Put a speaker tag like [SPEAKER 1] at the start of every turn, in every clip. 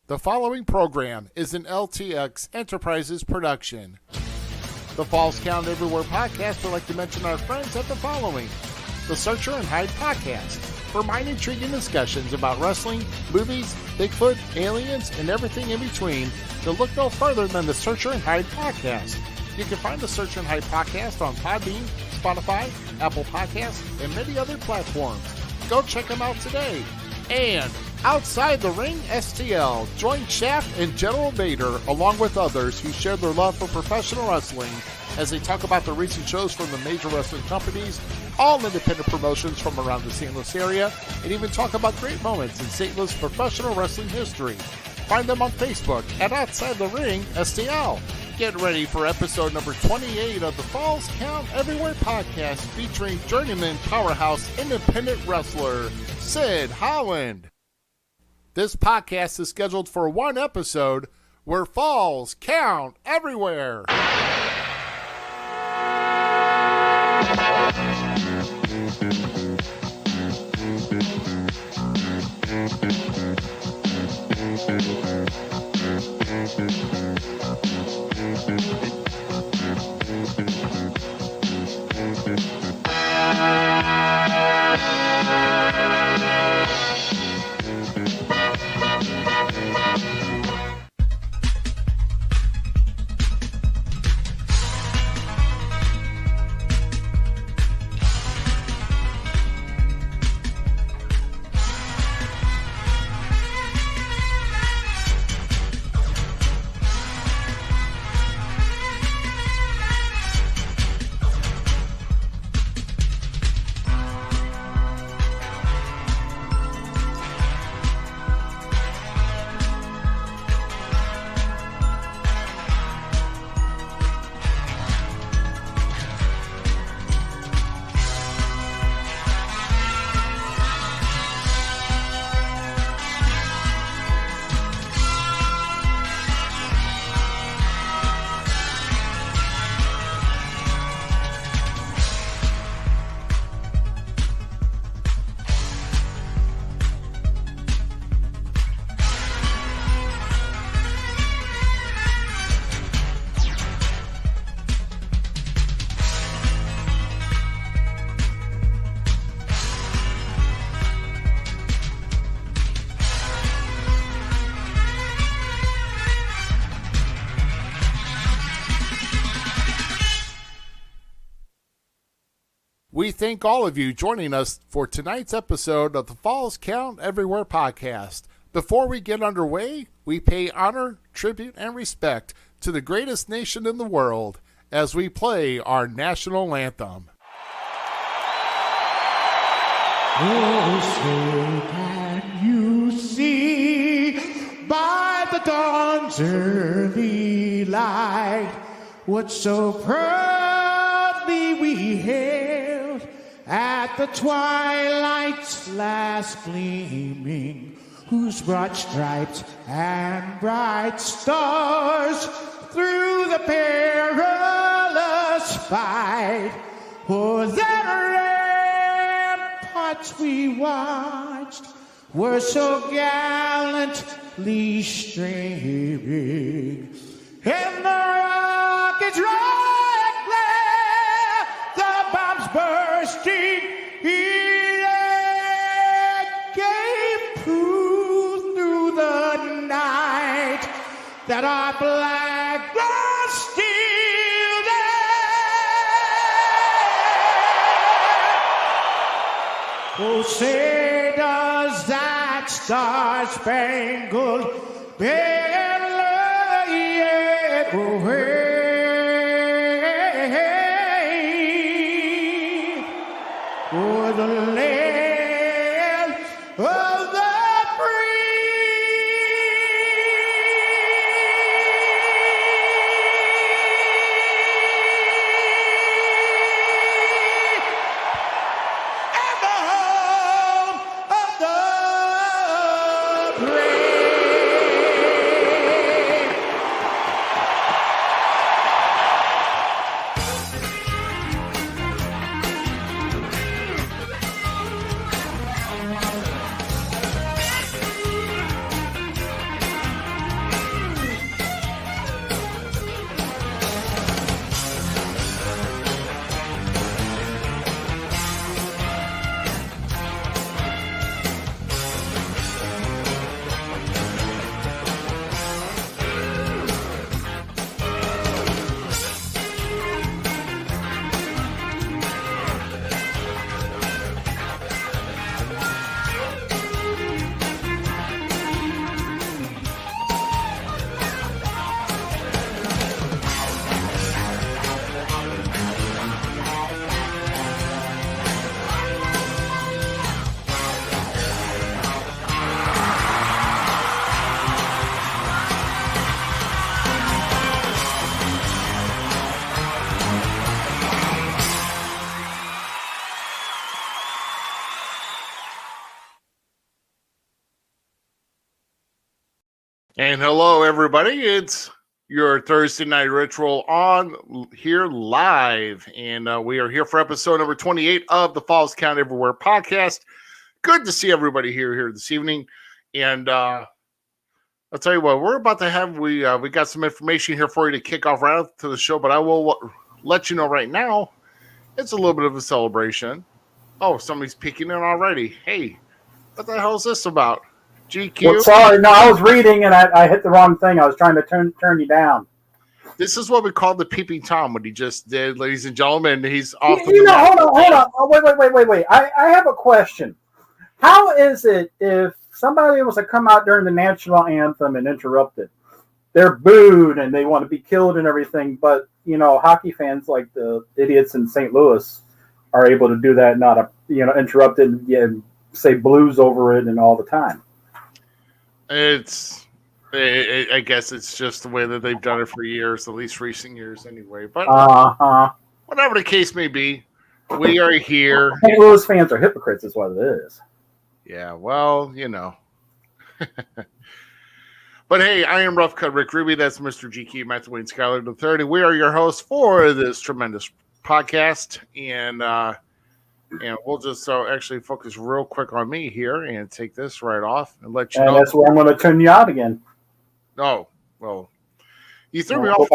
[SPEAKER 1] The following program is an LTX Enterprises production. The Falls Count Everywhere podcast would like to mention our friends at the following. The Searcher and Hide podcast, for mind-intriguing discussions about wrestling, movies, Bigfoot, aliens, and everything in between. To look no further than the Searcher and Hide podcast. You can find the Searcher and Hide podcast on Podbean, Spotify, Apple Podcasts, and many other platforms. Go check them out today. And Outside the Ring STL, join Shaft and General Vader along with others who share their love for professional wrestling as they talk about the recent shows from the major wrestling companies, all independent promotions from around the St. Louis area, and even talk about great moments in St. Louis professional wrestling history. Find them on Facebook at Outside the Ring STL. Get ready for episode number 28 of the Falls Count Everywhere podcast featuring journeyman powerhouse independent wrestler Sid Holland. This podcast is scheduled for one episode where falls count everywhere. We thank all of you joining us for tonight's episode of the Falls Count Everywhere podcast. Before we get underway, we pay honor, tribute, and respect to the greatest nation in the world as we play our national anthem.
[SPEAKER 2] Oh, so can you see by the dawn's early light what so proudly we hailed at the twilight's last gleaming, whose broad stripes and bright stars through the perilous fight, for that ramparts we watched were so gallantly streaming, and the rockets' red glare, the bombs bursting in air, gave proof through the night that our flag was still there. Oh, say does that star-spangled banner yet wave o'er the land of the
[SPEAKER 1] And hello, everybody. It's your Thursday Night Ritual on here live. And we are here for episode number 28 of the Falls Count Everywhere podcast. Good to see everybody here this evening. And I'll tell you what, we're about to have, we got some information here for you to kick off right to the show. But I will let you know right now, it's a little bit of a celebration. Oh, somebody's peeking in already. Hey, what the hell is this about? GQ.
[SPEAKER 3] Well, sorry, no, I was reading and I hit the wrong thing. I was trying to turn you down.
[SPEAKER 1] This is what we call the peeping Tom, what he just did, ladies and gentlemen. He's off the
[SPEAKER 3] hold on. Oh, wait. I have a question. How is it if somebody was to come out during the national anthem and interrupt it? They're booed and they want to be killed and everything, but, hockey fans like the idiots in St. Louis are able to do that and not, interrupt it and say blues over it and all the time.
[SPEAKER 1] I guess it's just the way that they've done it for years, at least recent years anyway. But whatever the case may be, we are here.
[SPEAKER 3] St. Louis fans are hypocrites is what it is.
[SPEAKER 1] Yeah, well, But hey, I am Rough Cut Rick Ruby. That's Mr. GQ, Matthew Wayne Schuyler III. We are your hosts for this tremendous podcast. And we'll just actually focus real quick on me here and take this right off and let you know.
[SPEAKER 3] And that's where I'm going to turn you out again.
[SPEAKER 1] Oh, well, you threw me off.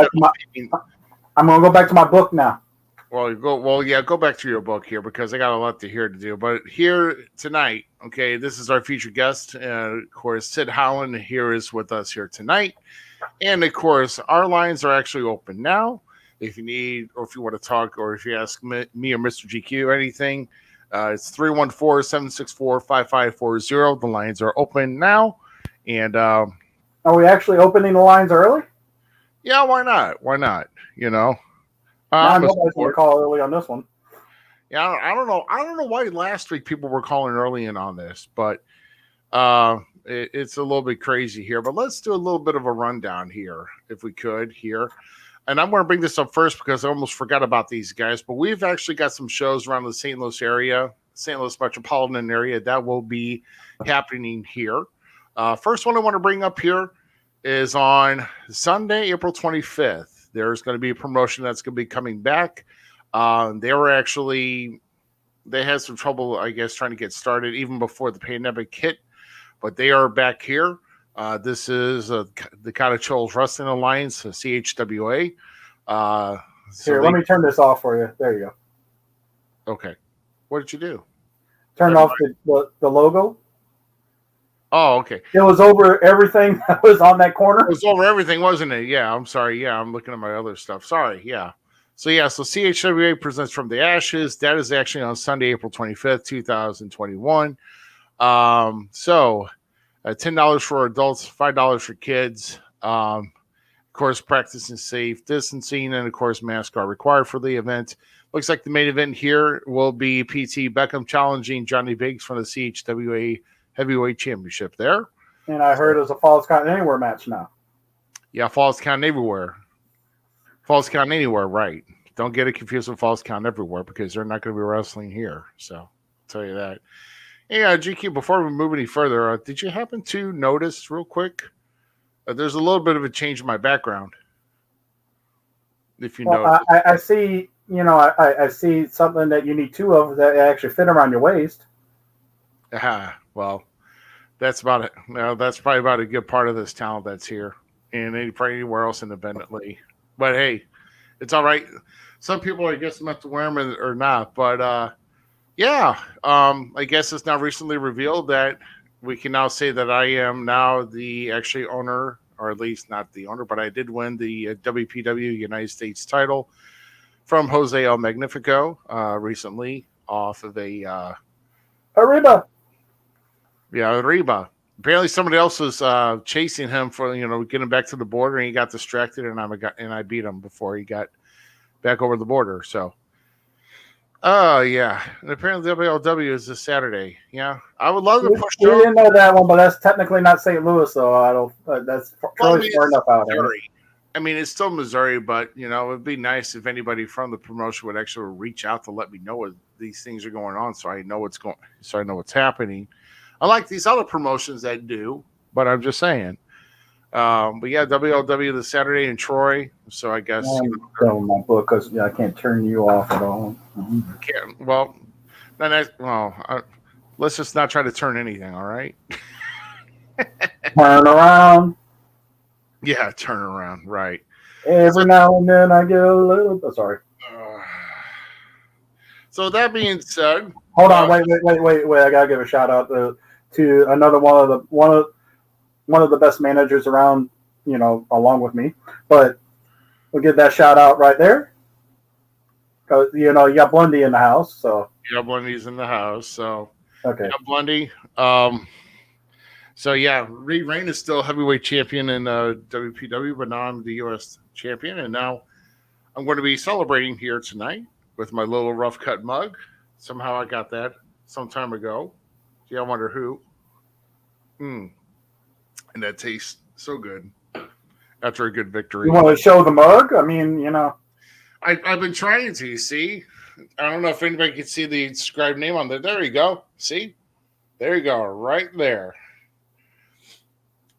[SPEAKER 3] I'm going to go back to my book now.
[SPEAKER 1] Well, go back to your book here because I got a lot to do. But here tonight, okay, this is our featured guest. Of course, Sid Holland here is with us here tonight. And, of course, our lines are actually open now. If you need, or if you want to talk, or if you ask me or Mr. GQ anything, it's 314-764-5540. The lines are open now. And are
[SPEAKER 3] we actually opening the lines early?
[SPEAKER 1] Yeah, why not? Why not?
[SPEAKER 3] I'm going to call early on this one.
[SPEAKER 1] Yeah, I don't know. I don't know why last week people were calling early in on this, but it's a little bit crazy here. But let's do a little bit of a rundown here, if we could here. And I'm going to bring this up first because I almost forgot about these guys. But we've actually got some shows around the St. Louis area, St. Louis metropolitan area that will be happening here. First one I want to bring up here is on Sunday, April 25th. There's going to be a promotion that's going to be coming back. They had some trouble, I guess, trying to get started even before the pandemic hit. But they are back here. This is the Cottage Wrestling Alliance, CHWA.
[SPEAKER 3] Let me turn this off for you. There you go.
[SPEAKER 1] Okay. What did you do?
[SPEAKER 3] Turn off the logo.
[SPEAKER 1] Oh, okay.
[SPEAKER 3] It was over everything that was on that corner.
[SPEAKER 1] It was over everything, wasn't it? Yeah, I'm sorry. Yeah, I'm looking at my other stuff. Sorry, yeah. So CHWA presents From the Ashes. That is actually on Sunday, April 25th, 2021. $10 for adults, $5 for kids. Of course, practicing safe distancing, and of course, masks are required for the event. Looks like the main event here will be PT Beckham challenging Johnny Biggs from the CHWA Heavyweight Championship there.
[SPEAKER 3] And I heard it was a Falls Count Anywhere match now.
[SPEAKER 1] Yeah, Falls Count Everywhere. Falls Count Anywhere, right. Don't get it confused with Falls Count Everywhere because they're not going to be wrestling here. So, I'll tell you that. Hey, GQ, before we move any further, did you happen to notice real quick? There's a little bit of a change in my background. If you know,
[SPEAKER 3] I see. I see something that you need two of that actually fit around your waist.
[SPEAKER 1] Well, that's about it. No, that's probably about a good part of this talent that's here, and probably anywhere else independently. But hey, it's all right. Some people, I guess, meant to wear them or not, but I guess it's now recently revealed that we can now say that I am now the actually owner, or at least not the owner, but I did win the WPW United States title from Jose El Magnifico recently off of a
[SPEAKER 3] Arriba.
[SPEAKER 1] Yeah, Arriba. Apparently somebody else was chasing him for, getting back to the border, and he got distracted, and I beat him before he got back over the border. So, yeah. And apparently WLW is this Saturday. Yeah. I would love to push
[SPEAKER 3] through. We didn't know that one, but that's technically not St. Louis, so I don't, that's probably far enough out there.
[SPEAKER 1] I mean, it's still Missouri, but, it would be nice if anybody from the promotion would actually reach out to let me know what these things are going on so I know what's happening. I like these other promotions that do, but I'm just saying. But yeah, WLW this Saturday in Troy. So I guess
[SPEAKER 3] I'm done with my book because I can't turn you off at all.
[SPEAKER 1] can't. Well, then let's just not try to turn anything. All right.
[SPEAKER 3] Turn around.
[SPEAKER 1] Yeah, turn around. Right.
[SPEAKER 3] Every now and then I get a little. Oh, sorry.
[SPEAKER 1] So that being said,
[SPEAKER 3] Hold on. Wait. I gotta give a shout out to another one of the best managers around. Along with me, but we'll get that shout out right there. Because you got Blundy in the house, so
[SPEAKER 1] yeah, Blundy's in the house. So
[SPEAKER 3] okay.
[SPEAKER 1] yeah, Blundy. So yeah, Reed Rain is still heavyweight champion in WPW, but now I'm the U.S. champion, and now I'm going to be celebrating here tonight with my little rough cut mug. Somehow I got that some time ago. Gee, I wonder who. And that tastes so good after a good victory.
[SPEAKER 3] You want to show the mug? I mean,
[SPEAKER 1] I've been trying to, see. I don't know if anybody can see the inscribed name on there. There you go. See? There you go. Right there.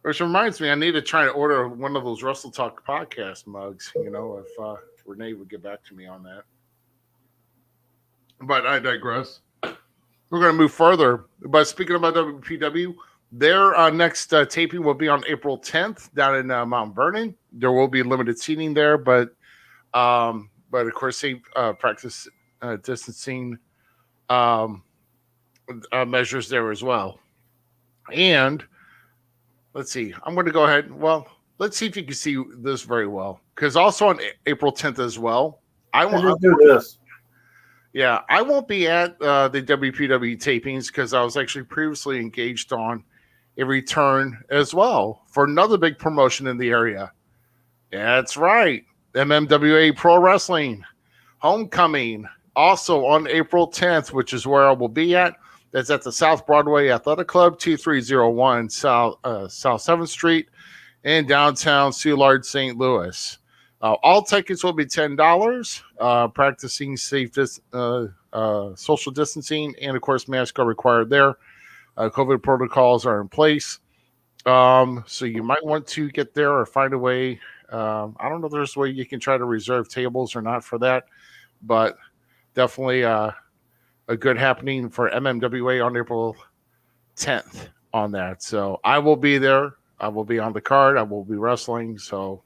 [SPEAKER 1] Which reminds me, I need to try to order one of those Wrestle Talk podcast mugs, if Renee would get back to me on that. But I digress. We're going to move further. But speaking about WPW, their next taping will be on April 10th down in Mount Vernon. There will be limited seating there, but of course, they practice distancing measures there as well. And let's see. I'm going to go ahead. Well, let's see if you can see this very well. Because also on April 10th as well, I will
[SPEAKER 3] do this.
[SPEAKER 1] Yeah, I won't be at the WPW tapings because I was actually previously engaged on a return as well for another big promotion in the area. That's right. MMWA Pro Wrestling Homecoming. Also on April 10th, which is where I will be at. That's at the South Broadway Athletic Club, 2301 South 7th Street in downtown Soulard, St. Louis. All tickets will be $10. Practicing safe social distancing, and of course, masks are required there. COVID protocols are in place. So you might want to get there or find a way. I don't know if there's a way you can try to reserve tables or not for that, but definitely a good happening for MMWA on April 10th on that. So I will be there. I will be on the card. I will be wrestling. So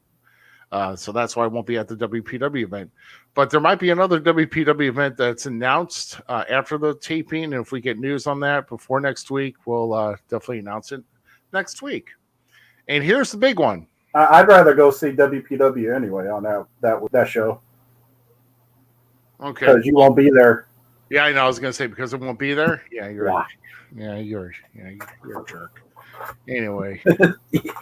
[SPEAKER 1] that's why I won't be at the WPW event. But there might be another WPW event that's announced after the taping. And if we get news on that before next week, we'll definitely announce it next week. And here's the big one.
[SPEAKER 3] I'd rather go see WPW anyway on that show.
[SPEAKER 1] Okay.
[SPEAKER 3] Because you won't be there.
[SPEAKER 1] Yeah, I know. I was going to say because it won't be there. Yeah, you're right. Yeah, you're a jerk. Anyway.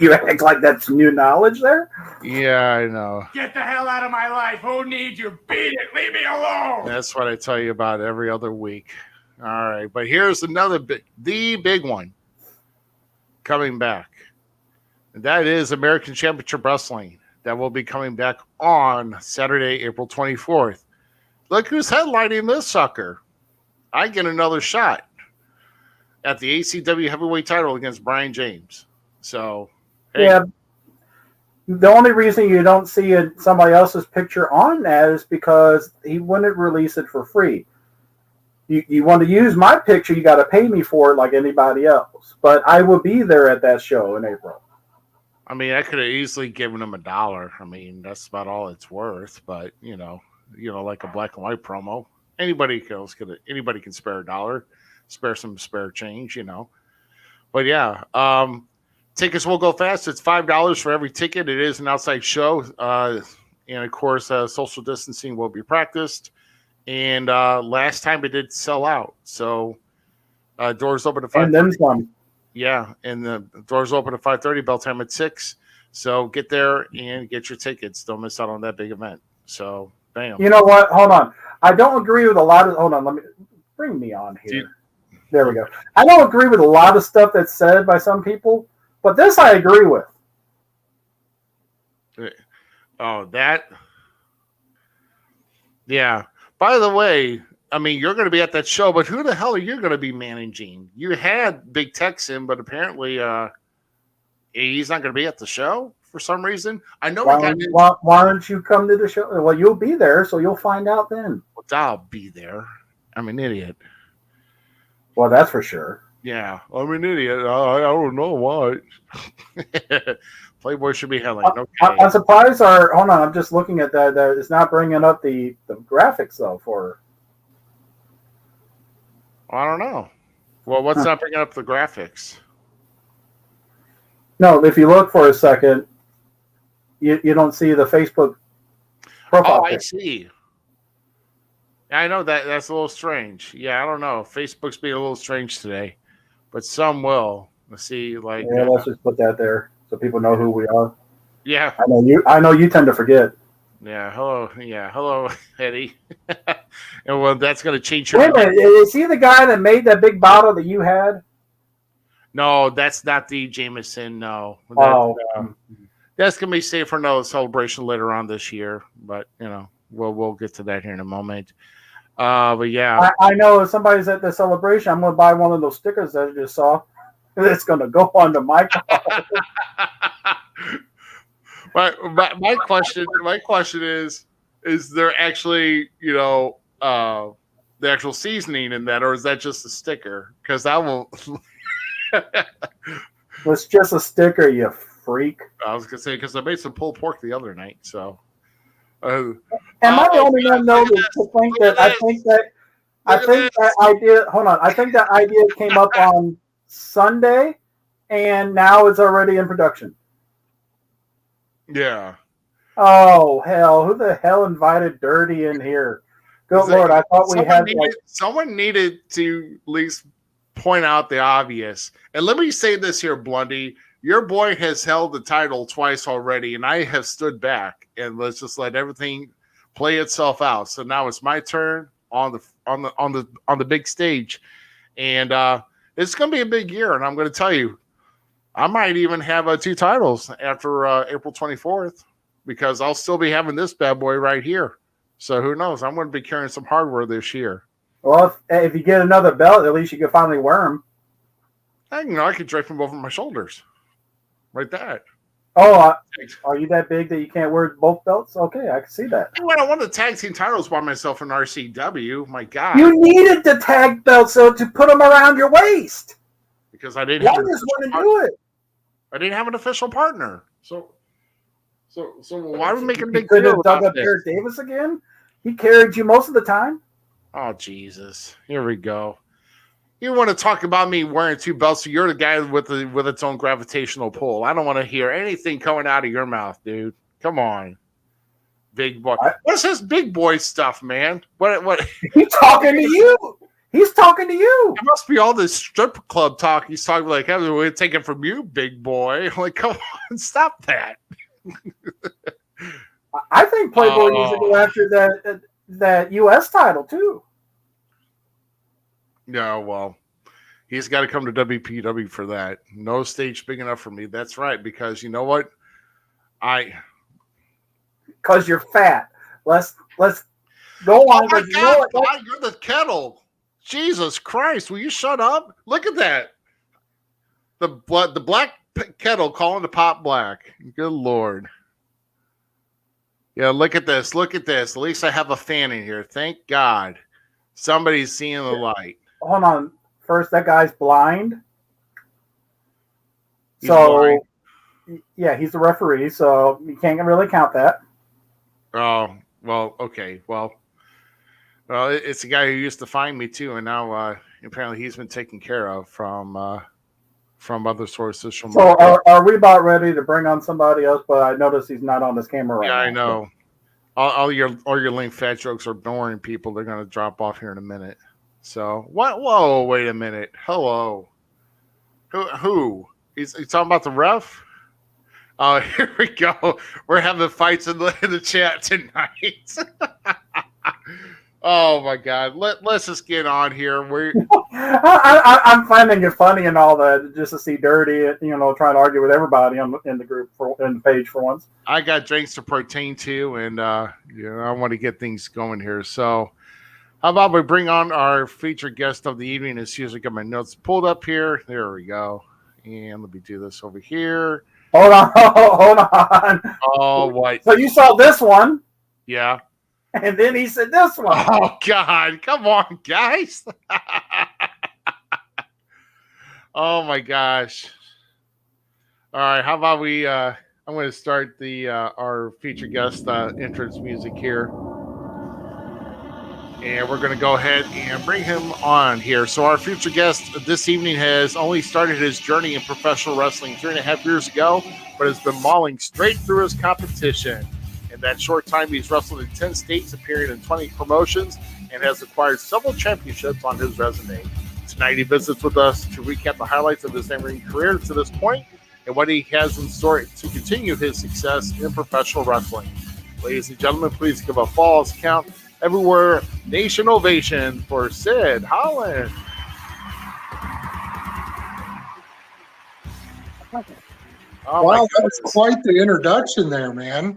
[SPEAKER 3] You act like that's new knowledge there?
[SPEAKER 1] Yeah, I know.
[SPEAKER 2] Get the hell out of my life. Who needs you? Beat it. Leave me alone.
[SPEAKER 1] That's what I tell you about every other week. All right. But here's the big one coming back. And that is American Championship Wrestling. That will be coming back on Saturday, April 24th. Look who's headlining this sucker. I get another shot at the ACW heavyweight title against Brian James. So, hey.
[SPEAKER 3] Yeah. The only reason you don't see somebody else's picture on that is because he wouldn't release it for free. You want to use my picture, you got to pay me for it like anybody else. But I will be there at that show in April.
[SPEAKER 1] I mean, I could have easily given him $1. I mean, that's about all it's worth. But like a black and white promo, anybody can spare $1, spare some spare change, But yeah, tickets will go fast. It's $5 for every ticket. It is an outside show, and of course, social distancing will be practiced. And last time it did sell out, so doors open at 5:30.
[SPEAKER 3] And then some.
[SPEAKER 1] Yeah, and the doors open at 5:30. Bell time at 6. So get there and get your tickets. Don't miss out on that big event. So, bam.
[SPEAKER 3] You know what? Hold on. I don't agree with a lot of. Hold on. Let me bring me on here. There we go. I don't agree with a lot of stuff that's said by some people, but this I agree with.
[SPEAKER 1] Oh, that. Yeah. By the way, I mean, you're going to be at that show, but who the hell are you going to be managing? You had Big Texan, but apparently He's not going to be at the show for some reason. I know
[SPEAKER 3] why don't you come to the show? Well, you'll be there, so you'll find out then.
[SPEAKER 1] Well, I'll be there. I'm an idiot.
[SPEAKER 3] Well, that's for sure.
[SPEAKER 1] Yeah, I'm an idiot. I don't know why. Playboy should be headline. Okay.
[SPEAKER 3] I'm surprised. Hold on, I'm just looking at that. It's not bringing up the graphics though.
[SPEAKER 1] I don't know. Well, what's not bringing up the graphics?
[SPEAKER 3] No, if you look for a second, you don't see the Facebook profile.
[SPEAKER 1] Oh, I see. I know that's a little strange. Yeah, I don't know. Facebook's being a little strange today, but some will. Let's see.
[SPEAKER 3] Let's just put that there so people know who we are.
[SPEAKER 1] Yeah,
[SPEAKER 3] I know you tend to forget.
[SPEAKER 1] Yeah. Hello, Eddie. And well, that's going to change your.
[SPEAKER 3] Wait a minute. Is he the guy that made that big bottle that you had?
[SPEAKER 1] No, that's not the Jameson. No. That's going to be saved for another celebration later on this year. But we'll get to that here in a moment. But yeah,
[SPEAKER 3] I know if somebody's at the celebration, I'm going to buy one of those stickers that I just saw. It's going to go onto my car.
[SPEAKER 1] my question is there actually the actual seasoning in that, or is that just a sticker? Because I won't.
[SPEAKER 3] It's just a sticker, you freak.
[SPEAKER 1] I was gonna say because I made some pulled pork the other night, so.
[SPEAKER 3] Am I the only one to think that? I think that idea. Hold on, I think that idea came up on Sunday, and now it's already in production.
[SPEAKER 1] Yeah.
[SPEAKER 3] Oh hell! Who the hell invited Dirty in here? Good Lord! I thought we had.
[SPEAKER 1] Someone needed to at least point out the obvious. And let me say this here, Blundy. Your boy has held the title twice already, and I have stood back. And let's just let everything play itself out. So now it's my turn on the big stage, and it's going to be a big year. And I'm going to tell you, I might even have 2 titles after April 24th, because I'll still be having this bad boy right here. So who knows? I'm going to be carrying some hardware this year.
[SPEAKER 3] Well, if you get another belt, at least you can finally wear them.
[SPEAKER 1] I can drape them over my shoulders. Like that.
[SPEAKER 3] Oh, are you that big that you can't wear both belts? Okay, I can see that.
[SPEAKER 1] When I won the tag team titles by myself in RCW, my God.
[SPEAKER 3] You needed the tag belts so to put them around your waist.
[SPEAKER 1] Because I didn't.
[SPEAKER 3] Do it.
[SPEAKER 1] I didn't have an official partner. So why are we making a big
[SPEAKER 3] deal? Could have dug up Eric Davis again? He carried you most of the time.
[SPEAKER 1] Oh Jesus! Here we go. You want to talk about me wearing 2 belts? So you're the guy with its own gravitational pull. I don't want to hear anything coming out of your mouth, dude. Come on, big boy. What's this big boy stuff, man? What?
[SPEAKER 3] He's talking to you. He's talking to you.
[SPEAKER 1] It must be all this strip club talk. He's talking like, "Hey, we're taking from you, big boy." I'm like, come on, stop that.
[SPEAKER 3] I think Playboy needs to go after that U.S. title too.
[SPEAKER 1] Yeah, well, he's got to come to WPW for that. No stage big enough for me. That's right, because you know what?
[SPEAKER 3] Because you're fat. Let's go on.
[SPEAKER 1] Oh my God, God, you're the kettle. Jesus Christ, will you shut up? Look at that. The black kettle calling the pot black. Good Lord. Yeah, look at this. Look at this. At least I have a fan in here. Thank God. Somebody's seeing the light.
[SPEAKER 3] Hold on. First, that guy's blind.
[SPEAKER 1] He's blind.
[SPEAKER 3] Yeah, he's the referee, so you can't really count that.
[SPEAKER 1] Oh, well, okay. Well, it's a guy who used to find me too, and now apparently he's been taken care of from other sources.
[SPEAKER 3] So are we about ready to bring on somebody else? But I noticed he's not on this camera right now.
[SPEAKER 1] Yeah, I know. All your lame fat jokes are boring people. They're going to drop off here in a minute. So what? Whoa! Wait a minute. Hello. Who? He's talking about the ref? Oh, here we go. We're having fights in the chat tonight. Oh my God! Let's just get on here.
[SPEAKER 3] I'm finding it funny and all that, just to see Dirty, trying to argue with everybody in the group in the page for once.
[SPEAKER 1] I got drinks to pertain to, and I want to get things going here. So, how about we bring on our featured guest of the evening? As soon as I get my notes pulled up here, there we go. And let me do this over here.
[SPEAKER 3] Hold on, hold on.
[SPEAKER 1] Oh, what?
[SPEAKER 3] So you saw this one,
[SPEAKER 1] Yeah.
[SPEAKER 3] and then he said this one.
[SPEAKER 1] Oh, God. Come on, guys. Oh, my gosh. All right. How about we, I'm going to start the our featured guest entrance music here. And we're going to go ahead and bring him on here. So our future guest this evening has only started his journey in professional wrestling 3.5 years ago, but has been mauling straight through his competition. In that short time, he's wrestled in 10 states, appearing in 20 promotions, and has acquired several championships on his resume. Tonight, he visits with us to recap the highlights of his in-ring career to this point and what he has in store to continue his success in professional wrestling. Ladies and gentlemen, please give a false count everywhere nation ovation for Sid Holland.
[SPEAKER 4] Oh, wow, that was quite the introduction there, man.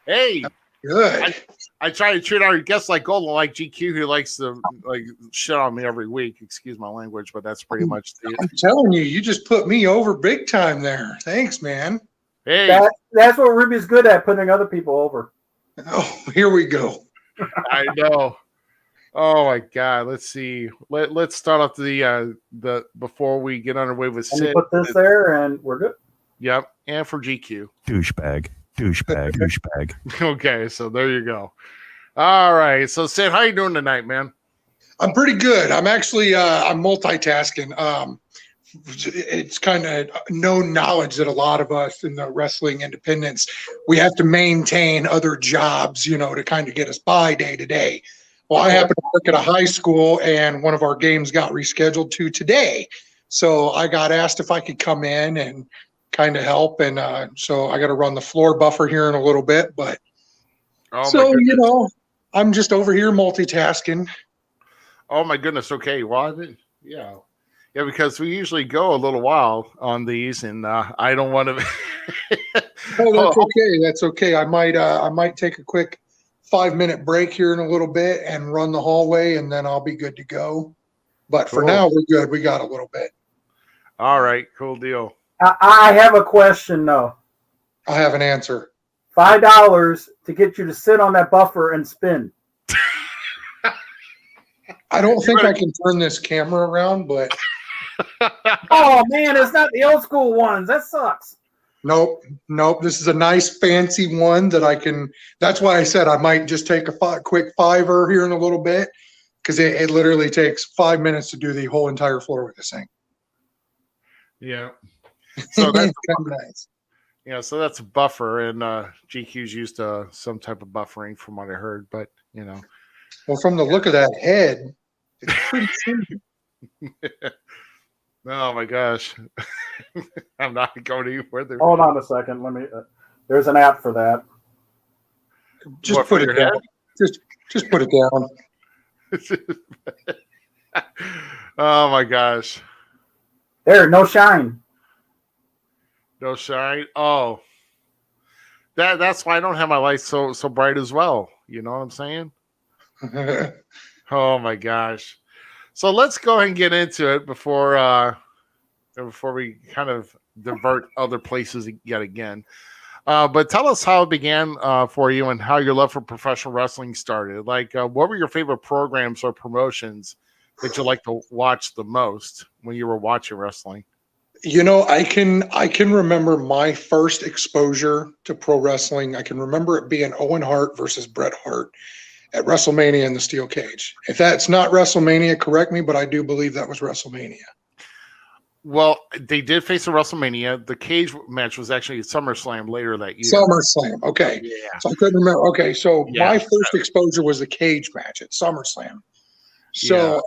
[SPEAKER 1] Hey,
[SPEAKER 4] good.
[SPEAKER 1] I try to treat our guests like gold, like GQ, who likes to like shit on me every week. Excuse my language, but that's pretty much it.
[SPEAKER 4] I'm telling you, you just put me over big time there. Thanks, man.
[SPEAKER 1] Hey,
[SPEAKER 3] that's what Ruby's good at, putting other people over.
[SPEAKER 4] Oh, here we go.
[SPEAKER 1] I know. Oh my God. Let's see. Let's start off the before we get underway with
[SPEAKER 3] And
[SPEAKER 1] Sid.
[SPEAKER 3] you put this there, and we're good.
[SPEAKER 1] Yep, and for GQ.
[SPEAKER 5] Douchebag.
[SPEAKER 1] Okay, so there you go. All right. So Sid, how you doing tonight, man?
[SPEAKER 4] I'm pretty good. I'm actually I'm multitasking. It's kind of known knowledge that a lot of us in the wrestling independents, we have to maintain other jobs, you know, to kind of get us by day to day. Well, I happen to work at a high school, and one of our games got rescheduled to today. So I got asked if I could come in and kind of help. And so I got to run the floor buffer here in a little bit. But you know, I'm just over here multitasking.
[SPEAKER 1] Oh, my goodness. Okay. Well, yeah. Yeah, because we usually go a little while on these, and I don't want to.
[SPEAKER 4] Oh, that's okay. That's okay. I might take a quick 5-minute break here in a little bit and run the hallway, and then I'll be good to go. But for now, we're good. We got a little bit.
[SPEAKER 1] All right, cool deal.
[SPEAKER 3] I have a question, though.
[SPEAKER 4] I have an answer.
[SPEAKER 3] $5 to get you to sit on that buffer and spin.
[SPEAKER 4] I don't think I can turn this camera around, but.
[SPEAKER 3] Oh man, it's not the old school ones. That sucks.
[SPEAKER 4] Nope. This is a nice fancy one that I can. That's why I said I might just take a quick $5 here in a little bit, because it literally takes 5 minutes to do the whole entire floor with this thing.
[SPEAKER 1] Yeah. So that's
[SPEAKER 4] kind of nice.
[SPEAKER 1] Yeah, so that's a buffer, and GQ's used to some type of buffering from what I heard, but you know.
[SPEAKER 4] Well, from the look of that head, it's pretty simple.
[SPEAKER 1] Oh my gosh. I'm not going any further.
[SPEAKER 3] Hold on a second. Let me. There's an app for that.
[SPEAKER 4] Just
[SPEAKER 1] What,
[SPEAKER 4] put
[SPEAKER 1] for
[SPEAKER 4] it
[SPEAKER 1] your
[SPEAKER 4] down. Just put it down.
[SPEAKER 1] Oh my gosh.
[SPEAKER 3] There, no shine.
[SPEAKER 1] No shine. Oh. That's why I don't have my lights so bright as well. You know what I'm saying? Oh my gosh. So let's go ahead and get into it before we kind of divert other places yet again. But tell us how it began for you and how your love for professional wrestling started. Like, what were your favorite programs or promotions that you like to watch the most when you were watching wrestling?
[SPEAKER 4] You know, I can remember my first exposure to pro wrestling. I can remember it being Owen Hart versus Bret Hart at WrestleMania in the steel cage. If that's not WrestleMania, correct me, but I do believe that was WrestleMania.
[SPEAKER 1] Well, they did face a WrestleMania. The cage match was actually at SummerSlam later that year.
[SPEAKER 4] SummerSlam, okay.
[SPEAKER 1] Yeah.
[SPEAKER 4] So I couldn't remember. Okay, so my first exposure was the cage match at SummerSlam. So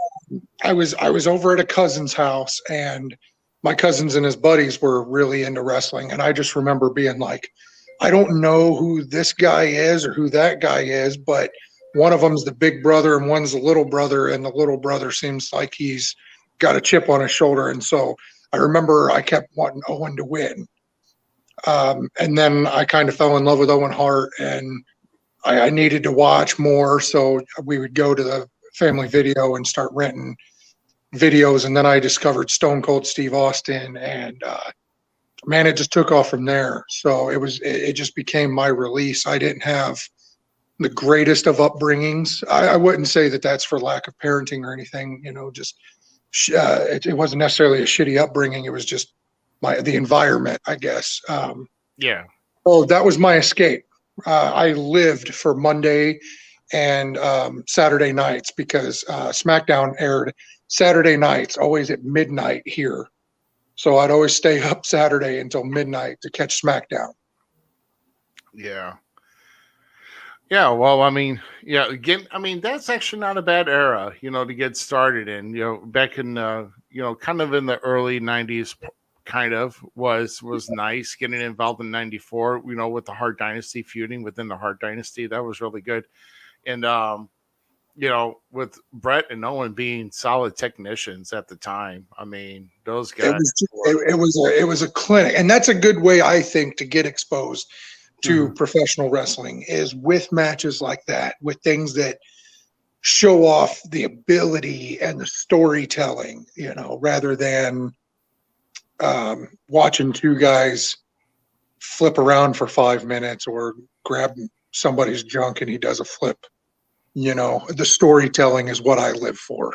[SPEAKER 4] I was over at a cousin's house, and my cousins and his buddies were really into wrestling, and I just remember being like, I don't know who this guy is or who that guy is, but one of them's the big brother and one's the little brother, and the little brother seems like he's got a chip on his shoulder. And so I remember I kept wanting Owen to win. And then I kind of fell in love with Owen Hart, and I needed to watch more. So we would go to the family video and start renting videos, and then I discovered Stone Cold Steve Austin, and man, it just took off from there. So it just became my release. I didn't have the greatest of upbringings. I wouldn't say that that's for lack of parenting or anything, just it wasn't necessarily a shitty upbringing. It was just the environment, I guess.
[SPEAKER 1] Yeah.
[SPEAKER 4] Oh, that was my escape. I lived for Monday and Saturday nights because SmackDown aired Saturday nights, always at midnight here. So I'd always stay up Saturday until midnight to catch SmackDown.
[SPEAKER 1] Yeah. Yeah, well, I mean, again, that's actually not a bad era, to get started in. Back in, kind of in the early 90s, kind of was nice getting involved in 94, with the Hart Dynasty feuding within the Hart Dynasty. That was really good. And, with Brett and Owen being solid technicians at the time, those guys.
[SPEAKER 4] It was a clinic. And that's a good way, I think, to get exposed to professional wrestling is with matches like that, with things that show off the ability and the storytelling, rather than watching two guys flip around for 5 minutes or grab somebody's junk and he does a flip. The storytelling is what I live for.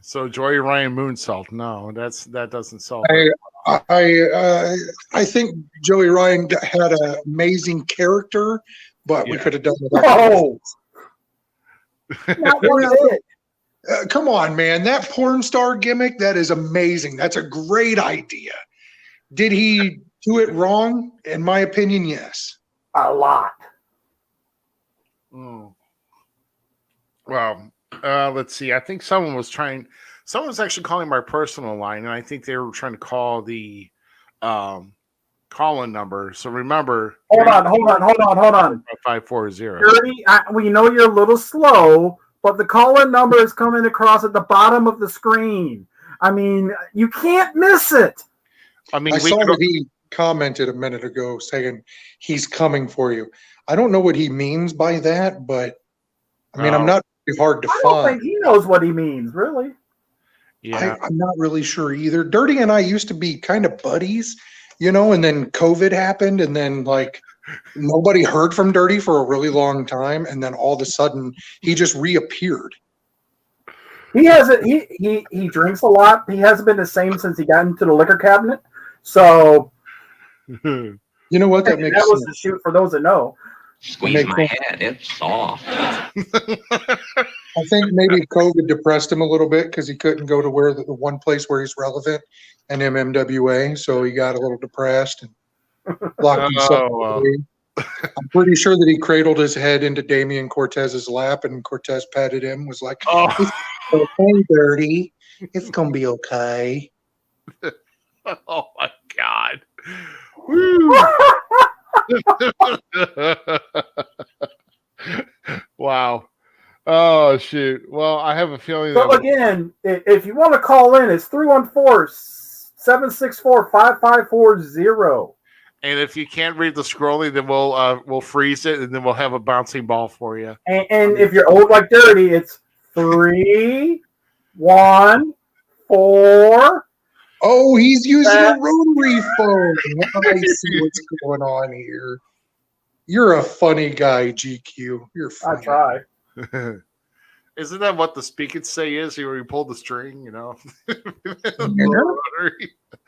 [SPEAKER 1] So Joey Ryan moonsault. No, that doesn't solve
[SPEAKER 4] it. I think Joey Ryan had an amazing character, but we could have done without. Come on, man! That porn star gimmick, that is amazing. That's a great idea. Did he do it wrong? In my opinion, yes.
[SPEAKER 3] A lot.
[SPEAKER 1] Well, let's see. I think someone was actually calling my personal line, and I think they were trying to call the call-in number. So remember.
[SPEAKER 3] Hold on.
[SPEAKER 1] 540.
[SPEAKER 3] We know you're a little slow, but the call-in number is coming across at the bottom of the screen. You can't miss it.
[SPEAKER 4] I saw that he commented a minute ago saying he's coming for you. I don't know what he means by that, but I'm not hard to find.
[SPEAKER 3] I don't think he knows what he means, really.
[SPEAKER 1] Yeah,
[SPEAKER 4] I'm not really sure either. Dirty and I used to be kind of buddies, and then COVID happened, and then nobody heard from Dirty for a really long time, and then all of a sudden he just reappeared.
[SPEAKER 3] He hasn't. He drinks a lot. He hasn't been the same since he got into the liquor cabinet. So,
[SPEAKER 4] you know what? That makes sense.
[SPEAKER 3] Was the shoot for those that know.
[SPEAKER 5] Squeeze my head. It's soft.
[SPEAKER 4] I think maybe COVID depressed him a little bit because he couldn't go to where the one place where he's relevant, and MMWA. So he got a little depressed and locked himself away. I'm pretty sure that he cradled his head into Damian Cortez's lap, and Cortez patted him, was like, "It's okay, Dirty. It's gonna be okay."
[SPEAKER 1] Oh my God. Wow. Oh shoot. Well, I have a feeling.
[SPEAKER 3] So again, if you want to call in, it's 314-764-5540.
[SPEAKER 1] And if you can't read the scrolling, then we'll freeze it, and then we'll have a bouncing ball for you.
[SPEAKER 3] And if you're old like Dirty, it's 314.
[SPEAKER 4] Oh, he's using a rotary phone. I see what's going on here. You're a funny guy, GQ. You're funny.
[SPEAKER 3] I try.
[SPEAKER 1] Isn't that what the speak and say is? Where you pull the string,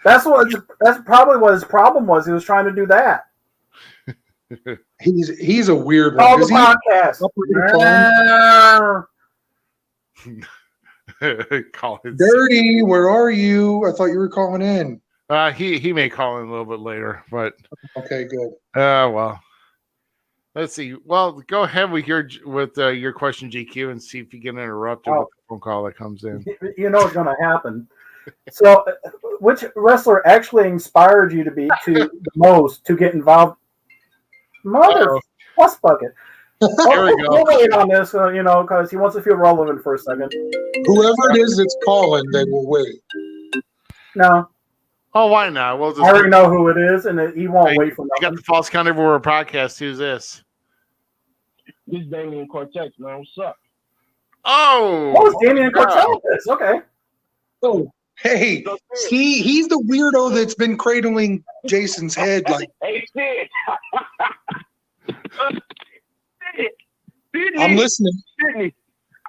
[SPEAKER 3] That's probably what his problem was. He was trying to do that.
[SPEAKER 4] He's a weird
[SPEAKER 3] one.
[SPEAKER 4] Call
[SPEAKER 3] the podcast.
[SPEAKER 1] Dirty,
[SPEAKER 4] where are you? I thought you were calling in.
[SPEAKER 1] He may call in a little bit later, but
[SPEAKER 4] okay, good.
[SPEAKER 1] Well, let's see. Well, go ahead with your question, GQ, and see if you get interrupted with the phone call that comes in.
[SPEAKER 3] You know what's going to happen. So, which wrestler actually inspired you to the most to get involved? Mother plus bucket. We'll wait on this, because he wants to feel relevant for a second.
[SPEAKER 4] Whoever it is that's calling, they will wait.
[SPEAKER 3] No.
[SPEAKER 1] Oh, why not?
[SPEAKER 3] I already know who it is, and he won't wait for nothing.
[SPEAKER 1] You got the False Count Everywhere podcast. Who's this?
[SPEAKER 2] This is Damian Cortez, man. What's up?
[SPEAKER 1] Oh!
[SPEAKER 3] Oh, it's Damian Cortez. Okay.
[SPEAKER 4] Oh, hey, see, he's the weirdo that's been cradling Jason's head. Like,
[SPEAKER 2] Hey, Sid. Sydney,
[SPEAKER 4] I'm listening.
[SPEAKER 2] Sydney,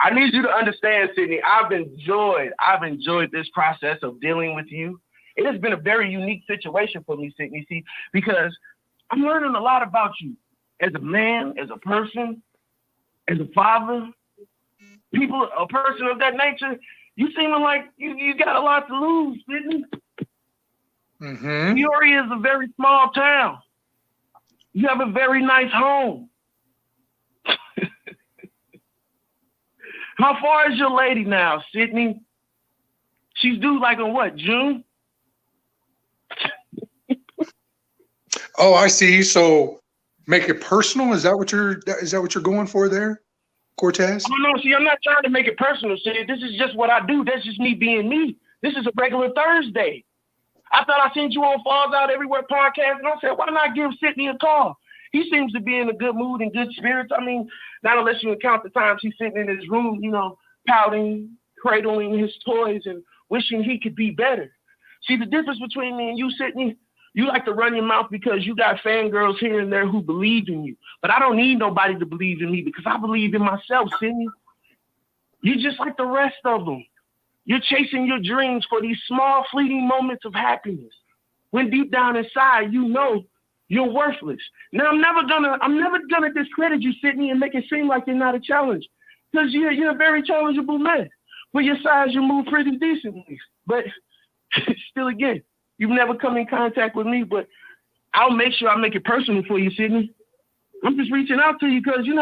[SPEAKER 2] I need you to understand, Sydney. I've enjoyed this process of dealing with you. It has been a very unique situation for me, Sydney, see, because I'm learning a lot about you as a man, as a person, as a father, a person of that nature. You seeming like you got a lot to lose, Sydney.
[SPEAKER 4] Mm-hmm.
[SPEAKER 2] Peoria is a very small town. You have a very nice home. How far is your lady now, Sydney? She's due like in what, June?
[SPEAKER 4] Oh, I see. So make it personal. Is that what you're going for there, Cortez?
[SPEAKER 2] Oh, no, see, I'm not trying to make it personal, Sid. This is just what I do. That's just me being me. This is a regular Thursday. I thought I seen you on Falls Out Everywhere podcast, and I said, why not give Sydney a call? He seems to be in a good mood and good spirits. I mean, not unless you count the times he's sitting in his room, pouting, cradling his toys, and wishing he could be better. See, the difference between me and you, Sydney, you like to run your mouth because you got fangirls here and there who believe in you. But I don't need nobody to believe in me because I believe in myself, Sydney. You're just like the rest of them. You're chasing your dreams for these small, fleeting moments of happiness. When deep down inside, you know you're worthless. Now, I'm never gonna discredit you, Sydney, and make it seem like you're not a challenge. Because you're a very challengeable man. For your size, you move pretty decently. But still, again, you've never come in contact with me, but I'll make sure I make it personal for you, Sydney. I'm just reaching out to you because, you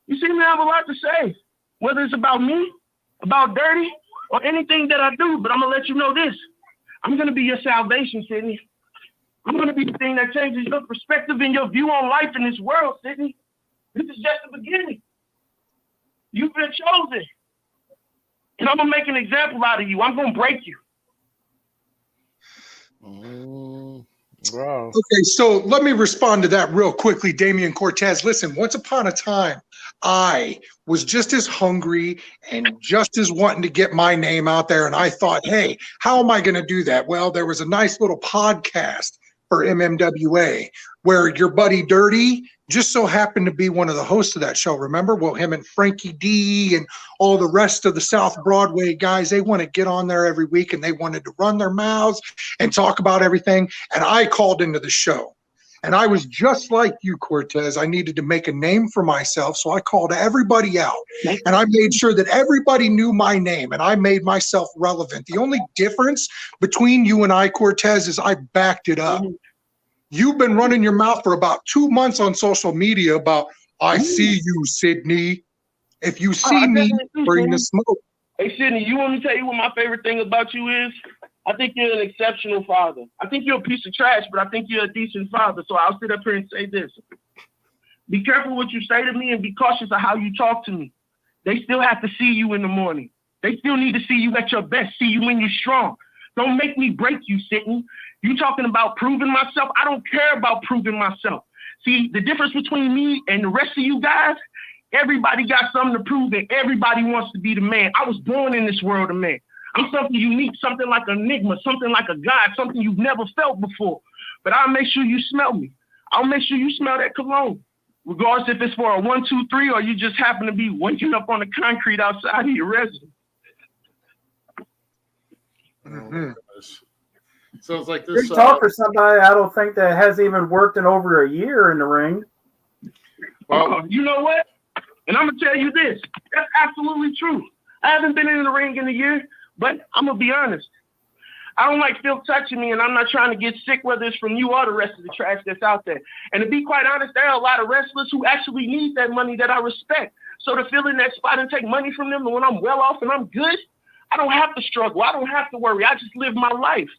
[SPEAKER 2] seem to have a lot to say, whether it's about me, about Dirty, or anything that I do. But I'm going to let you know this. I'm going to be your salvation, Sydney. I'm going to be the thing that changes your perspective and your view on life in this world, Sydney. This is just the beginning. You've been chosen. And I'm going to make an example out of you. I'm going to break you.
[SPEAKER 1] Wow.
[SPEAKER 4] Okay, so let me respond to that real quickly, Damian Cortez. Listen, once upon a time, I was just as hungry and just as wanting to get my name out there. And I thought, hey, how am I going to do that? Well, there was a nice little podcast for MMWA where your buddy Dirty just so happened to be one of the hosts of that show. Remember? Well, him and Frankie D and all the rest of the South Broadway guys, they want to get on there every week and they wanted to run their mouths and talk about everything. And I called into the show. And I was just like you, Cortez. I needed to make a name for myself. So I called everybody out and I made sure that everybody knew my name and I made myself relevant. The only difference between you and I, Cortez, is I backed it up. You've been running your mouth for about 2 months on social media about, I see you, Sydney. If you see me, bring the smoke.
[SPEAKER 2] Hey, Sydney, you want me to tell you what my favorite thing about you is? I think you're an exceptional father. I think you're a piece of trash, but I think you're a decent father. So I'll sit up here and say this. Be careful what you say to me and be cautious of how you talk to me. They still have to see you in the morning. They still need to see you at your best, see you when you're strong. Don't make me break you, Sydney. You talking about proving myself? I don't care about proving myself. See, the difference between me and the rest of you guys, everybody got something to prove and everybody wants to be the man. I was born in this world a man. I'm something unique, something like an enigma, something like a god, something you've never felt before. But I'll make sure you smell me. I'll make sure you smell that cologne, regardless if it's for a 1, 2, 3 or you just happen to be waking up on the concrete outside of your residence.
[SPEAKER 1] Mm-hmm. So it's like this.
[SPEAKER 3] Big talk for somebody I don't think that has even worked in over a year in the ring.
[SPEAKER 1] Well,
[SPEAKER 2] you know what? And I'm going to tell you this. That's absolutely true. I haven't been in the ring in a year, but I'm going to be honest. I don't like Phil touching me, and I'm not trying to get sick, whether it's from you or the rest of the trash that's out there. And to be quite honest, there are a lot of wrestlers who actually need that money that I respect. So to fill in that spot and take money from them, and when I'm well off and I'm good, I don't have to struggle. I don't have to worry. I just live my life.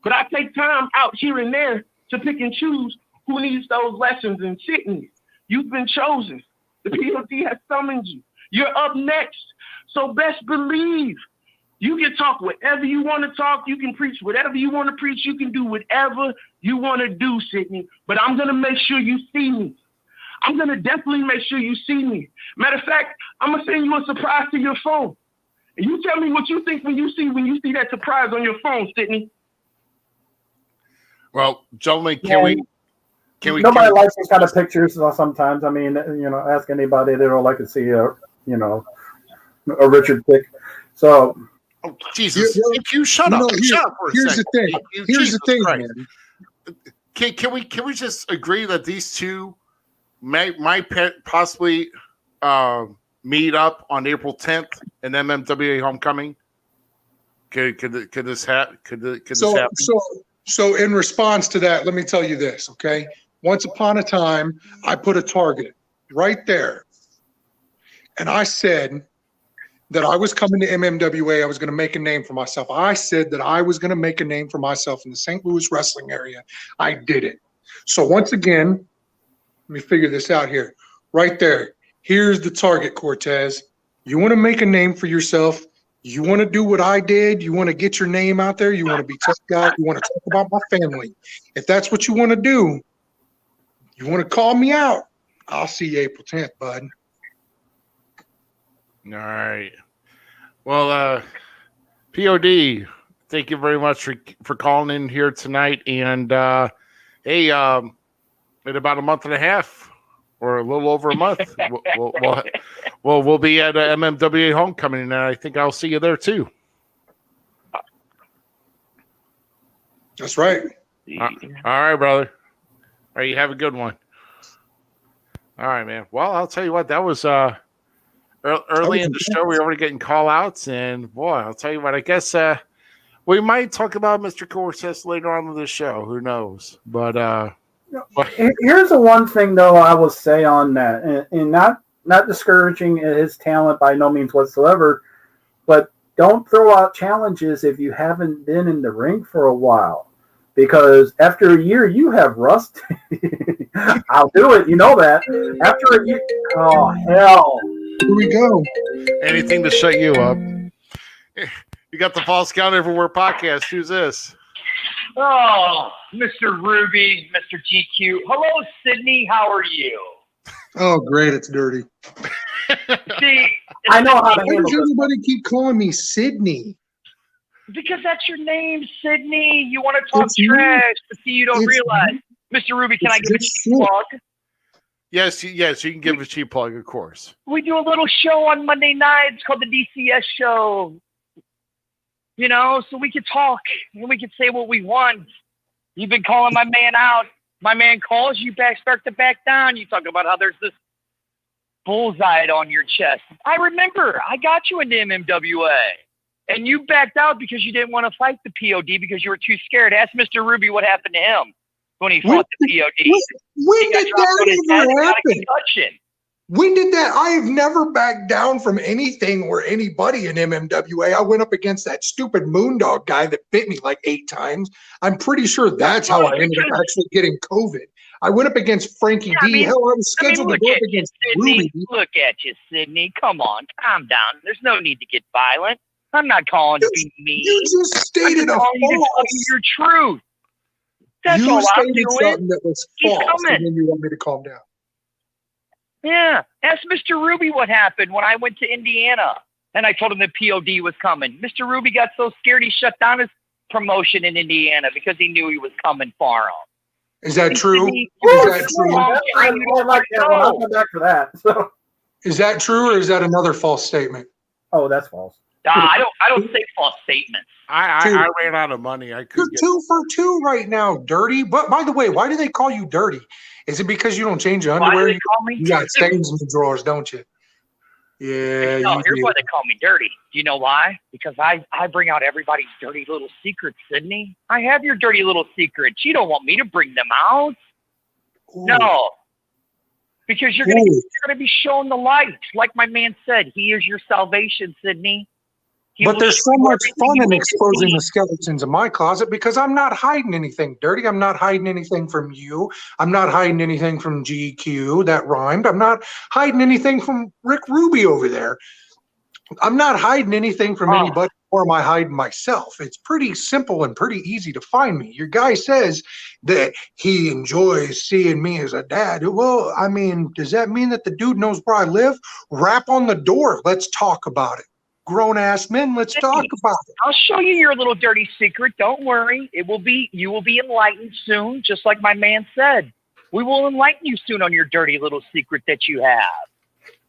[SPEAKER 2] But I take time out here and there to pick and choose who needs those lessons and Sydney. You've been chosen. The POD has summoned you. You're up next. So best believe you can talk whatever you want to talk. You can preach whatever you want to preach. You can do whatever you want to do, Sydney. But I'm going to make sure you see me. I'm going to definitely make sure you see me. Matter of fact, I'm going to send you a surprise to your phone. You tell me what you think when you see that surprise on your phone, Sydney.
[SPEAKER 1] Well, gentlemen, can we?
[SPEAKER 3] Nobody likes these kind of pictures sometimes. I mean, ask anybody, they don't like to see a Richard pick. So,
[SPEAKER 1] oh, Jesus, you shut up. Shut up for a
[SPEAKER 4] here's
[SPEAKER 1] second.
[SPEAKER 4] the thing. Here's the thing, man.
[SPEAKER 1] Can we just agree that these two might possibly meet up on April 10th in MMWA Homecoming? Could this happen?
[SPEAKER 4] So in response to that, let me tell you this, okay? Once upon a time, I put a target right there, and I said that I was coming to MMWA. I was going to make a name for myself. I said that I was going to make a name for myself in the St. Louis wrestling area. I did it. So once again, let me figure this out here. Right there. Here's the target, Cortez. You want to make a name for yourself. You want to do what I did. You want to get your name out there. You want to be tough guy. You want to talk about my family. If that's what you want to do, you want to call me out. I'll see you April 10th, bud.
[SPEAKER 1] All right. Well, POD, thank you very much for calling in here tonight. And hey, in about a month and a half, or a little over a month, we'll be at MMWA Homecoming, and I think I'll see you there too.
[SPEAKER 4] That's right.
[SPEAKER 1] All right, brother. All right, you have a good one. All right, man. Well, I'll tell you what, that was early in the show. We were already getting call outs, and boy, I'll tell you what, I guess we might talk about Mr. Cortez later on in the show. Who knows? But
[SPEAKER 3] here's the one thing, though, I will say on that, and not discouraging his talent by no means whatsoever, but don't throw out challenges if you haven't been in the ring for a while, because after a year you have rust. I'll do it, you know that. After a year, oh hell,
[SPEAKER 4] here we go.
[SPEAKER 1] Anything to shut you up. You got the False Count Everywhere podcast. Who's this?
[SPEAKER 6] Oh, Mr. Ruby, Mr. GQ. Hello, Sydney. How are you?
[SPEAKER 4] Oh, great. It's dirty.
[SPEAKER 6] See,
[SPEAKER 3] I know how to
[SPEAKER 4] Why
[SPEAKER 3] handle
[SPEAKER 4] does everybody keep calling me Sydney?
[SPEAKER 6] because that's your name, Sydney. You want to talk trash, but see, you don't realize. Mr. Ruby, can I give a cheap plug?
[SPEAKER 1] Yes, you can give a cheap plug, of course.
[SPEAKER 6] We do a little show on Monday nights called the DCS Show. You know, so we could talk and we could say what we want. You've been calling my man out. My man calls you back, start to back down. You talk about how there's this bullseye on your chest. I remember. I got you into MMWA. And you backed out because you didn't want to fight the POD because you were too scared. Ask Mr. Ruby what happened to him when he fought the POD.
[SPEAKER 4] When did that ever happen?
[SPEAKER 6] Concussion.
[SPEAKER 4] When did that? I have never backed down from anything or anybody in MMWA. I went up against that stupid Moondog guy that bit me like 8 times. I'm pretty sure that's how I ended up actually getting COVID. I went up against Frankie D. Hell, I was scheduled to go up against
[SPEAKER 6] Sydney.
[SPEAKER 4] Ruby.
[SPEAKER 6] Look at you, Sydney. Come on, calm down. There's no need to get violent. I'm not calling to be mean.
[SPEAKER 4] You just stated a
[SPEAKER 6] false. Your truth. That's
[SPEAKER 4] you
[SPEAKER 6] all I'm
[SPEAKER 4] stated
[SPEAKER 6] doing.
[SPEAKER 4] something that was
[SPEAKER 6] He's
[SPEAKER 4] false,
[SPEAKER 6] coming.
[SPEAKER 4] and then you want me to calm down.
[SPEAKER 6] Yeah. Ask Mr. Ruby what happened when I went to Indiana and I told him the POD was coming. Mr. Ruby got so scared he shut down his promotion in Indiana because he knew he was coming for him.
[SPEAKER 4] Is that true?
[SPEAKER 3] I like that one. I'll come back for that. So.
[SPEAKER 4] Is that true, or is that another false statement?
[SPEAKER 3] Oh, that's false.
[SPEAKER 6] I don't say false statements.
[SPEAKER 1] I ran out of money. I could.
[SPEAKER 4] You're 2 for 2 right now, Dirty. But by the way, why do they call you Dirty? Is it because you don't change your underwear?
[SPEAKER 6] Why do they call me?
[SPEAKER 4] You got stains in the drawers, don't you? Yeah.
[SPEAKER 6] No, here's why they call me Dirty. Do you know why? Because I bring out everybody's dirty little secrets, Sydney. I have your dirty little secrets. You don't want me to bring them out.
[SPEAKER 4] Ooh.
[SPEAKER 6] No. Because you're gonna be shown the light. Like my man said, he is your salvation, Sydney.
[SPEAKER 4] But there's so much fun in exposing the skeletons in my closet because I'm not hiding anything, Dirty. I'm not hiding anything from you. I'm not hiding anything from GQ. That rhymed. I'm not hiding anything from Rick Ruby over there. I'm not hiding anything from anybody, or am I hiding myself? It's pretty simple and pretty easy to find me. Your guy says that he enjoys seeing me as a dad. Well, I mean, does that mean that the dude knows where I live? Rap on the door. Let's talk about it. grown ass men. Let's talk about it.
[SPEAKER 6] I'll show you your little dirty secret. Don't worry. You will be enlightened soon, just like my man said. We will enlighten you soon on your dirty little secret that you have.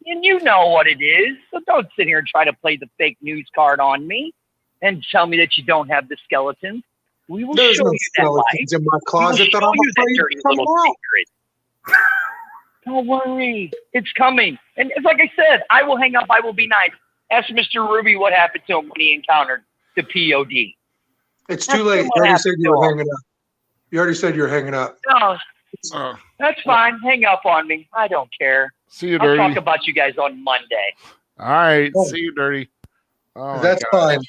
[SPEAKER 6] And you know what it is. So don't sit here and try to play the fake news card on me and tell me that you don't have the skeletons. We will
[SPEAKER 4] There's
[SPEAKER 6] show
[SPEAKER 4] no
[SPEAKER 6] you that
[SPEAKER 4] skeletons
[SPEAKER 6] light.
[SPEAKER 4] in my closet that I'm afraid to come out.
[SPEAKER 6] Don't worry. It's coming. And it's like I said, I will hang up. I will be nice. Ask Mr. Ruby what happened to him when he encountered the POD.
[SPEAKER 4] It's too late. You already said you were hanging up. You already said you're hanging up.
[SPEAKER 6] No, that's fine. Hang up on me. I don't care.
[SPEAKER 1] See you, Dirty.
[SPEAKER 6] I'll talk about you guys on Monday.
[SPEAKER 1] All right. See you, Dirty. Oh,
[SPEAKER 4] that's fine.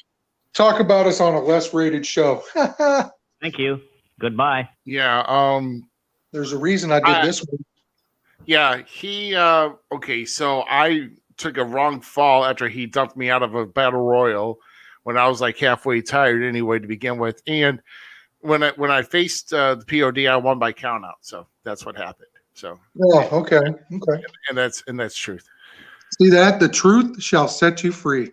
[SPEAKER 4] Talk about us on a less rated show.
[SPEAKER 7] Thank you. Goodbye.
[SPEAKER 1] Yeah.
[SPEAKER 4] There's a reason I did this one.
[SPEAKER 1] Yeah. Okay. So I took a wrong fall after he dumped me out of a battle royal when I was like halfway tired anyway to begin with. And when I faced the POD, I won by count out. So that's what happened. So.
[SPEAKER 4] Oh, okay.
[SPEAKER 1] And that's truth.
[SPEAKER 4] See that? The truth shall set you free.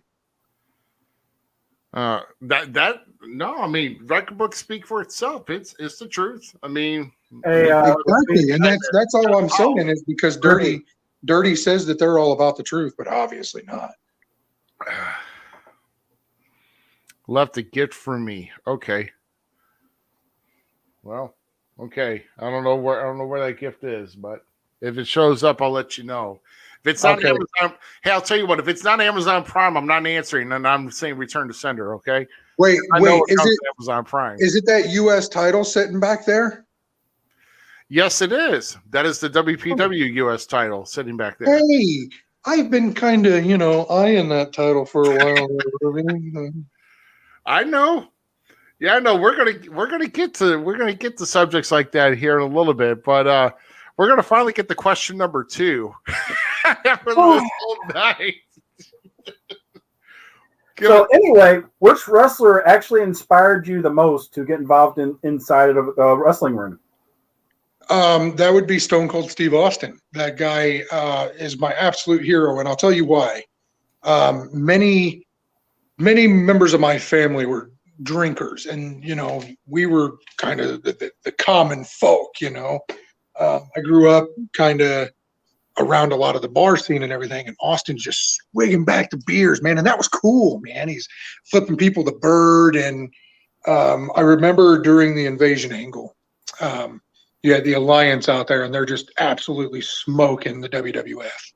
[SPEAKER 1] No, I mean, record books speak for itself. It's the truth. I mean,
[SPEAKER 4] exactly, and that's all I'm saying is because Dirty says that they're all about the truth, but obviously not.
[SPEAKER 1] Left a gift for me. Okay. Well, okay. I don't know where that gift is, but if it shows up, I'll let you know. If it's not Amazon, hey, I'll tell you what. If it's not Amazon Prime, I'm not answering, and I'm saying return to sender. Okay.
[SPEAKER 4] Wait, is it
[SPEAKER 1] Amazon Prime?
[SPEAKER 4] Is it that U.S. title sitting back there?
[SPEAKER 1] Yes, it is. That is the WPW U.S. title sitting back there.
[SPEAKER 4] Hey, I've been kind of, eyeing that title for a while.
[SPEAKER 1] I know. Yeah, I know. We're gonna get to subjects like that here in a little bit, but we're gonna finally get to question number 2 after this whole night.
[SPEAKER 3] So anyway, which wrestler actually inspired you the most to get involved inside of the wrestling ring?
[SPEAKER 4] That would be Stone Cold Steve Austin. That guy is my absolute hero, and I'll tell you why. Many members of my family were drinkers, and we were kind of the common folk. I grew up kind of around a lot of the bar scene and everything, and Austin's just swigging back the beers, man, and that was cool, man. He's flipping people the bird, and I remember during the Invasion angle, you had the Alliance out there, and they're just absolutely smoking the WWF.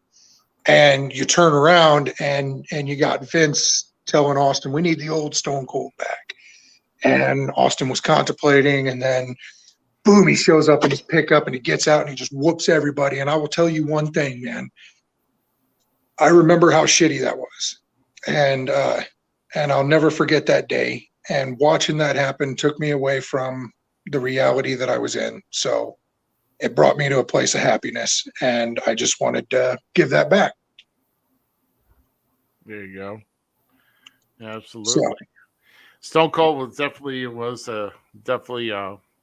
[SPEAKER 4] And you turn around, and you got Vince telling Austin, "We need the old Stone Cold back." And Austin was contemplating, and then boom, he shows up in his pickup and he gets out and he just whoops everybody. And I will tell you one thing, man. I remember how shitty that was. And I'll never forget that day. And watching that happen took me away from the reality that I was in. So it brought me to a place of happiness. And I just wanted to give that back.
[SPEAKER 1] There you go. Absolutely. So, Stone Cold was definitely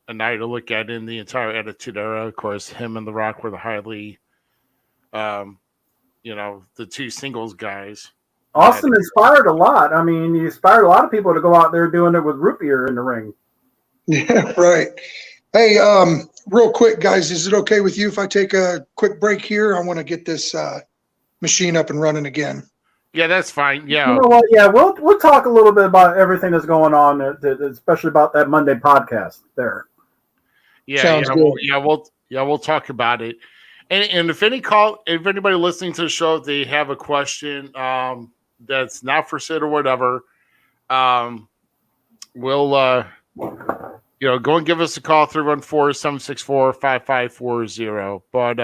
[SPEAKER 1] a night to look at in the entire Attitude Era. Of course, him and The Rock were the highly, the two singles guys.
[SPEAKER 3] Austin inspired a lot. I mean, he inspired a lot of people to go out there doing it with root beer in the ring.
[SPEAKER 4] Yeah, right. Hey, real quick, guys, is it okay with you if I take a quick break here? I want to get this machine up and running again.
[SPEAKER 1] Yeah, that's fine. Yeah.
[SPEAKER 3] You know what? Yeah, we'll talk a little bit about everything that's going on, especially about that Monday podcast there.
[SPEAKER 1] Yeah, we'll talk about it. And if anybody listening to the show, if they have a question that's not for Sid or whatever, we'll go and give us a call 314-764-5540. But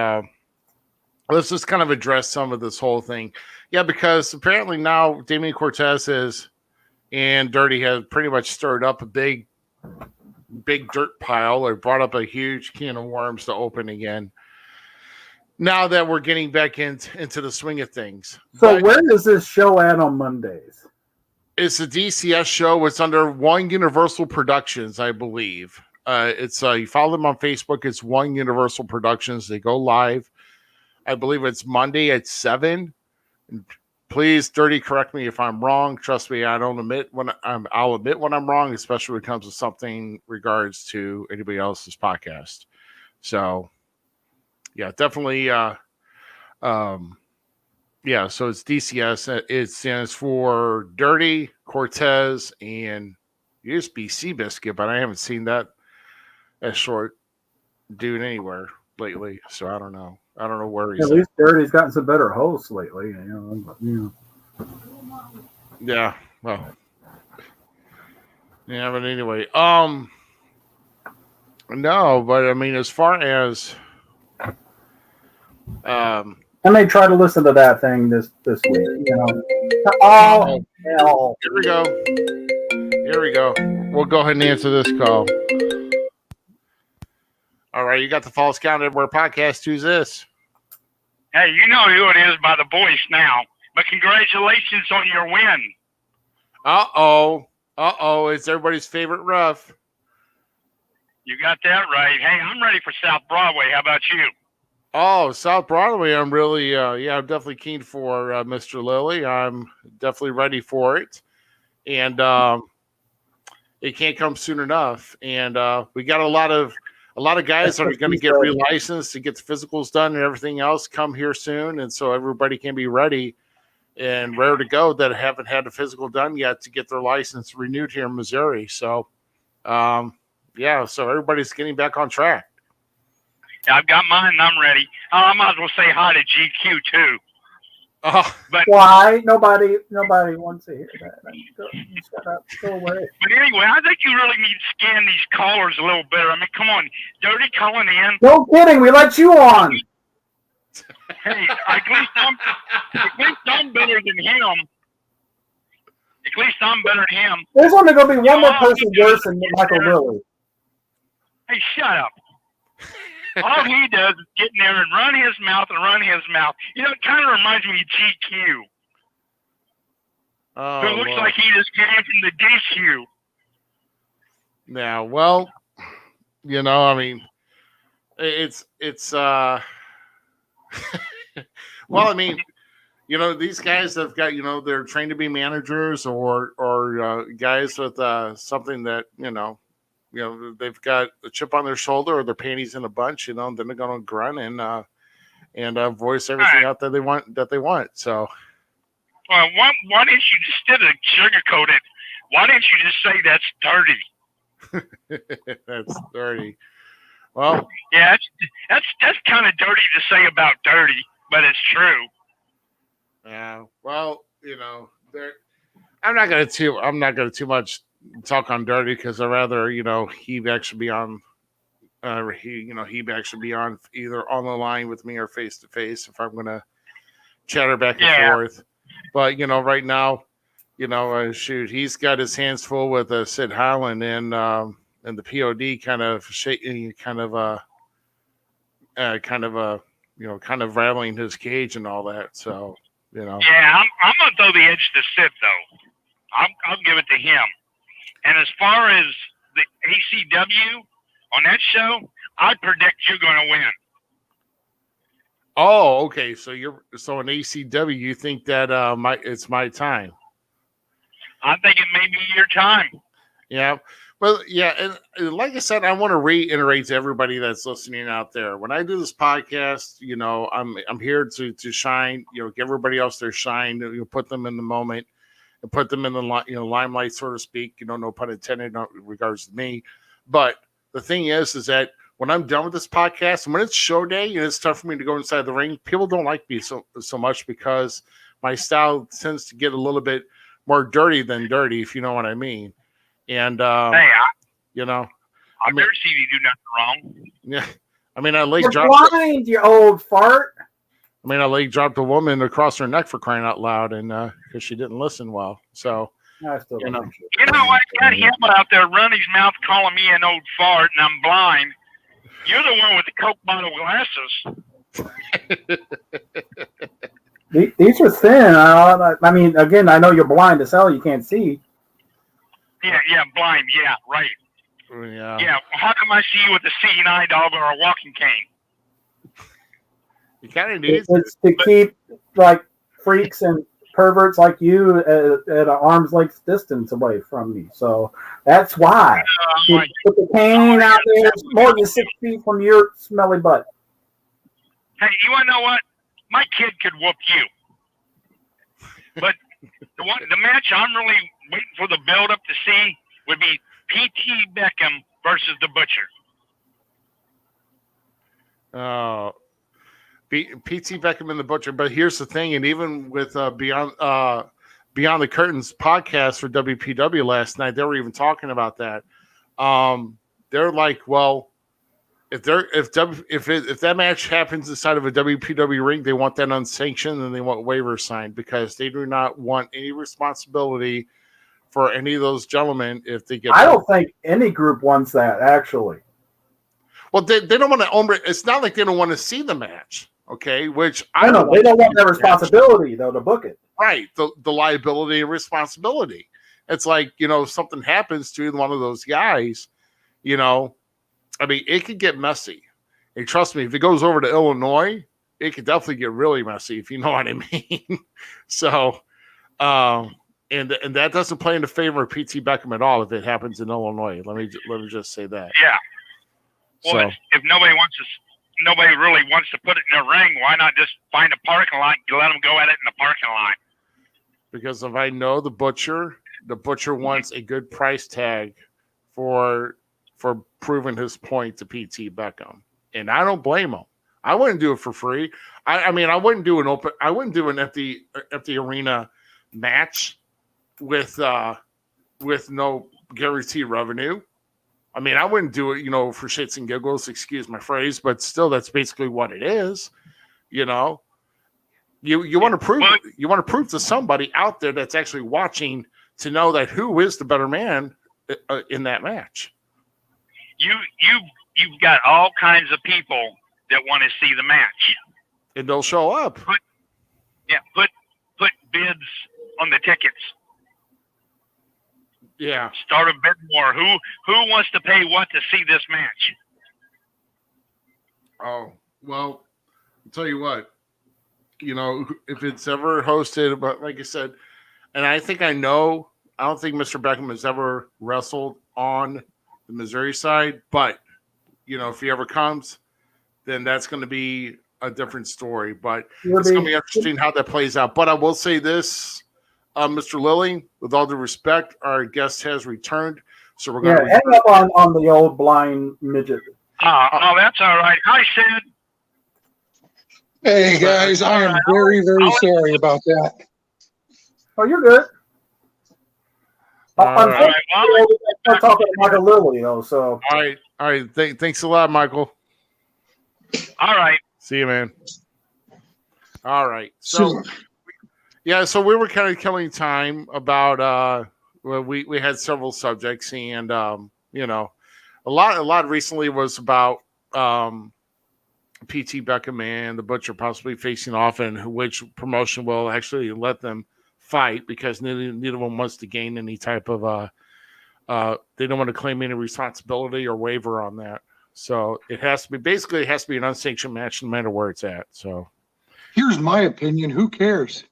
[SPEAKER 1] let's just kind of address some of this whole thing. Yeah, because apparently now Damian Cortez and Dirty have pretty much stirred up a big dirt pile, or brought up a huge can of worms to open again. Now that we're getting back into the swing of things.
[SPEAKER 3] So when is this show at on Mondays?
[SPEAKER 1] It's a DCS show. It's under One Universal Productions, I believe. It's you follow them on Facebook. It's One Universal Productions. They go live. I believe it's Monday at 7. please, Dirty, correct me if I'm wrong. Trust me, I'll admit when I'm wrong, especially when it comes to something regards to anybody else's podcast. So, yeah, definitely. Yeah, so it's DCS. It stands for Dirty, Cortez, and it used to be Seabiscuit, but I haven't seen that as short dude anywhere lately. So I don't know. I don't know where he's
[SPEAKER 3] at least Dirty's gotten some better hosts lately.
[SPEAKER 1] Yeah, well. Yeah, but anyway. No, but I mean, as far as
[SPEAKER 3] I may try to listen to that thing this week. Oh hell!
[SPEAKER 1] Here we go. We'll go ahead and answer this call. All right, you got the False Count Everywhere podcast. Who's this?
[SPEAKER 8] Hey, you know who it is by the voice now. But congratulations on your win.
[SPEAKER 1] Uh-oh. It's everybody's favorite rough.
[SPEAKER 8] You got that right. Hey, I'm ready for South Broadway. How about you?
[SPEAKER 1] Oh, South Broadway, I'm really, I'm definitely keen for Mr. Lilly. I'm definitely ready for it. And it can't come soon enough. And we got a lot of guys that are going to get relicensed to get the physicals done and everything else come here soon. And so everybody can be ready and rare to go that haven't had a physical done yet to get their license renewed here in Missouri. So, so everybody's getting back on track.
[SPEAKER 8] I've got mine and I'm ready. I might as well say hi to GQ too.
[SPEAKER 3] But why? Nobody wants to hear that. Shut up. Go away.
[SPEAKER 8] But anyway, I think you really need to scan these callers a little better. I mean, come on, Dirty calling in.
[SPEAKER 3] No kidding. We let you on.
[SPEAKER 8] Hey, at least I'm better than him. At least I'm better than him.
[SPEAKER 3] There's only going to be one more person worse than Michael Lilly.
[SPEAKER 8] Hey, shut up. All he does is get in there and run his mouth. You know, it kind of reminds me of GQ.
[SPEAKER 1] Oh,
[SPEAKER 8] so it looks like he just came from the DQ.
[SPEAKER 1] Yeah, well, I mean, it's well, I mean, these guys have got, they're trained to be managers or guys with something that, they've got a chip on their shoulder or their panties in a bunch, then they're going to grunt and voice everything out that they want. So,
[SPEAKER 8] well, why didn't you just, instead of sugarcoat it, why didn't you just say that's dirty?
[SPEAKER 1] That's dirty. Well,
[SPEAKER 8] yeah, that's kind of dirty to say about dirty, but it's true.
[SPEAKER 1] Yeah. Well, I'm not gonna too much talk on Dirty because I rather he actually be on he actually be on either on the line with me or face to face if I'm gonna chatter back and forth. But right now, shoot, he's got his hands full with Sid Holland and the POD kind of rattling his cage and all that. So
[SPEAKER 8] Yeah, I'm gonna throw the edge to Sid though. I'll give it to him. And as far as the ACW on that show, I predict you're going to win.
[SPEAKER 1] Oh, okay. So in ACW, you think that it's my time?
[SPEAKER 8] I think it may be your time.
[SPEAKER 1] Yeah. Well, yeah, and like I said, I want to reiterate to everybody that's listening out there. When I do this podcast, I'm here to shine. Give everybody else their shine. Put them in the moment and put them in the limelight, so to speak. No pun intended, in regards to me. But the thing is that when I'm done with this podcast, and when it's show day, it's tough for me to go inside the ring. People don't like me so much because my style tends to get a little bit more dirty than dirty, if you know what I mean. And
[SPEAKER 8] I
[SPEAKER 1] never
[SPEAKER 8] see you do nothing wrong.
[SPEAKER 1] Yeah, I mean, I leg
[SPEAKER 3] You're
[SPEAKER 1] dropped.
[SPEAKER 3] blind, you old fart.
[SPEAKER 1] I mean, I leg dropped a woman across her neck for crying out loud, and because she didn't listen well. So
[SPEAKER 3] I still
[SPEAKER 8] I got him out there running his mouth, calling me an old fart, and I'm blind. You're the one with the Coke bottle glasses.
[SPEAKER 3] These are thin. I mean, again, I know you're blind as hell. You can't see.
[SPEAKER 8] Yeah, blind. Yeah, right.
[SPEAKER 1] Yeah.
[SPEAKER 8] Yeah. How come I see you with a seeing eye dog or a walking cane?
[SPEAKER 1] You kind of need
[SPEAKER 3] it's to keep like freaks and perverts like you at an arm's length distance away from me. So that's why. You put the cane out there more than 6 feet from your smelly butt.
[SPEAKER 8] Hey, you want to know what? My kid could whoop you. But the match I'm really waiting for the build-up to see would be P.T. Beckham versus the Butcher.
[SPEAKER 1] P.T. Beckham and the Butcher. But here's the thing, and even with Beyond the Curtains podcast for WPW last night, they were even talking about that. They're like, well, if that match happens inside of a WPW ring, they want that unsanctioned and they want waivers signed because they do not want any responsibility for any of those gentlemen if they get.
[SPEAKER 3] I don't think any group wants that, actually.
[SPEAKER 1] Well, they don't want to own it. It's not like they don't want to see the match, okay? Which
[SPEAKER 3] I don't know. They don't want their responsibility, though, to book it.
[SPEAKER 1] Right. The liability and responsibility. It's like, if something happens to one of those guys, I mean, it could get messy. And trust me, if it goes over to Illinois, it could definitely get really messy, if you know what I mean. So, and that doesn't play in the favor of P.T. Beckham at all if it happens in Illinois. Let me just say that.
[SPEAKER 8] Yeah. Well, if nobody really wants to put it in a ring, why not just find a parking lot and let them go at it in the parking lot?
[SPEAKER 1] Because if I know the Butcher wants a good price tag for proving his point to P.T. Beckham, and I don't blame him. I wouldn't do it for free. I mean, I wouldn't do an empty arena match with no guaranteed revenue. I mean, I wouldn't do it, for shits and giggles, excuse my phrase, but still, that's basically what it is. You want to prove to somebody out there that's actually watching to know that who is the better man in that match.
[SPEAKER 8] You've got all kinds of people that want to see the match,
[SPEAKER 1] and they'll show up.
[SPEAKER 8] Put bids on the tickets.
[SPEAKER 1] Yeah.
[SPEAKER 8] Start a bid war. Who wants to pay what to see this match?
[SPEAKER 1] Oh, well, I'll tell you what. If it's ever hosted, but like I said, and I don't think Mr. Beckham has ever wrestled on the Missouri side, but if he ever comes, then that's going to be a different story. But it's going to be interesting how that plays out. But I will say this, Mr. Lilly, with all due respect, our guest has returned, so we're going to
[SPEAKER 3] hang up on the old blind midget.
[SPEAKER 8] Oh, that's all right. Hi, Sid.
[SPEAKER 4] Hey guys, I am very, very sorry about that.
[SPEAKER 3] Oh, you're good. Unfortunately, we're talking to Michael Lilly, though. So
[SPEAKER 1] all right. Thanks a lot, Michael.
[SPEAKER 8] All right.
[SPEAKER 1] See you, man. All right. So we were kind of killing time about. We had several subjects, and a lot recently was about P.T. Beckham and the Butcher possibly facing off, and which promotion will actually let them fight, because neither one wants to gain any type of they don't want to claim any responsibility or waiver on that. So it has to be an unsanctioned match no matter where it's at. So
[SPEAKER 4] here's my opinion. Who cares?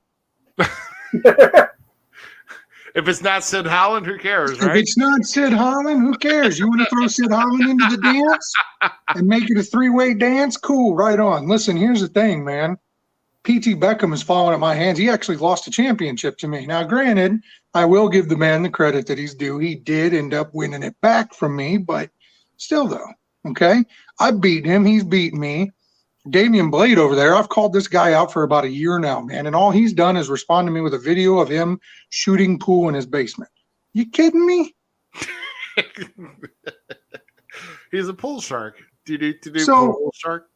[SPEAKER 1] If it's not Sid Holland, who cares, right?
[SPEAKER 4] If it's not Sid Holland, who cares? You want to throw Sid Holland into the dance and make it a three-way dance? Cool, right on. Listen, here's the thing, man. P.T. Beckham is falling at my hands. He actually lost a championship to me. Now, granted, I will give the man the credit that he's due. He did end up winning it back from me, but still, though, okay? I beat him. He's beaten me. Damian Blade over there, I've called this guy out for about a year now, man, and all he's done is respond to me with a video of him shooting pool in his basement. You kidding me?
[SPEAKER 1] He's a pool shark.
[SPEAKER 4] Pool shark?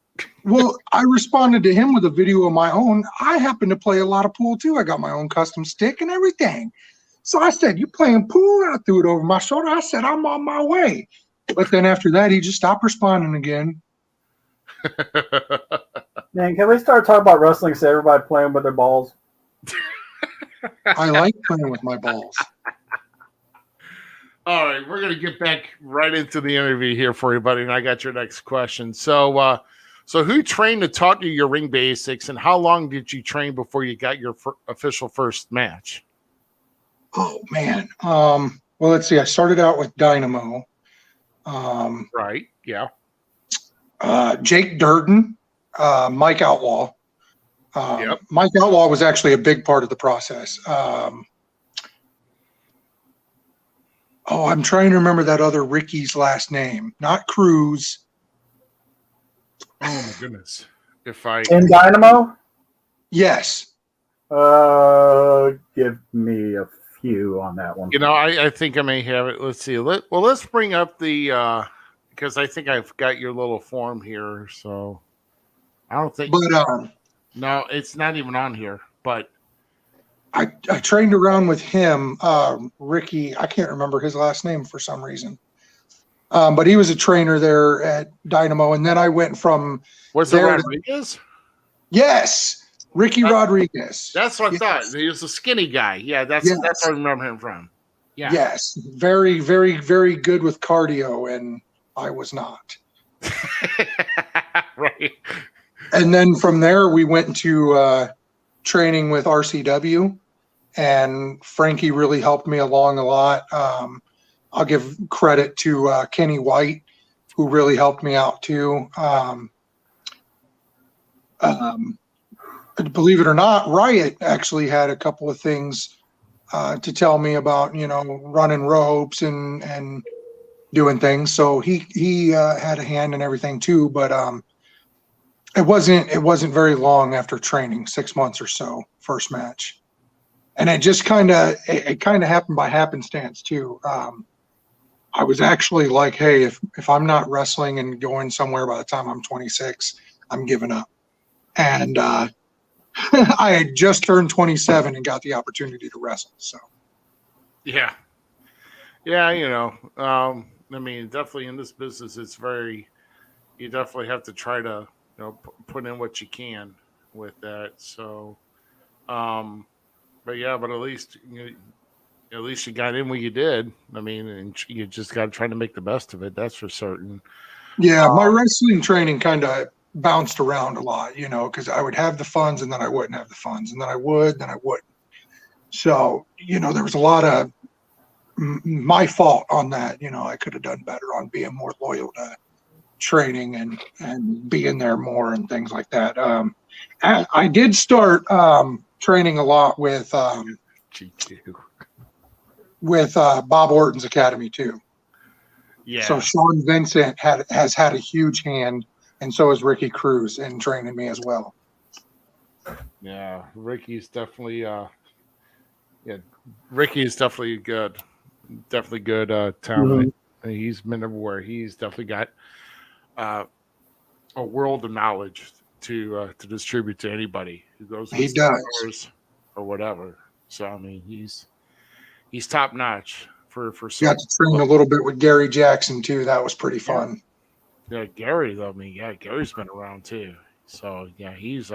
[SPEAKER 4] Well, I responded to him with a video of my own. I happen to play a lot of pool, too. I got my own custom stick and everything. So I said, you playing pool? I threw it over my shoulder. I said, I'm on my way. But then after that, he just stopped responding again.
[SPEAKER 3] Man, can we start talking about wrestling so everybody playing with their balls?
[SPEAKER 4] I like playing with my balls.
[SPEAKER 1] All right, we're going to get back right into the interview here for you, buddy, and I got your next question. So So who trained and taught you your ring basics, and how long did you train before you got your official first match?
[SPEAKER 4] Oh man. Well, let's see. I started out with Dynamo.
[SPEAKER 1] Right. Yeah.
[SPEAKER 4] Jake Durden, Mike Outlaw.
[SPEAKER 1] Yep.
[SPEAKER 4] Mike Outlaw was actually a big part of the process. I'm trying to remember that other Ricky's last name. Not Cruz.
[SPEAKER 1] Oh my goodness.
[SPEAKER 3] In Dynamo?
[SPEAKER 4] Yes.
[SPEAKER 3] Give me a few on that one.
[SPEAKER 1] You know, I think I may have it. Let's see. Let's bring up the because I think I've got your little form here. So I don't think.
[SPEAKER 4] But
[SPEAKER 1] no, it's not even on here. But
[SPEAKER 4] I trained around with him, Ricky. I can't remember his last name for some reason. But he was a trainer there at Dynamo, and then I went from
[SPEAKER 1] was it Rodriguez?
[SPEAKER 4] Yes. Ricky Rodriguez.
[SPEAKER 1] That's what I thought. He was a skinny guy. Yeah, that's where I remember him from. Yeah.
[SPEAKER 4] Yes. Very, very, very good with cardio, and I was not.
[SPEAKER 1] Right.
[SPEAKER 4] And then from there, we went into training with RCW, and Frankie really helped me along a lot. I'll give credit to Kenny White, who really helped me out too. Believe it or not, Riot actually had a couple of things to tell me about, running ropes and doing things. So he had a hand in everything too. But it wasn't very long after training, 6 months or so, first match, and it just kind of happened by happenstance too. I was actually like, hey, if I'm not wrestling and going somewhere by the time I'm 26, I'm giving up. And I had just turned 27 and got the opportunity to wrestle. So,
[SPEAKER 1] yeah, I mean, definitely in this business, you definitely have to try to, put in what you can with that. So, but at least you got in what you did. I mean, and you just got to try to make the best of it. That's for certain.
[SPEAKER 4] Yeah, my wrestling training kind of bounced around a lot, because I would have the funds and then I wouldn't have the funds, and then I would, then I wouldn't. So, there was a lot of my fault on that. I could have done better on being more loyal to training and being there more and things like that. I did start training a lot with
[SPEAKER 1] G2.
[SPEAKER 4] With Bob Orton's Academy too.
[SPEAKER 1] Yeah.
[SPEAKER 4] So Sean Vincent has had a huge hand, and so has Ricky Cruz in training me as well.
[SPEAKER 1] Yeah, Ricky's definitely Ricky's definitely good talent. Mm-hmm. He's been everywhere. He's definitely got a world of knowledge to distribute to anybody who goes to stores or whatever. So I mean, he's top notch for some.
[SPEAKER 4] Got to train a little bit with Gary Jackson too. That was pretty fun.
[SPEAKER 1] Yeah, Gary though. I mean, Gary's been around too. So he's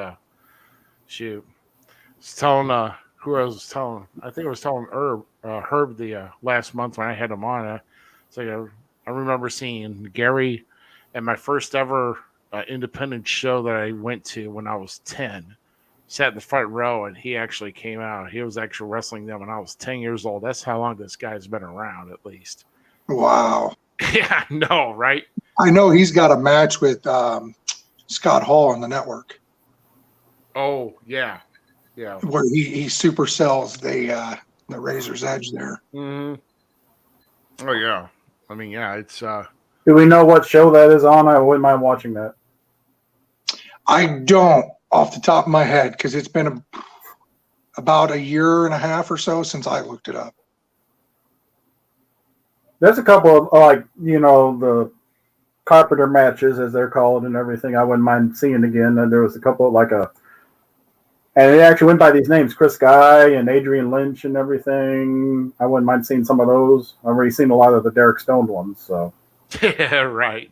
[SPEAKER 1] shoot. I was telling who I was telling. I think I was telling Herb the last month when I had him on. I remember seeing Gary at my first ever independent show that I went to when I was 10. Sat in the front row, and he actually came out. He was actually wrestling them when I was 10 years old. That's how long this guy's been around, at least.
[SPEAKER 4] Wow.
[SPEAKER 1] Yeah, no, right?
[SPEAKER 4] I know he's got a match with Scott Hall on the network.
[SPEAKER 1] Oh, yeah. Yeah.
[SPEAKER 4] Where he supersells the Razor's Edge there.
[SPEAKER 1] Mm-hmm. Oh, yeah. I mean, yeah, it's...
[SPEAKER 3] Do we know what show that is on? I wouldn't mind watching that.
[SPEAKER 4] I don't off the top of my head, because it's been about a year and a half or so since I looked it up.
[SPEAKER 3] There's a couple of, the Carpenter matches, as they're called, and everything. I wouldn't mind seeing again. And there was a couple and it actually went by these names, Chris Guy and Adrian Lynch and everything. I wouldn't mind seeing some of those. I've already seen a lot of the Derek Stone ones, so.
[SPEAKER 1] Yeah, right.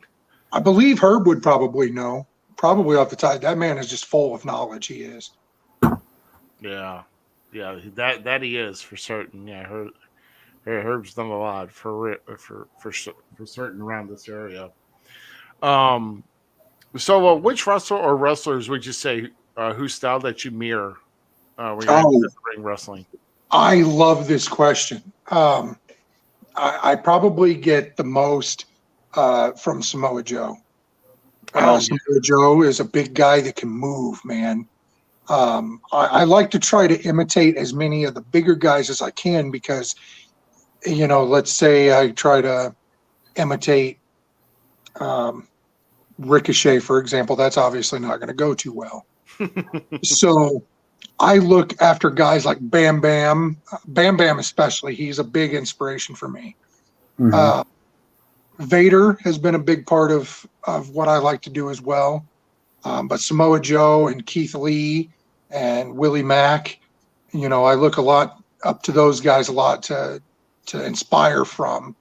[SPEAKER 4] I believe Herb would probably know. Probably off the top. That man is just full of knowledge. He is.
[SPEAKER 1] Yeah, that he is for certain. Yeah, Herb's done a lot for certain around this area. But So, which wrestler or wrestlers would you say whose style that you mirror when you're in ring wrestling?
[SPEAKER 4] I love this question. I probably get the most from Samoa Joe. Samoa Joe is a big guy that can move, man. I like to try to imitate as many of the bigger guys as I can because, let's say I try to imitate Ricochet, for example. That's obviously not going to go too well. So I look after guys like Bam Bam especially. He's a big inspiration for me. Mm-hmm. Vader has been a big part of what I like to do as well. But Samoa Joe and Keith Lee and Willie Mack, I look a lot up to those guys a lot to inspire from.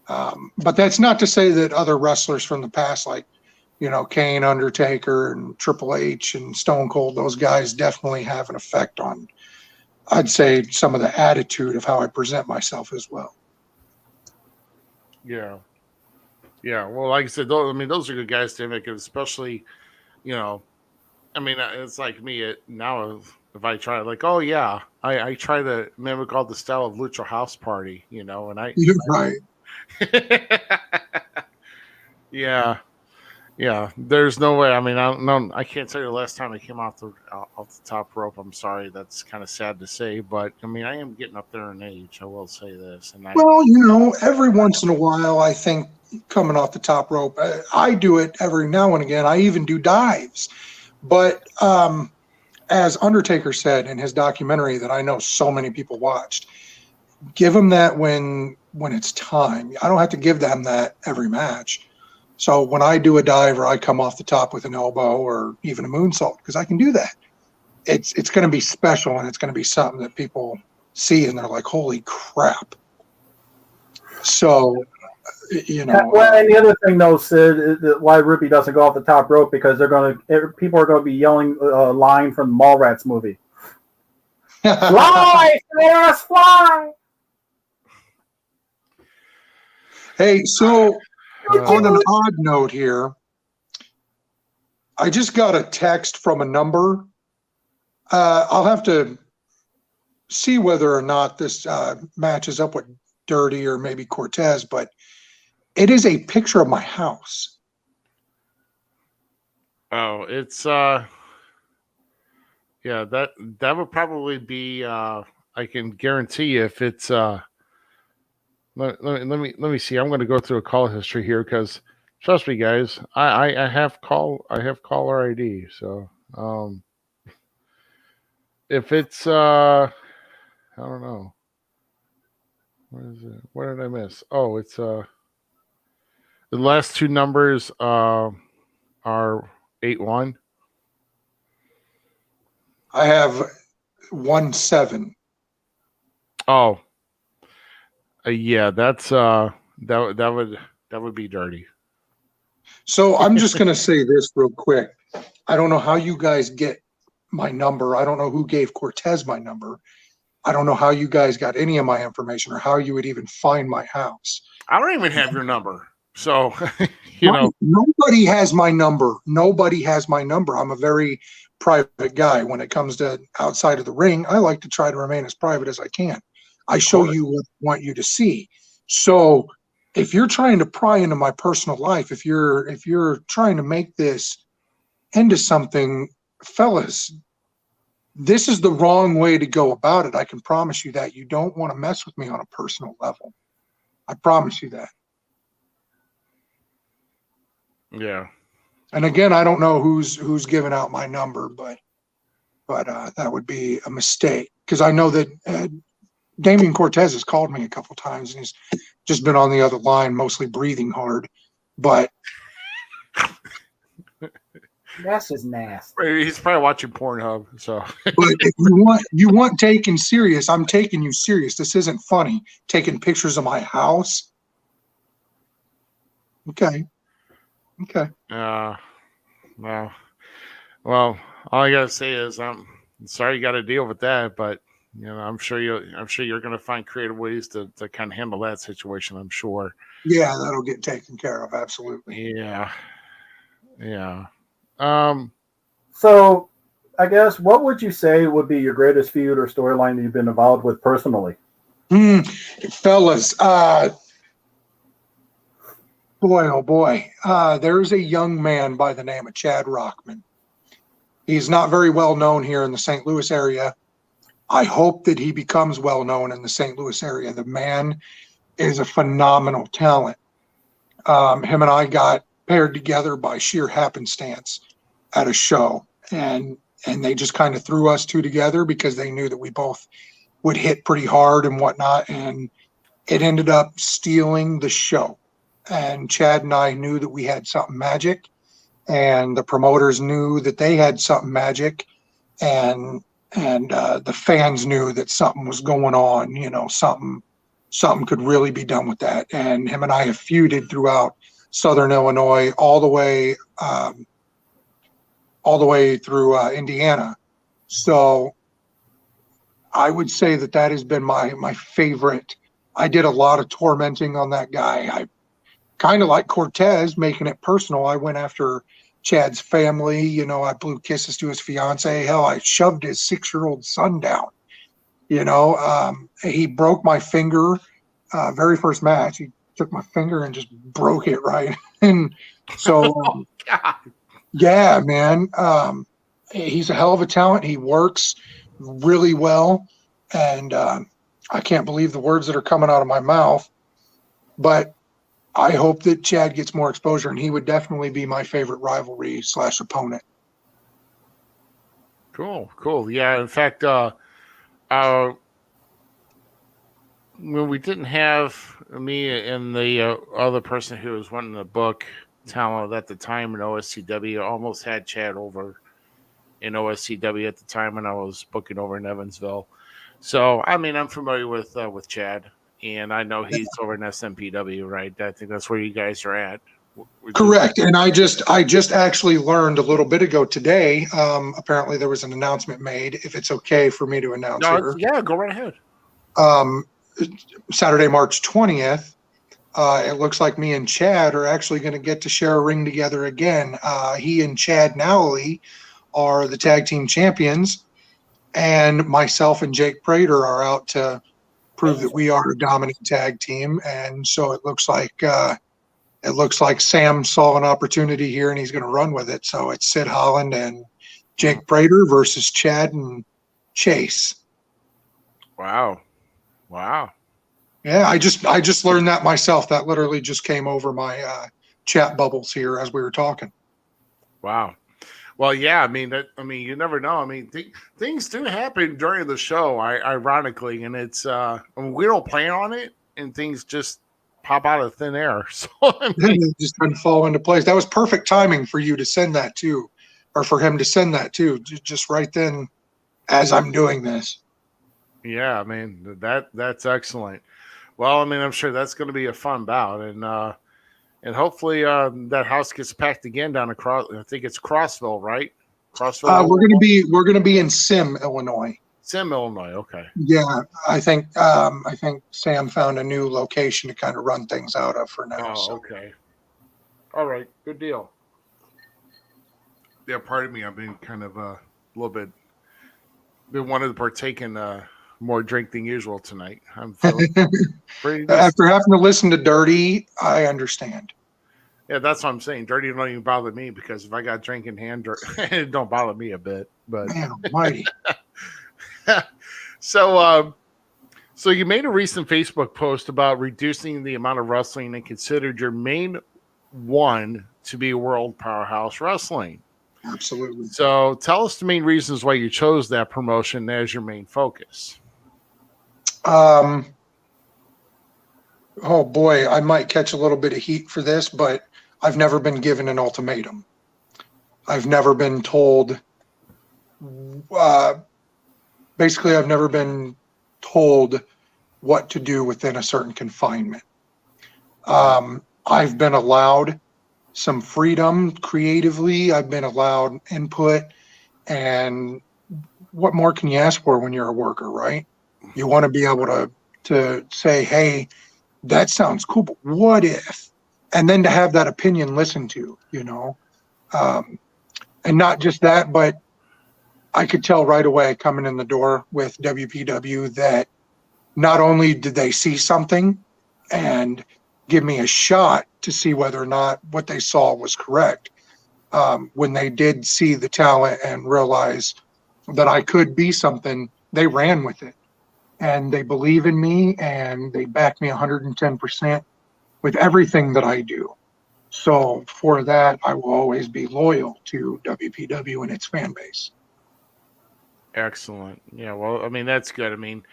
[SPEAKER 4] But that's not to say that other wrestlers from the past, like, Kane, Undertaker, and Triple H and Stone Cold, those guys definitely have an effect on, I'd say, some of the attitude of how I present myself as well.
[SPEAKER 1] Yeah. Yeah. Well, like I said, those are good guys to make it, especially, it's like me now if I try, like, I try to mimic all the style of Lucha House Party, and
[SPEAKER 4] You're right.
[SPEAKER 1] Yeah. Yeah, there's no way. I can't tell you the last time I came off the top rope. I'm sorry, that's kind of sad to say, but I am getting up there in age. I will say this.
[SPEAKER 4] Every once in a while, I think coming off the top rope, I do it every now and again. I even do dives, but as Undertaker said in his documentary that I know so many people watched, give them that when it's time. I don't have to give them that every match. So when I do a dive or I come off the top with an elbow or even a moonsault, because I can do that, it's going to be special and it's going to be something that people see and they're like, holy crap. So,
[SPEAKER 3] Well, and the other thing, though, Sid, is that why Ruby doesn't go off the top rope, because people are going to be yelling a line from the Mallrats movie. Fly, let us fly.
[SPEAKER 4] Hey, so on an odd note here, I just got a text from a number. I'll have to see whether or not this matches up with Dirty or maybe Cortez, but it is a picture of my house.
[SPEAKER 1] Oh, it's that would probably be I can guarantee you if it's let me see. I'm going to go through a call history here because trust me, guys, I have caller ID. So if it's I don't know, what is it? What did I miss? Oh, it's the last two numbers are 81.
[SPEAKER 4] I have 17.
[SPEAKER 1] Oh. Yeah, that's that would be Dirty.
[SPEAKER 4] So I'm just going to say this real quick. I don't know how you guys get my number. I don't know who gave Cortez my number. I don't know how you guys got any of my information or how you would even find my house.
[SPEAKER 1] I don't even have your number. So,
[SPEAKER 4] nobody has my number. Nobody has my number. I'm a very private guy. When it comes to outside of the ring, I like to try to remain as private as I can. I show you what I want you to see. So if you're trying to pry into my personal life, if you're trying to make this into something, fellas, this is the wrong way to go about it. I can promise you that. You don't want to mess with me on a personal level. I promise you that.
[SPEAKER 1] Yeah.
[SPEAKER 4] And again, I don't know who's giving out my number, but that would be a mistake because I know that Damian Cortez has called me a couple times and he's just been on the other line, mostly breathing hard. But
[SPEAKER 3] that's just nasty.
[SPEAKER 1] He's probably watching Pornhub. So,
[SPEAKER 4] but if you want taken serious, I'm taking you serious. This isn't funny. Taking pictures of my house. Okay.
[SPEAKER 1] Well, all I gotta say is I'm sorry you got to deal with that, but I'm sure you're going to find creative ways to kind of handle that situation. I'm sure.
[SPEAKER 4] Yeah, that'll get taken care of. Absolutely.
[SPEAKER 1] Yeah. Yeah.
[SPEAKER 3] So, I guess, what would you say would be your greatest feud or storyline that you've been involved with personally?
[SPEAKER 4] Fellas, boy, oh boy. There's a young man by the name of Chad Rockman. He's not very well known here in the St. Louis area. I hope that he becomes well known in the St. Louis area. The man is a phenomenal talent. Him and I got paired together by sheer happenstance at a show, and they just kind of threw us two together because they knew that we both would hit pretty hard and whatnot, and it ended up stealing the show. And Chad and I knew that we had something magic, and the promoters knew that they had something magic, and the fans knew that something was going on. You know, something could really be done with that. And him and I have feuded throughout Southern Illinois, all the way through Indiana. So I would say that has been my favorite. I did a lot of tormenting on that guy. I kind of like Cortez, making it personal. I went after Chad's family. You know, I blew kisses to his fiance. Hell, I shoved his 6-year-old son down. You know, he broke my finger. Very first match, he took my finger and just broke it right. And so, yeah, man, he's a hell of a talent. He works really well. And I can't believe the words that are coming out of my mouth. But I hope that Chad gets more exposure, and he would definitely be my favorite rivalry / opponent.
[SPEAKER 1] Cool. Yeah, in fact, when we didn't have me and the other person who was running the book talent at the time in OSCW, I almost had Chad over in OSCW at the time when I was booking over in Evansville. So, I mean, I'm familiar with Chad, and I know he's over in SMPW, right? I think that's where you guys are at.
[SPEAKER 4] Correct. And I just actually learned a little bit ago today. Apparently, there was an announcement made. If it's okay for me to announce here,
[SPEAKER 1] yeah, go right ahead.
[SPEAKER 4] Saturday, March 20th. It looks like me and Chad are actually going to get to share a ring together again. He and Chad Nowley are the tag team champions, and myself and Jake Prater are out to prove that we are a dominant tag team. And so it looks like Sam saw an opportunity here and he's going to run with it. So it's Sid Holland and Jake Prater versus Chad and Chase.
[SPEAKER 1] Wow.
[SPEAKER 4] Yeah, I just learned that myself. That literally just came over my chat bubbles here as we were talking.
[SPEAKER 1] Wow. Well, yeah. I mean, you never know. I mean, things do happen during the show, ironically, and it's we don't plan on it, and things just pop out of thin air. So I mean,
[SPEAKER 4] it just doesn't fall into place. That was perfect timing for you to send that too, or for him to send that too, just right then as I'm doing this.
[SPEAKER 1] Yeah, I mean, that's excellent. Well, I mean, I'm sure that's going to be a fun bout, and hopefully that house gets packed again down across. I think it's Crossville, right? Crossville.
[SPEAKER 4] We're gonna be in Sim, Illinois.
[SPEAKER 1] Sim, Illinois. Okay.
[SPEAKER 4] Yeah, I think Sam found a new location to kind of run things out of for now.
[SPEAKER 1] Oh, okay. All right, good deal. Yeah, pardon me. I've been kind of a little bit been wanting to partake in more drink than usual tonight. I'm feeling pretty.
[SPEAKER 4] After having to listen to Dirty, I understand.
[SPEAKER 1] Yeah, that's what I'm saying. Dirty don't even bother me because if I got drink in hand, it don't bother me a bit. But
[SPEAKER 4] man almighty.
[SPEAKER 1] So you made a recent Facebook post about reducing the amount of wrestling and considered your main one to be World Powerhouse Wrestling.
[SPEAKER 4] Absolutely.
[SPEAKER 1] So tell us the main reasons why you chose that promotion as your main focus.
[SPEAKER 4] Oh boy, I might catch a little bit of heat for this, but I've never been given an ultimatum. I've never been told, basically I've never been told what to do within a certain confinement. I've been allowed some freedom creatively. I've been allowed input, and what more can you ask for when you're a worker, right? You want to be able to say, hey, that sounds cool, but what if? And then to have that opinion listened to, you know. And not just that, but I could tell right away coming in the door with WPW that not only did they see something and give me a shot to see whether or not what they saw was correct, when they did see the talent and realize that I could be something, they ran with it. And they believe in me and they back me 110% with everything that I do. So for that, I will always be loyal to WPW and its fan base.
[SPEAKER 1] Excellent. Yeah, well, I mean, that's good. I mean,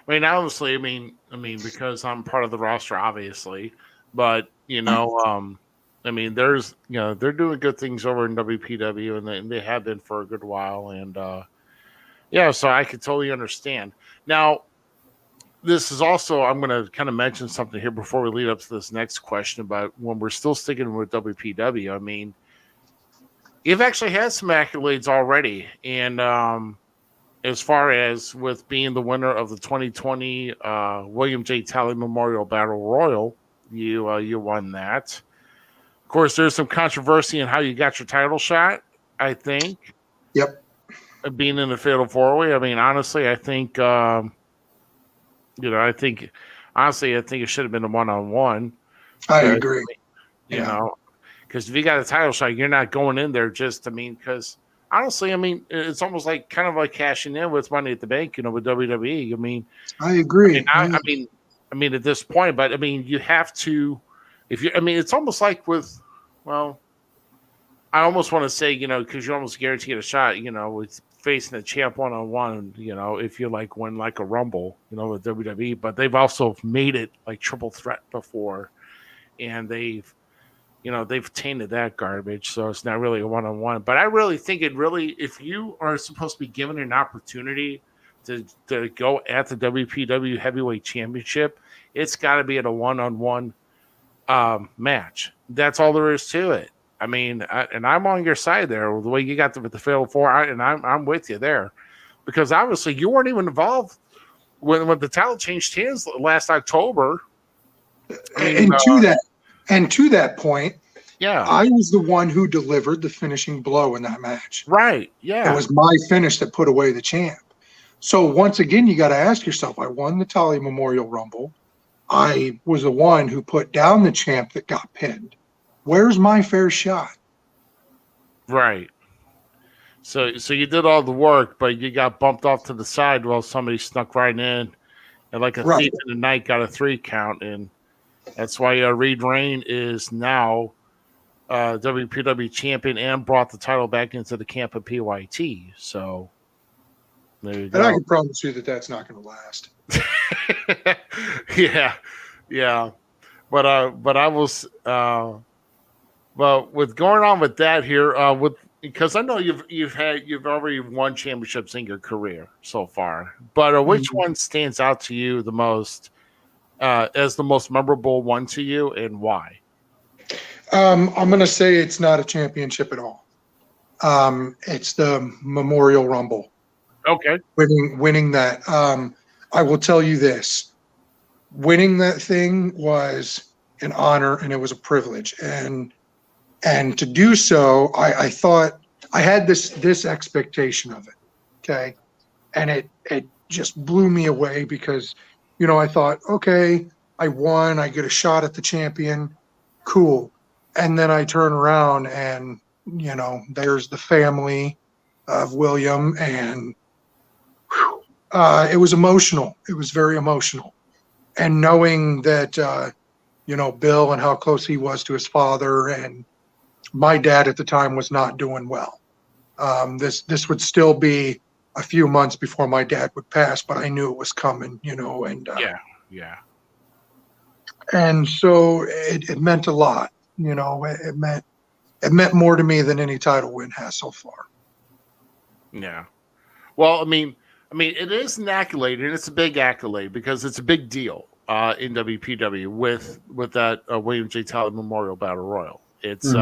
[SPEAKER 1] obviously, I mean, because I'm part of the roster, obviously, but I mean, there's, they're doing good things over in WPW, and they have been for a good while, and yeah, so I could totally understand. Now, this is also, I'm going to kind of mention something here before we lead up to this next question about when we're still sticking with WPW. I mean, you've actually had some accolades already, and as far as with being the winner of the 2020 William J. Talley Memorial Battle Royal, you won that. Of course, there's some controversy in how you got your title shot, I think.
[SPEAKER 4] Yep.
[SPEAKER 1] Being in the Fatal 4-Way. I mean, honestly, I think, I think it should have been a one-on-one.
[SPEAKER 4] I agree.
[SPEAKER 1] You know, because if you got a title shot, you're not going in there because honestly, I mean, it's almost like kind of like cashing in with Money at the Bank, with WWE. I mean,
[SPEAKER 4] I agree.
[SPEAKER 1] I mean, at this point, but I mean, you have to, it's almost like with, well, I almost want to say, because you almost guaranteed a shot, with facing a champ one-on-one, if you win like a Rumble, with WWE, but they've also made it like triple threat before, and they've tainted that garbage, so it's not really a one-on-one. But I really think if you are supposed to be given an opportunity to go at the WPW Heavyweight Championship, it's got to be at a one-on-one match. That's all there is to it. I mean, and I'm on your side there. The way you got the Fatal 4, and I'm with you there, because obviously you weren't even involved when the title changed hands last October.
[SPEAKER 4] And to that point,
[SPEAKER 1] yeah,
[SPEAKER 4] I was the one who delivered the finishing blow in that match.
[SPEAKER 1] Right. Yeah,
[SPEAKER 4] it was my finish that put away the champ. So once again, you got to ask yourself: I won the Talley Memorial Rumble. I was the one who put down the champ that got pinned. Where's my fair shot?
[SPEAKER 1] Right. So you did all the work, but you got bumped off to the side while somebody snuck right in, and like a thief in the night got a 3 count, and that's why Reed Rain is now WPW champion and brought the title back into the camp of PYT. So there you go.
[SPEAKER 4] And I can promise you that that's not going to last.
[SPEAKER 1] Yeah. But I was. But with going on with that here, because I know you've already won championships in your career so far, but which one stands out to you the most as the most memorable one to you, and why?
[SPEAKER 4] I'm going to say it's not a championship at all. It's the Memorial Rumble.
[SPEAKER 1] Okay,
[SPEAKER 4] winning that. I will tell you this: winning that thing was an honor and it was a privilege, and to do so, I thought I had this expectation of it, okay, and it just blew me away because, I thought, okay, I won, I get a shot at the champion, cool, and then I turn around and there's the family of William, and it was emotional. It was very emotional, and knowing that Bill and how close he was to his father, and my dad at the time was not doing well. This would still be a few months before my dad would pass, but I knew it was coming, and
[SPEAKER 1] yeah.
[SPEAKER 4] And so it meant a lot, it meant more to me than any title win has so far.
[SPEAKER 1] Yeah. Well, I mean, it is an accolade, and it's a big accolade because it's a big deal in WPW with that William J. Talley Memorial Battle Royal. It's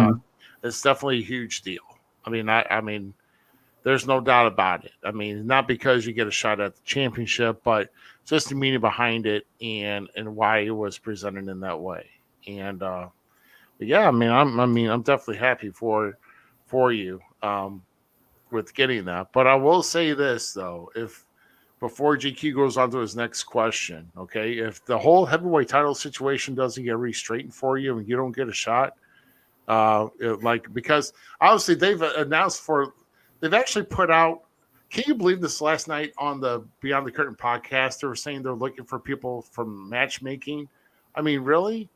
[SPEAKER 1] it's definitely a huge deal. I mean, there's no doubt about it. I mean, not because you get a shot at the championship, but just the meaning behind it and why it was presented in that way. And yeah, I'm definitely happy for for you with getting that. But I will say this though, if before GQ goes on to his next question, okay, if the whole heavyweight title situation doesn't get re-straightened for you and you don't get a shot, because obviously they've actually put out. Can you believe this last night on the Beyond the Curtain podcast? They were saying they're looking for people from matchmaking. I mean, really?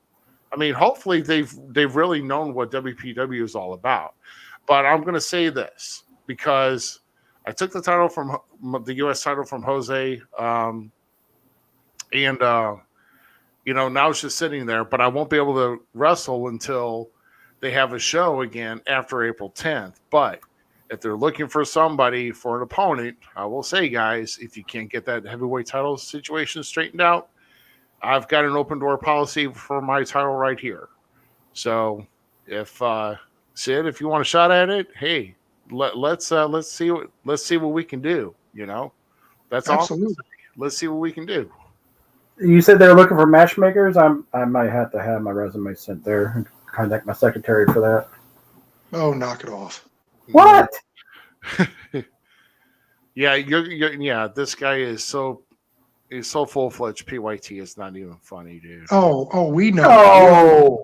[SPEAKER 1] I mean, hopefully they've really known what WPW is all about. But I'm going to say this because I took the title from the U.S. title from Jose, and now it's just sitting there. But I won't be able to wrestle until they have a show again after April 10th. But if they're looking for somebody for an opponent, I will say, guys, if you can't get that heavyweight title situation straightened out, I've got an open door policy for my title right here. So if Sid, if you want a shot at it, hey, let's see what we can do. That's
[SPEAKER 4] absolutely
[SPEAKER 1] all. Let's see what we can do.
[SPEAKER 3] You said they're looking for matchmakers. I might have to have my resume sent there and contact my secretary for that.
[SPEAKER 4] Oh, knock it off.
[SPEAKER 3] What?
[SPEAKER 1] Yeah, this guy is so full-fledged PYT. It's not even funny, dude.
[SPEAKER 4] Oh, we know.
[SPEAKER 3] Oh,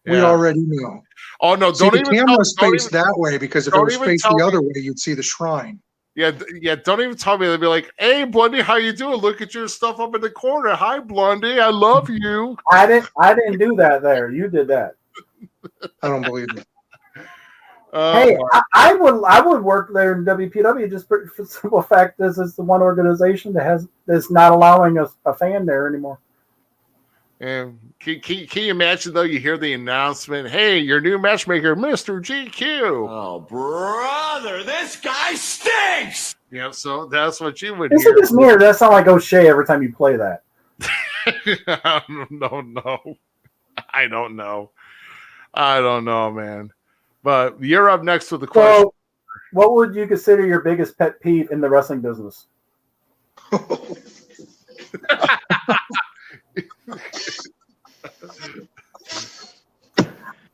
[SPEAKER 4] we already know.
[SPEAKER 1] Oh no!
[SPEAKER 4] See, the camera's faced that way because if it was faced the other way, you'd see the shrine.
[SPEAKER 1] Yeah. Don't even tell me. They'd be like, "Hey, Blondie, how you doing? Look at your stuff up in the corner. Hi, Blondie, I love you."
[SPEAKER 3] I didn't do that. There, you did that.
[SPEAKER 4] I don't believe it.
[SPEAKER 3] Hey, I would work there in WPW just for the simple fact this is the one organization that's not allowing a fan there anymore.
[SPEAKER 1] And can you imagine though? You hear the announcement, "Hey, your new matchmaker, Mr. GQ."
[SPEAKER 9] Oh, brother, this guy stinks.
[SPEAKER 1] Yeah, so that's what you would
[SPEAKER 3] Isn't
[SPEAKER 1] hear.
[SPEAKER 3] this near? That sound like O'Shea every time you play that.
[SPEAKER 1] No, I don't know, man. But you're up next with the question.
[SPEAKER 3] So, what would you consider your biggest pet peeve in the wrestling business?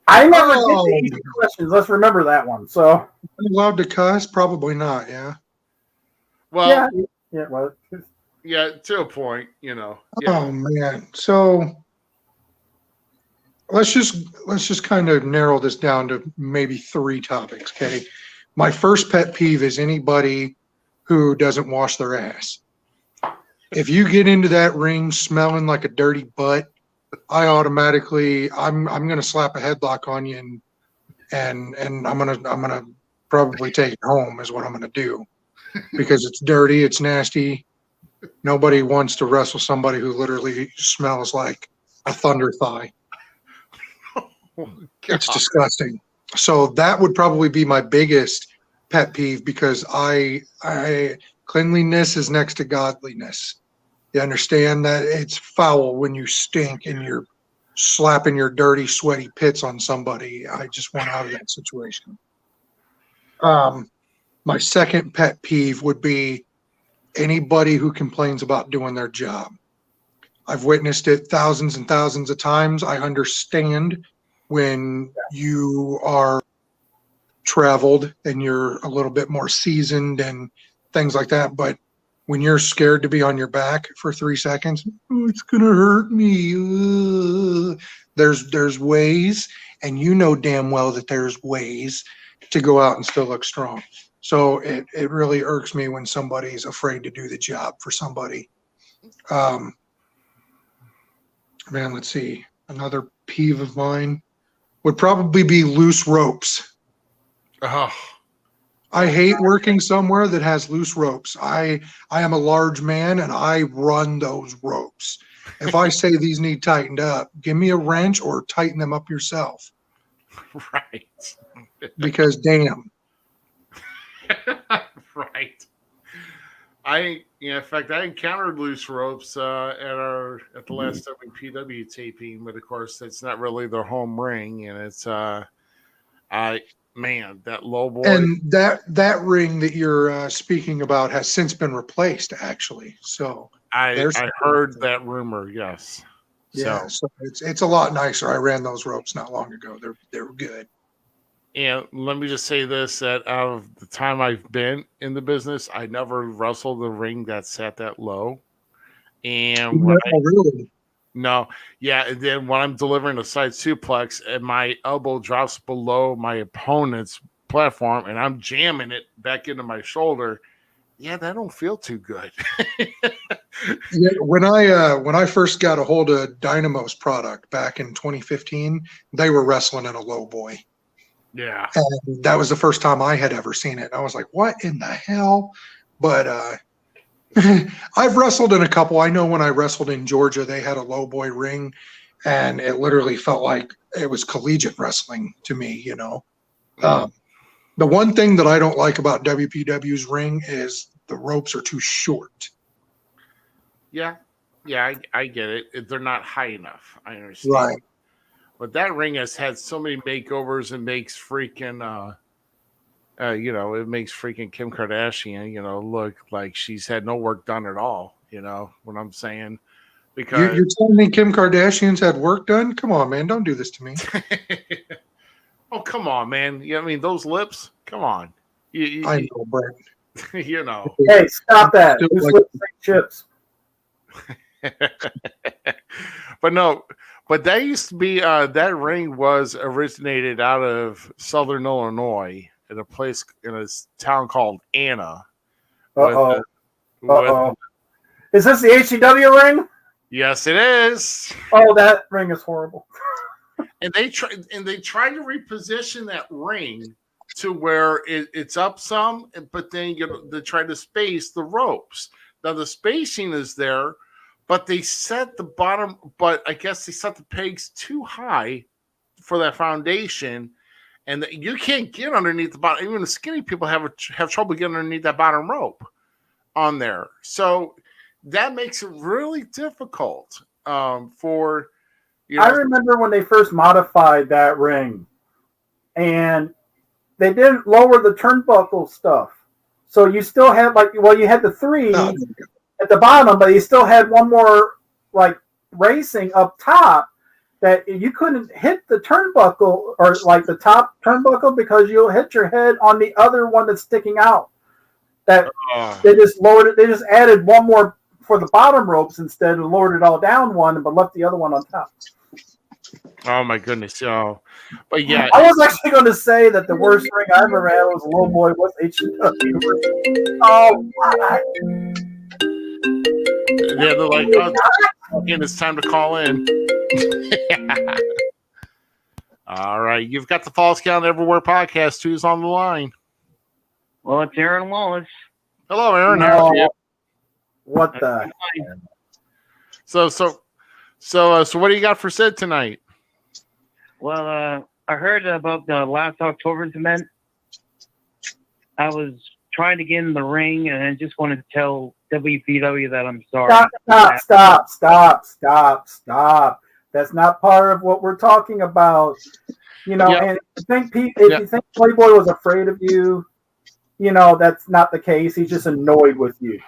[SPEAKER 3] I never get to easy questions. Let's remember that one. So,
[SPEAKER 4] I'm allowed to cuss? Probably not. Yeah.
[SPEAKER 1] Well,
[SPEAKER 3] yeah.
[SPEAKER 1] Yeah, to a point, Yeah.
[SPEAKER 4] Oh man. So let's just kind of narrow this down to maybe 3 topics. Okay. My first pet peeve is anybody who doesn't wash their ass. If you get into that ring smelling like a dirty butt, I'm gonna slap a headlock on you and I'm gonna probably take it home is what I'm gonna do, because it's dirty, it's nasty. Nobody wants to wrestle somebody who literally smells like a thunder thigh. It's disgusting. So that would probably be my biggest pet peeve, because cleanliness is next to godliness. You understand that it's foul when you stink and you're slapping your dirty, sweaty pits on somebody. I just want out of that situation. My second pet peeve would be anybody who complains about doing their job. I've witnessed it thousands and thousands of times. I understand when you are traveled and you're a little bit more seasoned and things like that, but when you're scared to be on your back for 3 seconds, it's gonna hurt me. There's ways, and you know damn well that there's ways to go out and still look strong. So it really irks me when somebody's afraid to do the job for somebody. Man, let's see. Another peeve of mine would probably be loose ropes.
[SPEAKER 1] Oh.
[SPEAKER 4] I hate working somewhere that has loose ropes. I am a large man and I run those ropes. If I say these need tightened up, give me a wrench or tighten them up yourself.
[SPEAKER 1] Right.
[SPEAKER 4] Because damn.
[SPEAKER 1] Right. In fact, I encountered loose ropes at the last WPW taping, but of course it's not really their home ring, and it's that low boy.
[SPEAKER 4] And that ring that you're speaking about has since been replaced, actually. So
[SPEAKER 1] I heard that rumor. Yes.
[SPEAKER 4] Yeah. So it's a lot nicer. I ran those ropes not long ago. They're good.
[SPEAKER 1] And let me just say this: that out of the time I've been in the business, I never wrestled a ring that sat that low. And
[SPEAKER 4] Really?
[SPEAKER 1] No, yeah. And then when I'm delivering a side suplex and my elbow drops below my opponent's platform and I'm jamming it back into my shoulder, yeah, that don't feel too good.
[SPEAKER 4] Yeah, when I first got a hold of Dynamo's product back in 2015, they were wrestling in a low boy.
[SPEAKER 1] Yeah,
[SPEAKER 4] and that was the first time I had ever seen it. I was like, "What in the hell?" But I've wrestled in a couple. I know when I wrestled in Georgia, they had a low boy ring, and it literally felt like it was collegiate wrestling to me. The one thing that I don't like about WPW's ring is the ropes are too short.
[SPEAKER 1] yeah, I get it. They're not high enough. I understand.
[SPEAKER 4] Right.
[SPEAKER 1] But that ring has had so many makeovers and makes freaking, it makes freaking Kim Kardashian, look like she's had no work done at all. You know what I'm saying? Because
[SPEAKER 4] You're telling me Kim Kardashian's had work done? Come on, man. Don't do this to me.
[SPEAKER 1] Oh, come on, man. I mean, those lips. Come on.
[SPEAKER 4] I know, Brett.
[SPEAKER 3] Hey, stop that. Who's lips like chips?
[SPEAKER 1] But that used to be that ring was originated out of Southern Illinois in a town called Anna.
[SPEAKER 3] Is this the HCW ring?
[SPEAKER 1] Yes, it is.
[SPEAKER 3] Oh, that ring is horrible.
[SPEAKER 1] And they try to reposition that ring to where it's up some, but then they try to space the ropes. Now the spacing is there, but they set the bottom. But I guess they set the pegs too high for that foundation, and you can't get underneath the bottom. Even the skinny people have trouble getting underneath that bottom rope on there. So that makes it really difficult for.
[SPEAKER 3] I remember when they first modified that ring, and they didn't lower the turnbuckle stuff. So you still had you had the three at the bottom, but you still had one more racing up top that you couldn't hit the turnbuckle or the top turnbuckle because you'll hit your head on the other one that's sticking out. That they just lowered it. They just added one more for the bottom ropes instead of lowered it all down one, but left the other one on top.
[SPEAKER 1] Oh my goodness! But yeah,
[SPEAKER 3] I was actually going to say that the worst ring I ever had was a low boy with HW. Oh my!
[SPEAKER 1] Yeah, they're like, again, it's time to call in. All right, you've got the Falls Count Everywhere podcast. Who's on the line?
[SPEAKER 6] Well, it's Aaron Wallace.
[SPEAKER 1] Hello, Aaron. How are you?
[SPEAKER 3] What the?
[SPEAKER 1] So, what do you got for Sid tonight?
[SPEAKER 6] Well, I heard about the last October's event. I was trying to get in the ring, and I just wanted to tell WPW that I'm sorry.
[SPEAKER 3] Stop. That's not part of what we're talking about. And if you think Playboy was afraid of you, that's not the case. He's just annoyed with you.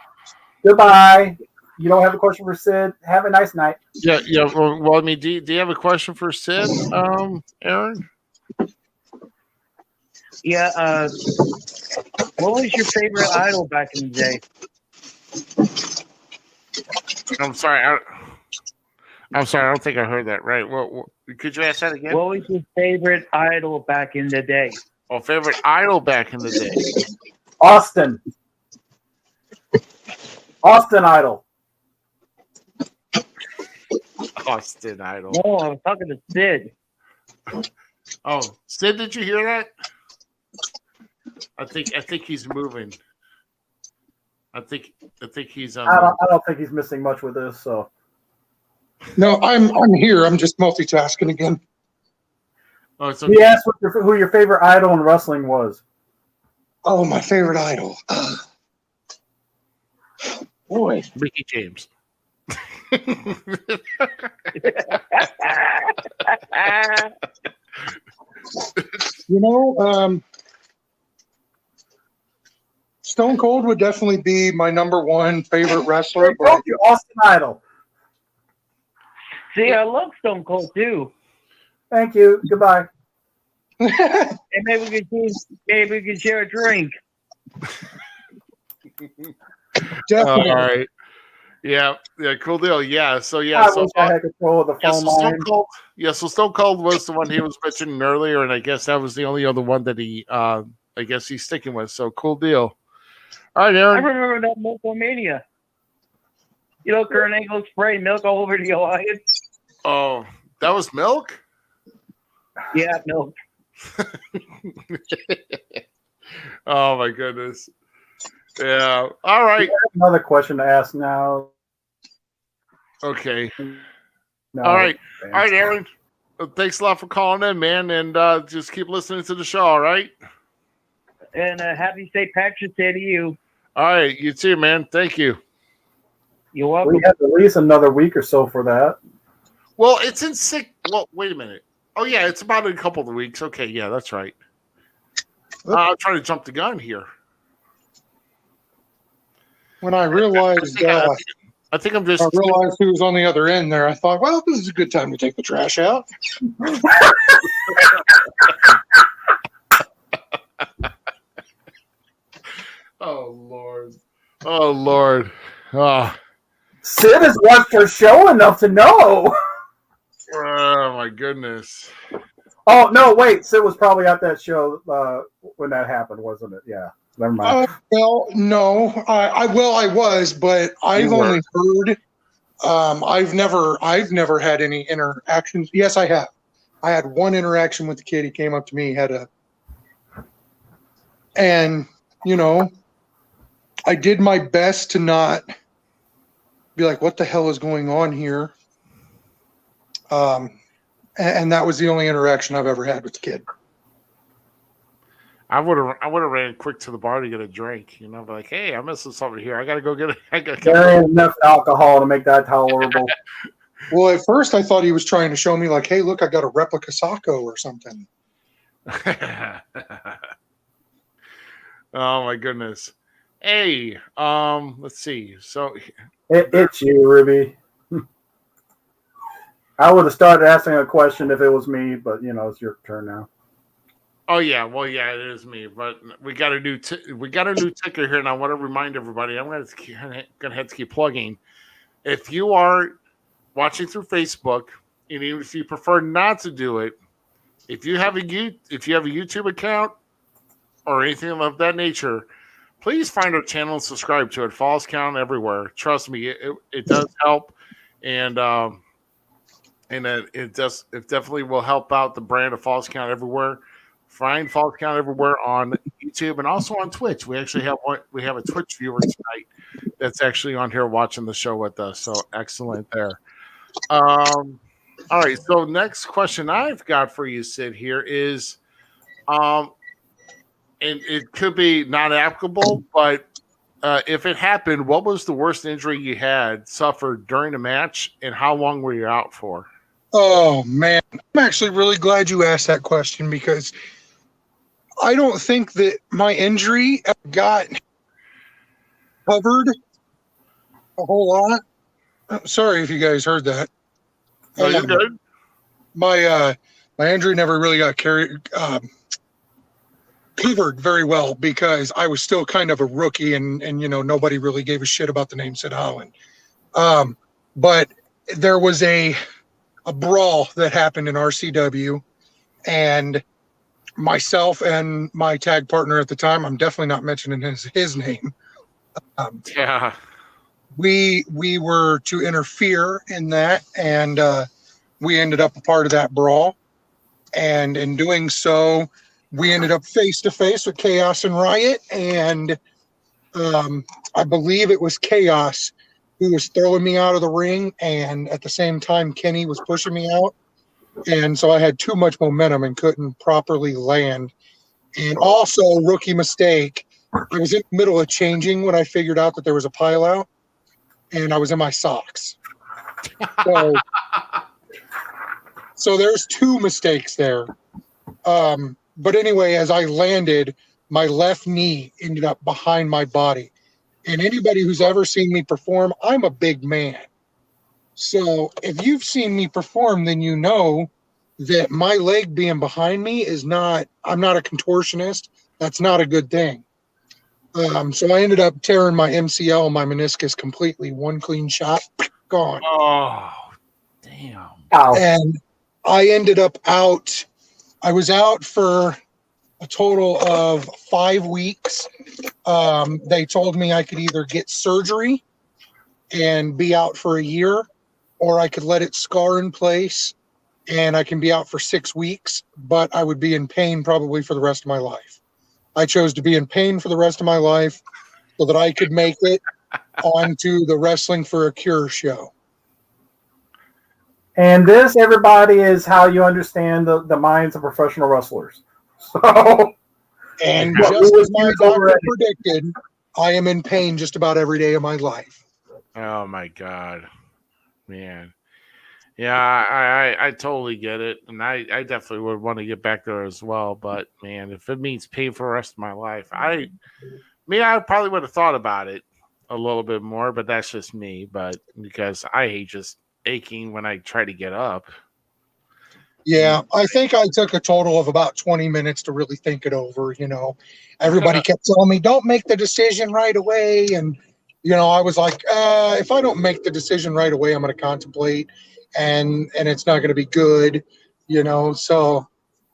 [SPEAKER 3] Goodbye. You don't have a question for Sid? Have a nice night.
[SPEAKER 1] Yeah. Well, I mean, do you have a question for Sid, Aaron?
[SPEAKER 6] Yeah. What was your favorite idol back in the day?
[SPEAKER 1] I'm sorry. I don't think I heard that right. What could you ask that again?
[SPEAKER 6] What was your favorite idol back in the day?
[SPEAKER 1] Oh, favorite idol back in the day?
[SPEAKER 3] Austin Idol.
[SPEAKER 1] Austin Idol.
[SPEAKER 6] No, I was talking to Sid.
[SPEAKER 1] Oh, Sid, did you hear that? I think he's moving. I think he's.
[SPEAKER 3] I don't think he's missing much with this. So.
[SPEAKER 4] No, I'm here. I'm just multitasking again.
[SPEAKER 1] Oh, it's okay.
[SPEAKER 3] He asked who your favorite idol in wrestling was.
[SPEAKER 4] Oh, my favorite idol.
[SPEAKER 6] Boy,
[SPEAKER 1] Ricky James.
[SPEAKER 4] Stone Cold would definitely be my number one favorite wrestler.
[SPEAKER 3] I told you, Austin Idol.
[SPEAKER 6] See, I love Stone Cold too.
[SPEAKER 3] Thank you. Goodbye.
[SPEAKER 6] And maybe we can share a drink.
[SPEAKER 4] Definitely.
[SPEAKER 1] All right. Yeah, cool deal. Yeah, so
[SPEAKER 3] I wish I had control of the phone line.
[SPEAKER 1] So Stone Cold was the one he was mentioning earlier, and I guess that was the only other one that he, I guess he's sticking with. So cool deal. All right, Aaron.
[SPEAKER 6] I remember that Milk-O-Mania. You know, Kurt Angle spraying milk all over the alliance.
[SPEAKER 1] Oh, that was milk?
[SPEAKER 6] Yeah, milk.
[SPEAKER 1] Oh my goodness. Yeah. All right.
[SPEAKER 3] Another question to ask now.
[SPEAKER 1] Okay.
[SPEAKER 3] No,
[SPEAKER 1] All right. All right, Aaron. Thanks a lot for calling in, man, and just keep listening to the show, all right?
[SPEAKER 6] And happy St. Patrick's Day to you.
[SPEAKER 1] All right. You too, man. Thank you.
[SPEAKER 6] You're welcome.
[SPEAKER 3] We have at least another week or so for that.
[SPEAKER 1] Well, it's in sick. Well, wait a minute. Oh, yeah, it's about in a couple of weeks. Okay, yeah, that's right. I'm trying to jump the gun here.
[SPEAKER 4] When I realized,
[SPEAKER 1] I think I'm just.
[SPEAKER 4] I realized who was on the other end there. I thought, well, this is a good time to take the trash out.
[SPEAKER 1] Oh Lord! Oh Lord! Oh.
[SPEAKER 3] Sid has watched our show enough to know.
[SPEAKER 1] Oh my goodness!
[SPEAKER 3] Oh no! Wait, Sid was probably at that show when that happened, wasn't it? Yeah. Never mind.
[SPEAKER 4] Well, no, I was, but I've only heard. I've never had any interactions. Yes, I have. I had one interaction with the kid. He came up to me, and I did my best to not be like, "What the hell is going on here?" And that was the only interaction I've ever had with the kid.
[SPEAKER 1] I would have ran quick to the bar to get a drink, be like, hey, I'm missing something here. I gotta go get it.
[SPEAKER 3] There ain't enough alcohol to make that tolerable.
[SPEAKER 4] Well, at first I thought he was trying to show me like, hey, look, I got a replica Sacco or something.
[SPEAKER 1] Oh my goodness. Hey, let's see. So
[SPEAKER 3] It's you, Ruby. I would have started asking a question if it was me, but it's your turn now.
[SPEAKER 1] Oh yeah, well yeah, it is me. But we got a new ticker here, and I want to remind everybody. I'm gonna have to keep plugging. If you are watching through Facebook, and even if you prefer not to do it, if you have a YouTube account or anything of that nature, please find our channel and subscribe to it. Falls Count everywhere. Trust me, it does help, and it definitely will help out the brand of Falls Count everywhere. Find Falls Count everywhere on YouTube and also on Twitch. We actually have a Twitch viewer tonight that's actually on here watching the show with us. So excellent there. All right. So next question I've got for you, Sid, here is, and it could be not applicable, but if it happened, what was the worst injury you had suffered during a match, and how long were you out for?
[SPEAKER 4] Oh man, I'm actually really glad you asked that question because I don't think that my injury got covered a whole lot. I'm sorry if you guys heard that.
[SPEAKER 1] Oh, you're good.
[SPEAKER 4] My injury never really got covered very well because I was still kind of a rookie and nobody really gave a shit about the name Sid Holland. But there was a brawl that happened in RCW, and myself and my tag partner at the time, I'm definitely not mentioning his name.
[SPEAKER 1] Yeah.
[SPEAKER 4] We were to interfere in that, and we ended up a part of that brawl. And in doing so, we ended up face to face with Chaos and Riot, and I believe it was Chaos who was throwing me out of the ring, and at the same time, Kenny was pushing me out. And so I had too much momentum and couldn't properly land. And also, rookie mistake, I was in the middle of changing when I figured out that there was a pile out, and I was in my socks. So there's two mistakes there. But anyway, as I landed, my left knee ended up behind my body. And anybody who's ever seen me perform, I'm a big man. So if you've seen me perform, then you know that my leg being behind me is not, I'm not a contortionist. That's not a good thing. So I ended up tearing my MCL and my meniscus completely. One clean shot, gone.
[SPEAKER 1] Oh, damn.
[SPEAKER 4] And I ended up out. I was out for a total of 5 weeks. They told me I could either get surgery and be out for a year, or I could let it scar in place and I can be out for 6 weeks, but I would be in pain probably for the rest of my life. I chose to be in pain for the rest of my life so that I could make it onto the Wrestling for a Cure show.
[SPEAKER 3] And this, everybody, is how you understand the minds of professional wrestlers. So,
[SPEAKER 4] and just as my doctor predicted, I am in pain just about every day of my life.
[SPEAKER 1] Oh my God, man. Yeah, I totally get it, and I definitely would want to get back there as well. But man, if it means pain for the rest of my life, I probably would have thought about it a little bit more. But that's just me. But because I hate just aching when I try to get up.
[SPEAKER 4] Yeah, I think I took a total of about 20 minutes to really think it over. You know, everybody kept telling me, "Don't make the decision right away," and I was like, if I don't make the decision right away, I'm going to contemplate. And it's not going to be good, So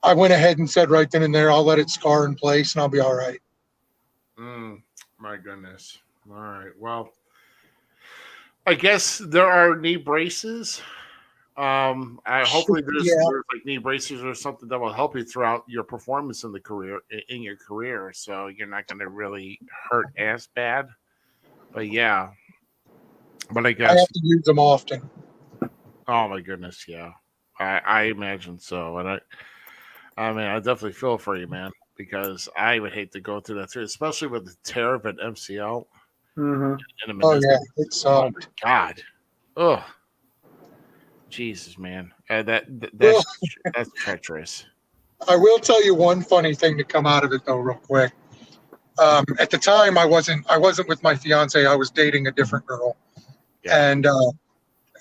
[SPEAKER 4] I went ahead and said right then and there, I'll let it scar in place and I'll be all right.
[SPEAKER 1] My goodness. All right. Well, I guess there are knee braces. Hopefully there's like knee braces or something that will help you throughout your performance in your career. So you're not going to really hurt as bad. But yeah. But I guess
[SPEAKER 4] I have to use them often.
[SPEAKER 1] Oh my goodness, yeah. I imagine so. And I definitely feel for you, man, because I would hate to go through that too, especially with the tear of an MCL.
[SPEAKER 3] Mm-hmm.
[SPEAKER 4] Oh yeah, it sucked.
[SPEAKER 1] Oh my God. Ugh. Jesus, man. That's treacherous.
[SPEAKER 4] I will tell you one funny thing to come out of it though, real quick. At the time I wasn't with my fiance, I was dating a different girl. Yeah. And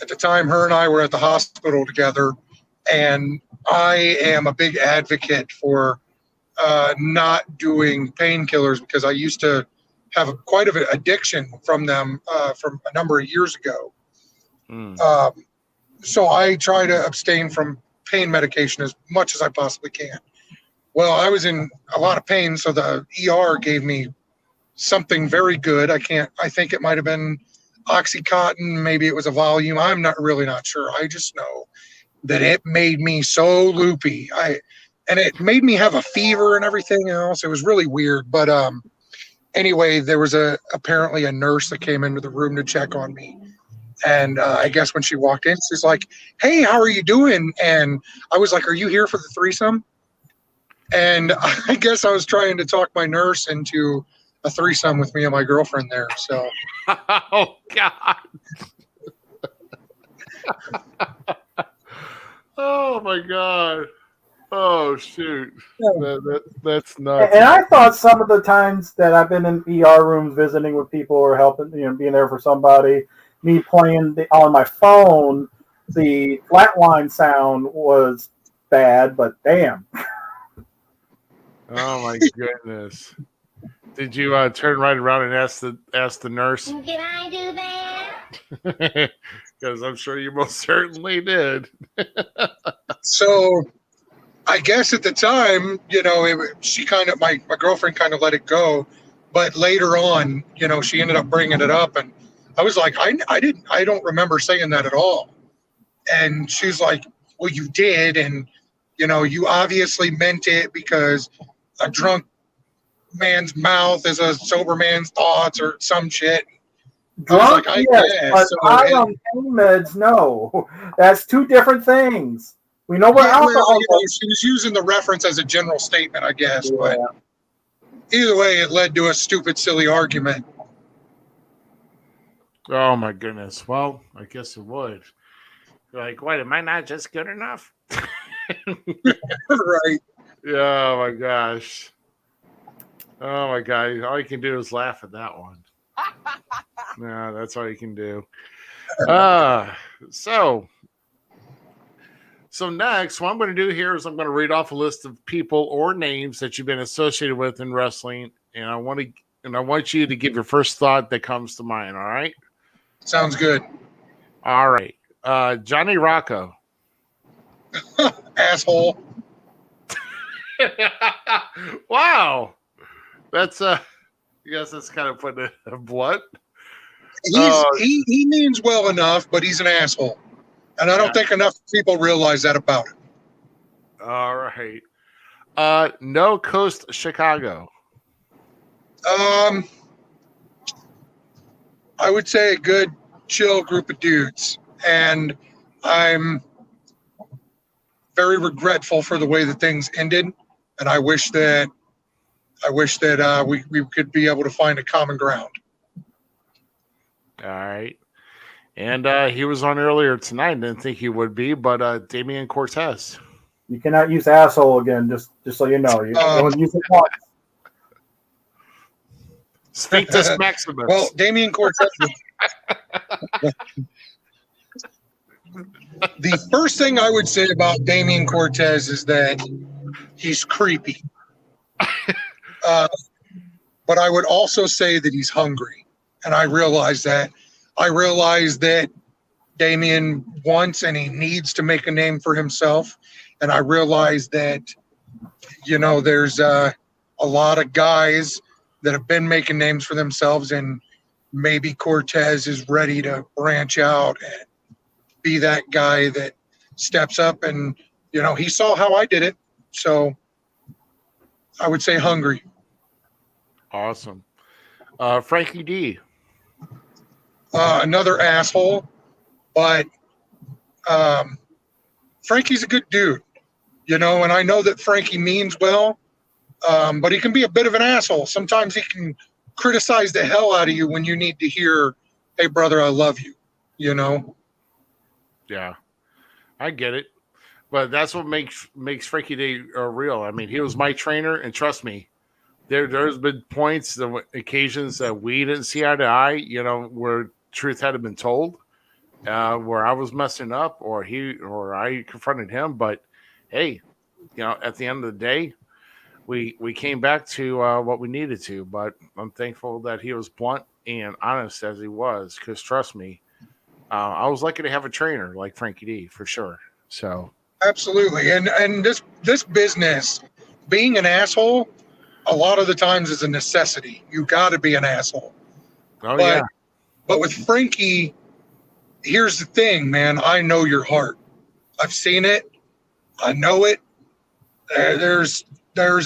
[SPEAKER 4] at the time, her and I were at the hospital together, and I am a big advocate for not doing painkillers because I used to have quite of an addiction from them from a number of years ago. So I try to abstain from pain medication as much as I possibly can. Well, I was in a lot of pain, so the ER gave me something very good. I think it might have been Oxycontin, maybe it was a volume. I'm not sure. I just know that it made me so loopy. And it made me have a fever and everything else. It was really weird. But anyway, there was apparently a nurse that came into the room to check on me. And I guess when she walked in, she's like, "Hey, how are you doing?" And I was like, "Are you here for the threesome?" And I guess I was trying to talk my nurse into a threesome with me and my girlfriend there. So,
[SPEAKER 1] oh God. Oh my God. Oh shoot. That's nuts.
[SPEAKER 3] And I thought some of the times that I've been in ER rooms visiting with people or helping, being there for somebody, me playing on my phone, the flatline sound was bad, but damn.
[SPEAKER 1] Oh my goodness. Did you turn right around and ask the nurse? Did I do that? Because I'm sure you most certainly did.
[SPEAKER 4] So, I guess at the time, she kind of my girlfriend kind of let it go, but later on, she ended up bringing it up, and I was like, I don't remember saying that at all, and she's like, well, you did, and you obviously meant it because a drunk man's mouth is a sober man's thoughts or some shit.
[SPEAKER 3] Drunk, yes, but high on pain meds, no. That's two different things. We know what alcohol is.
[SPEAKER 4] She was using the reference as a general statement, I guess, but either way, it led to a stupid, silly argument.
[SPEAKER 1] Oh my goodness. Well, I guess it would. You're like, wait, am I not just good enough?
[SPEAKER 4] Right.
[SPEAKER 1] Yeah, oh my gosh. Oh my God. All you can do is laugh at that one. No, that's all you can do. So So next, what I'm going to do here is I'm going to read off a list of people or names that you've been associated with in wrestling, and I want you to give your first thought that comes to mind. All right?
[SPEAKER 4] Sounds good.
[SPEAKER 1] All right. Johnny Rocco.
[SPEAKER 4] Asshole.
[SPEAKER 1] Wow. That's yes, that's kind of putting it blunt.
[SPEAKER 4] He means well enough, but he's an asshole. And I don't think enough people realize that about him.
[SPEAKER 1] All right. No Coast Chicago.
[SPEAKER 4] I would say a good, chill group of dudes. And I'm very regretful for the way that things ended. And I wish that we could be able to find a common ground.
[SPEAKER 1] All right. And he was on earlier tonight. Didn't think he would be, but Damian Cortez.
[SPEAKER 3] You cannot use asshole again, just so you know. You don't use it once.
[SPEAKER 1] Sphinctus Maximus.
[SPEAKER 4] Well, Damian Cortez. The first thing I would say about Damian Cortez is that he's creepy. But I would also say that he's hungry. And I realize that. I realize that Damian wants and he needs to make a name for himself. And I realize that, there's a lot of guys that have been making names for themselves, and maybe Cortez is ready to branch out and be that guy that steps up. And, he saw how I did it. So I would say hungry.
[SPEAKER 1] Awesome. Frankie D.
[SPEAKER 4] Another asshole, but Frankie's a good dude, and I know that Frankie means well, but he can be a bit of an asshole. Sometimes he can criticize the hell out of you when you need to hear, "Hey, brother, I love you,"
[SPEAKER 1] Yeah, I get it. But that's what makes Frankie D real. I mean, he was my trainer, and trust me, there's been points, occasions that we didn't see eye to eye, where truth had been told, where I was messing up or I confronted him. But hey, at the end of the day, we came back to what we needed to. But I'm thankful that he was blunt and honest as he was, because trust me, I was lucky to have a trainer like Frankie D for sure. So
[SPEAKER 4] absolutely. And this business, being an asshole, a lot of the times is a necessity. You got to be an asshole.
[SPEAKER 1] Yeah.
[SPEAKER 4] But with Frankie, here's the thing, man. I know your heart. I've seen it. I know it. There's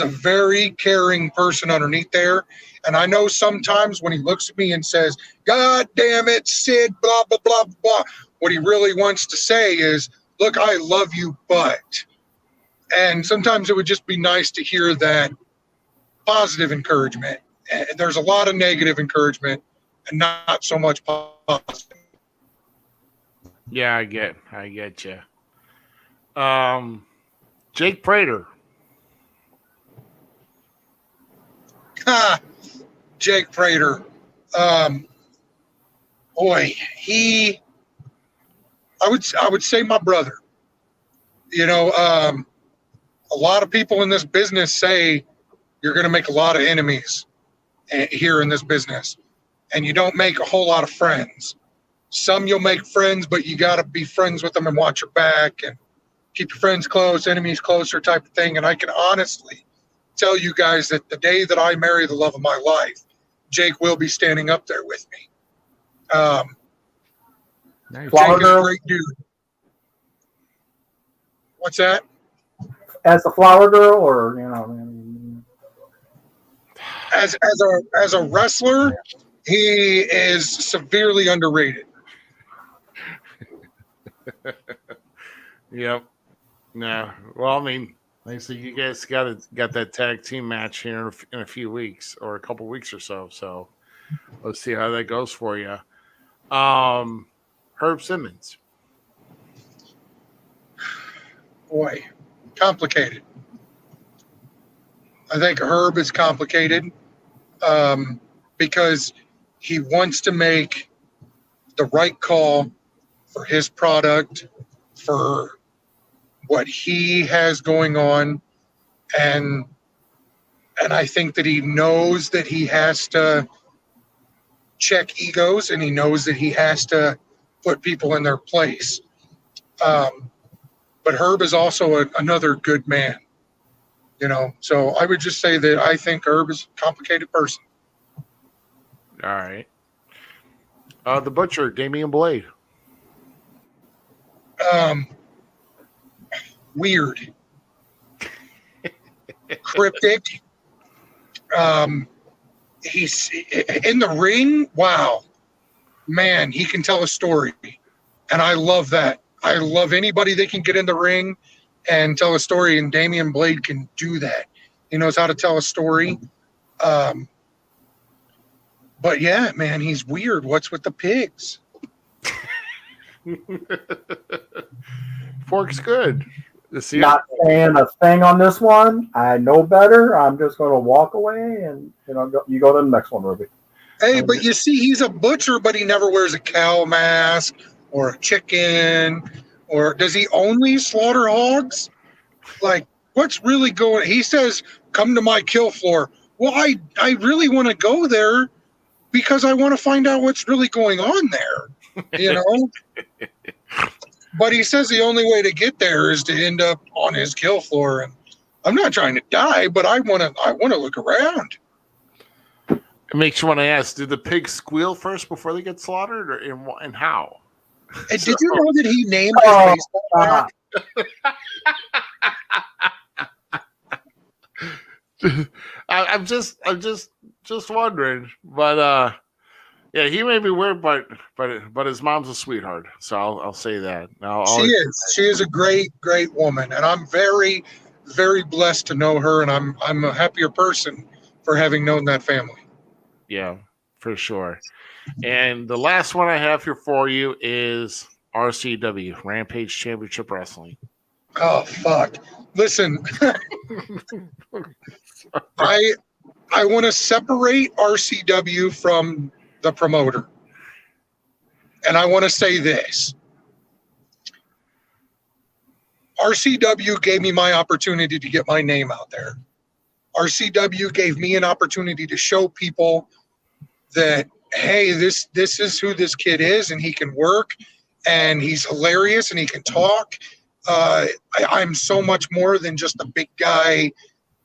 [SPEAKER 4] a very caring person underneath there. And I know sometimes when he looks at me and says, "God damn it, Sid, blah, blah, blah, blah," what he really wants to say is, "Look, I love you, but." And sometimes it would just be nice to hear that positive encouragement. There's a lot of negative encouragement and not so much positive.
[SPEAKER 1] Yeah, I get you. Jake Prater.
[SPEAKER 4] Jake Prater. Boy, I would say my brother. A lot of people in this business say you're going to make a lot of enemies here in this business, and you don't make a whole lot of friends. Some you'll make friends, but you got to be friends with them and watch your back and keep your friends close, enemies closer type of thing. And I can honestly tell you guys that the day that I marry the love of my life, Jake will be standing up there with me.
[SPEAKER 3] Nice.
[SPEAKER 4] Jake is a great dude. What's that?
[SPEAKER 3] As a flower girl, or
[SPEAKER 4] as a wrestler, he is severely underrated.
[SPEAKER 1] Yep. No. Well, I mean, like I said, you guys got that tag team match here in a few weeks or a couple weeks or so. So let's see how that goes for you. Herb Simmons.
[SPEAKER 4] Boy, complicated. I think Herb is complicated because he wants to make the right call for his product, for what he has going on, and I think that he knows that he has to check egos, and he knows that he has to put people in their place. But Herb is also another good man, So I would just say that I think Herb is a complicated person.
[SPEAKER 1] All right. The Butcher, Damian Blade.
[SPEAKER 4] Weird. Cryptic. He's in the ring. Wow. Man, he can tell a story. And I love that. I love anybody that can get in the ring and tell a story, and Damian Blade can do that. He knows how to tell a story. But yeah, man, he's weird. What's with the pigs?
[SPEAKER 1] Fork's good.
[SPEAKER 3] Not saying a thing on this one. I know better. I'm just going to walk away, and you go to the next one, Ruby.
[SPEAKER 4] Hey, but you see, he's a butcher, but he never wears a cow mask or a chicken, or does he only slaughter hogs? Like, what's really going? He says, "Come to my kill floor." Well, I really want to go there because I want to find out what's really going on there, But he says the only way to get there is to end up on his kill floor, and I'm not trying to die, but I want to look around.
[SPEAKER 1] It makes you want to ask: did the pigs squeal first before they get slaughtered, and how?
[SPEAKER 4] And did you know that he named his baseball bat?
[SPEAKER 1] I'm just wondering, but yeah, he may be weird, but his mom's a sweetheart, so I'll say that.
[SPEAKER 4] She is a great woman, and I'm very, very blessed to know her, and I'm a happier person for having known that family.
[SPEAKER 1] Yeah, for sure. And the last one I have here for you is RCW, Rampage Championship Wrestling.
[SPEAKER 4] Oh, fuck. Listen, I want to separate RCW from the promoter. And I want to say this. RCW gave me my opportunity to get my name out there. RCW gave me an opportunity to show people that, hey, this is who this kid is, and he can work, and he's hilarious, and he can talk. I'm so much more than just a big guy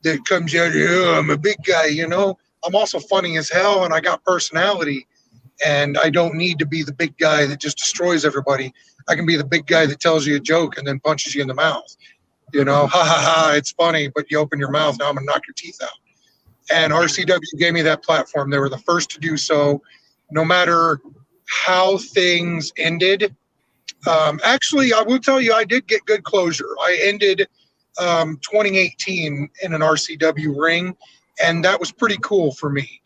[SPEAKER 4] that comes out here. I'm a big guy, I'm also funny as hell, and I got personality, and I don't need to be the big guy that just destroys everybody. I can be the big guy that tells you a joke and then punches you in the mouth. Ha ha ha, it's funny, but you open your mouth, now I'm going to knock your teeth out. And RCW gave me that platform. They were the first to do so, no matter how things ended. Actually, I will tell you, I did get good closure. I ended 2018 in an RCW ring, and that was pretty cool for me.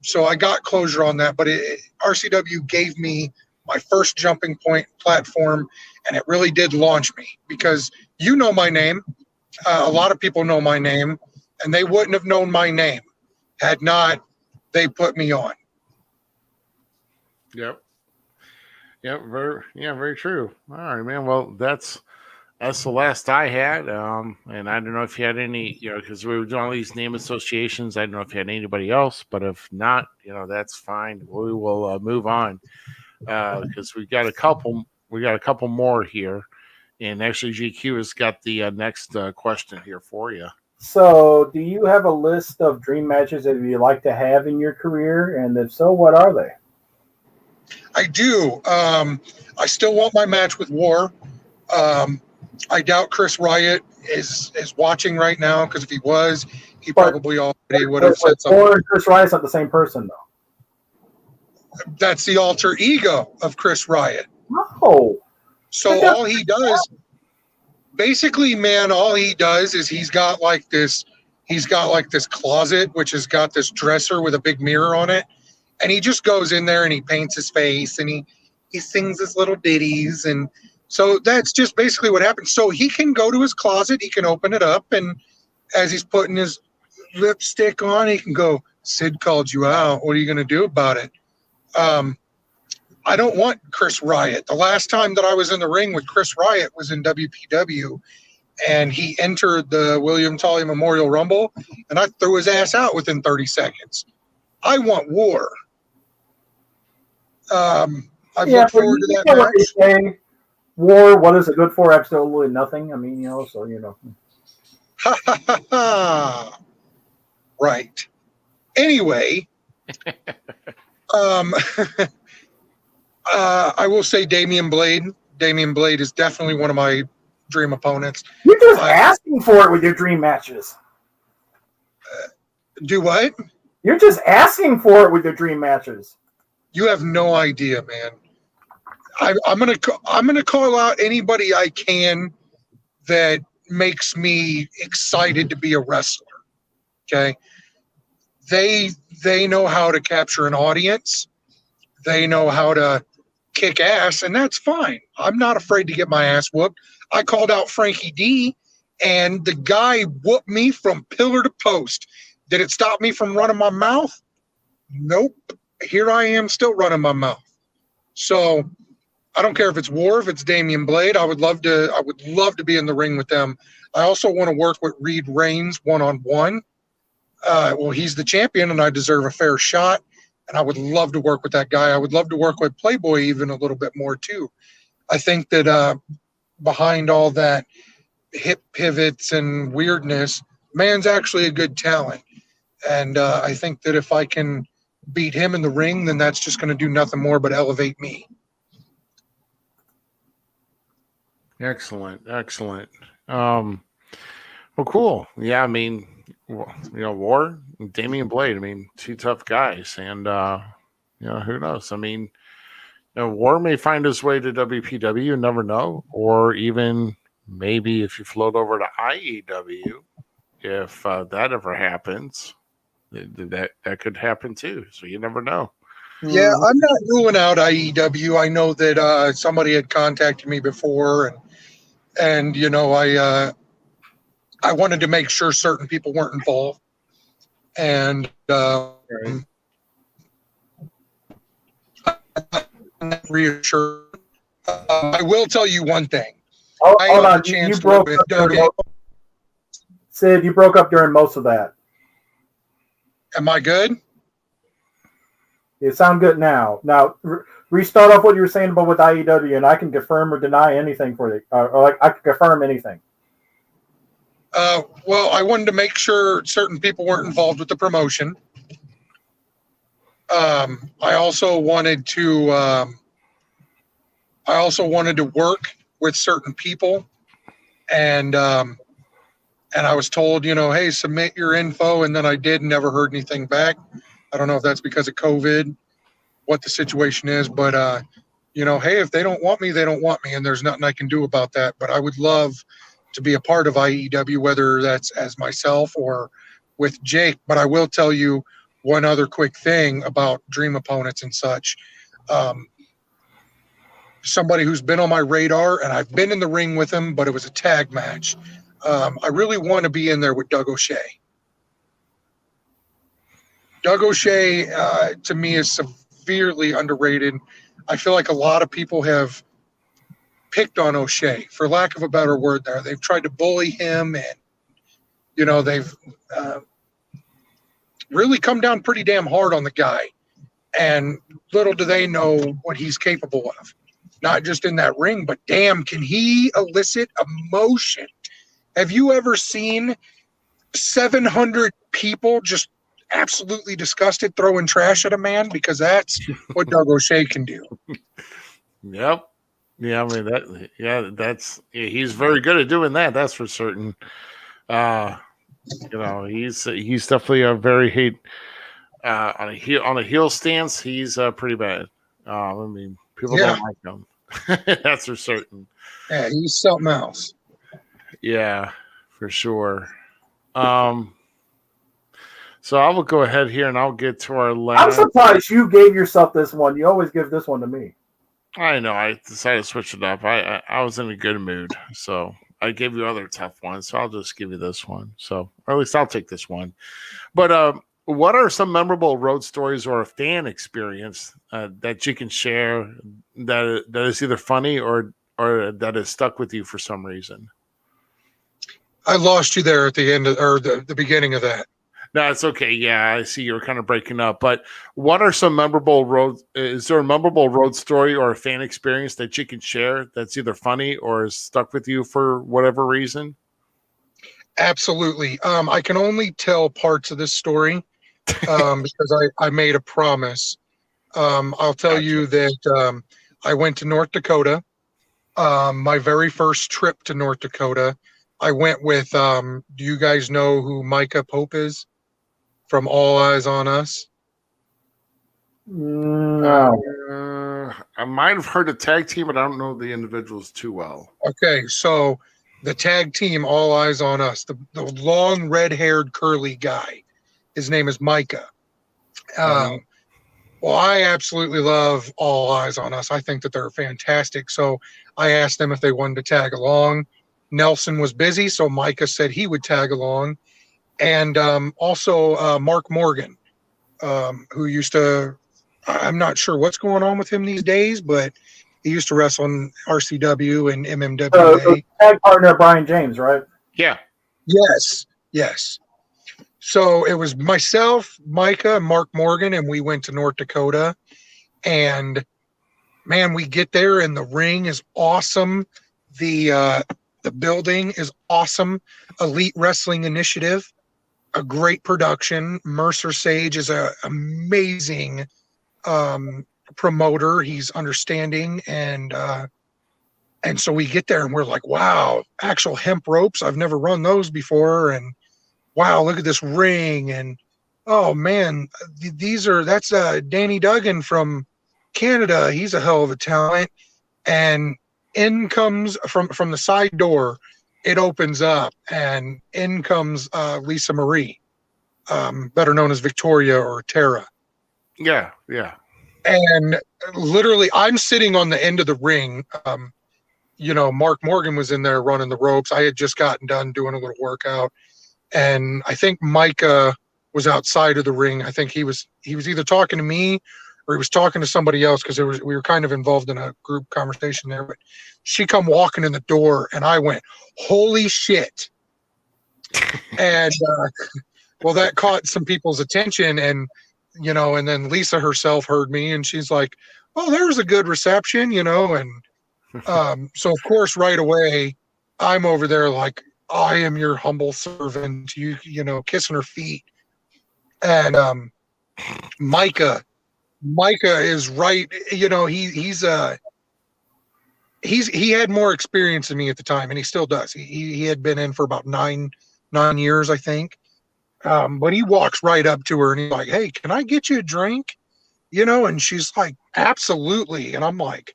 [SPEAKER 4] So I got closure on that, but RCW gave me my first jumping point platform, and it really did launch me because you know my name. A lot of people know my name, and they wouldn't have known my name had not they put me on.
[SPEAKER 1] Yep. Very true. All right, man. Well, that's the last I had. And I don't know if you had any, because we were doing all these name associations. I don't know if you had anybody else, but if not, that's fine. We will move on because we got a couple more here, and actually GQ has got the next question here for you.
[SPEAKER 3] So, do you have a list of dream matches that you'd like to have in your career, and if so, what are they?
[SPEAKER 4] I do. I still want my match with War. I doubt Chris Riot is watching right now, because if he was, he probably already would have said something.
[SPEAKER 3] War and Chris Riot's not the same person, though.
[SPEAKER 4] That's the alter ego of Chris Riot.
[SPEAKER 3] No.
[SPEAKER 4] So all he does, basically, man, all he does is he's got like this closet, which has got this dresser with a big mirror on it. And he just goes in there and he paints his face and he sings his little ditties. And so that's just basically what happens. So he can go to his closet, he can open it up, and as he's putting his lipstick on, he can go, "Sid called you out. What are you going to do about it?" I don't want Chris Riot. The last time that I was in the ring with Chris Riot was in WPW, and he entered the William Tully Memorial Rumble, and I threw his ass out within 30 seconds. I want war. I look forward to that match.
[SPEAKER 3] War, what is it good for? Absolutely nothing. I mean, so.
[SPEAKER 4] Ha ha ha ha. Right. Anyway, I will say Damian Blade. Damian Blade is definitely one of my dream opponents.
[SPEAKER 3] You're just asking for it with your dream matches.
[SPEAKER 4] Do what?
[SPEAKER 3] You're just asking for it with your dream matches.
[SPEAKER 4] You have no idea, man. I'm gonna call out anybody I can that makes me excited to be a wrestler. Okay, they know how to capture an audience. They know how to kick ass, and that's fine. I'm not afraid to get my ass whooped. I called out Frankie D, and the guy whooped me from pillar to post. Did it stop me from running my mouth? Nope. Here I am still running my mouth. So I don't care if it's War, if it's Damian Blade. I would love to be in the ring with them. I also want to work with Reed Reigns one-on-one. Well, he's the champion, and I deserve a fair shot. And I would love to work with that guy. I would love to work with Playboy even a little bit more too. I think that behind all that hip pivots and weirdness, man's actually a good talent. And I think that if I can beat him in the ring, then that's just going to do nothing more but elevate me.
[SPEAKER 1] Excellent. Well, cool. Yeah, I mean, War, Damian Blade. I mean, two tough guys, and who knows? I mean, War may find his way to WPW. You never know, or even maybe if you float over to IEW, if that ever happens, that could happen too. So you never know.
[SPEAKER 4] Yeah, I'm not ruling out IEW. I know that somebody had contacted me before, and I wanted to make sure certain people weren't involved, and I'm reassured. I will tell you one thing.
[SPEAKER 3] Hold on, you broke up during Sid, you broke up during most of that.
[SPEAKER 4] Am I good?
[SPEAKER 3] You sound good now. Now, restart off what you were saying about with IEW, and I can confirm or deny anything for you. Or I can confirm anything.
[SPEAKER 4] Well, I wanted to make sure certain people weren't involved with the promotion. I also wanted to work with certain people, and I was told, hey, submit your info, and then I did, and never heard anything back. I don't know if that's because of COVID, what the situation is, but hey, if they don't want me, they don't want me, and there's nothing I can do about that. But I would love to be a part of IEW, whether that's as myself or with Jake. But I will tell you one other quick thing about dream opponents and such. Somebody who's been on my radar, and I've been in the ring with him, but it was a tag match. I really want to be in there with Doug O'Shea. Doug O'Shea, to me, is severely underrated. I feel like a lot of people have picked on O'Shea, for lack of a better word there. They've tried to bully him, and, they've really come down pretty damn hard on the guy. And little do they know what he's capable of. Not just in that ring, but damn, can he elicit emotion? Have you ever seen 700 people just absolutely disgusted throwing trash at a man? Because that's what Doug O'Shea can do.
[SPEAKER 1] Yep. Yeah, I mean he's very good at doing that. That's for certain. He's definitely a very hate on a heel stance. He's pretty bad. I mean, people don't like him. That's for certain.
[SPEAKER 4] Yeah, he's something else.
[SPEAKER 1] Yeah, for sure. So I will go ahead here and I'll get to our last.
[SPEAKER 3] I'm surprised you gave yourself this one. You always give this one to me.
[SPEAKER 1] I know. I decided to switch it up. I was in a good mood, so I gave you other tough ones. So I'll just give you this one. So, or at least I'll take this one. But What are some memorable road stories or a fan experience that you can share that is either funny or that has stuck with you for some reason?
[SPEAKER 4] I lost you there at the end or the beginning of that.
[SPEAKER 1] No, it's okay. Yeah, I see you were kind of breaking up. But what are some memorable roads? Is there a memorable road story or a fan experience that you can share that's either funny or has stuck with you for whatever reason?
[SPEAKER 4] Absolutely. I can only tell parts of this story because I made a promise. I'll tell you that I went to North Dakota. My very first trip to North Dakota, I went with, do you guys know who Micah Pope is from All Eyes on Us?
[SPEAKER 3] No.
[SPEAKER 1] I might have heard a tag team, but I don't know the individuals too well.
[SPEAKER 4] Okay, so the tag team All Eyes on Us, the long red-haired curly guy, his name is Micah. Well, I absolutely love All Eyes on Us. I think that they're fantastic. So I asked them if they wanted to tag along. Nelson was busy, so Micah said he would tag along. And also Mark Morgan, who used to, I'm not sure what's going on with him these days, but he used to wrestle in RCW and MMWA.
[SPEAKER 3] Tag partner Brian James, right?
[SPEAKER 1] Yeah.
[SPEAKER 4] Yes. So it was myself, Micah, and Mark Morgan, and we went to North Dakota. And man, we get there and the ring is awesome. The building is awesome. Elite Wrestling Initiative, a great production. Mercer Sage is an amazing promoter. He's understanding, and so we get there and we're like, wow, actual hemp ropes. I've never run those before, and wow, look at this ring, and oh man, that's Danny Duggan from Canada. He's a hell of a talent. And in comes from the side door, it opens up, and in comes Lisa Marie, better known as Victoria or Tara.
[SPEAKER 1] Yeah.
[SPEAKER 4] And literally, I'm sitting on the end of the ring. Mark Morgan was in there running the ropes. I had just gotten done doing a little workout. And I think Micah was outside of the ring. I think he was either talking to me or he was talking to somebody else, because we were kind of involved in a group conversation there. But she come walking in the door, and I went, "Holy shit!" And well, that caught some people's attention, and and then Lisa herself heard me, and she's like, "Oh, there's a good reception," and so of course right away I'm over there like, I am your humble servant, kissing her feet. And Micah is right. He had more experience than me at the time, and he still does. He had been in for about nine years, I think. But he walks right up to her and he's like, "Hey, can I get you a drink?" And she's like, "Absolutely." And I'm like,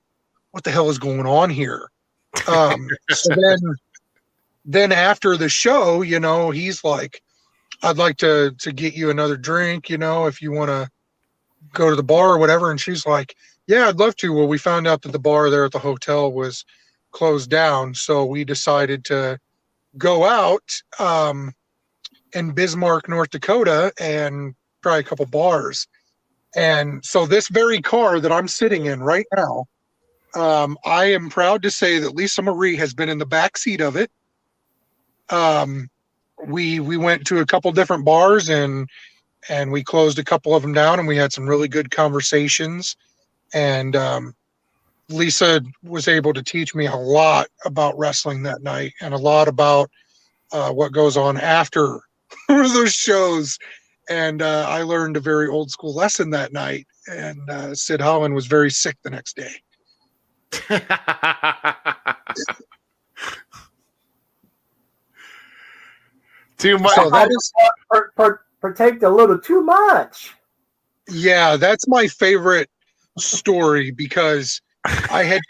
[SPEAKER 4] what the hell is going on here? So then after the show, he's like, "I'd like to get you another drink, if you want to go to the bar or whatever." And she's like, "Yeah, I'd love to." Well, we found out that the bar there at the hotel was closed down. So we decided to go out in Bismarck, North Dakota, and try a couple bars. And so this very car that I'm sitting in right now, I am proud to say that Lisa Marie has been in the back seat of it. We went to a couple different bars and we closed a couple of them down, and we had some really good conversations. And Lisa was able to teach me a lot about wrestling that night, and a lot about what goes on after those shows. And I learned a very old school lesson that night. And Sid Holland was very sick the next day.
[SPEAKER 3] Too much. So that is partake a little too much.
[SPEAKER 4] Yeah, that's my favorite story, because I had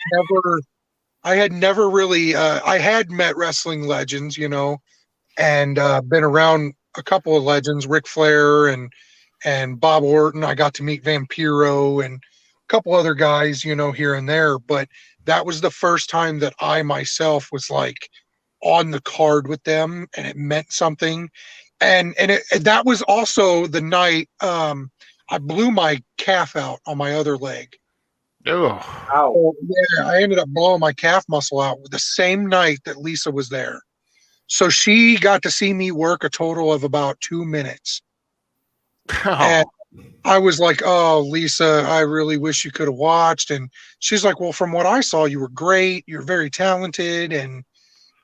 [SPEAKER 4] never really I had met wrestling legends, and been around a couple of legends, Ric Flair and Bob Orton. I got to meet Vampiro and a couple other guys, here and there. But that was the first time that I myself was like on the card with them, and it meant something. And that was also the night I blew my calf out on my other leg.
[SPEAKER 1] Oh,
[SPEAKER 4] so, yeah, I ended up blowing my calf muscle out the same night that Lisa was there. So she got to see me work a total of about 2 minutes. And I was like, oh, Lisa, I really wish you could have watched. And she's like, well, from what I saw, you were great. You're very talented. And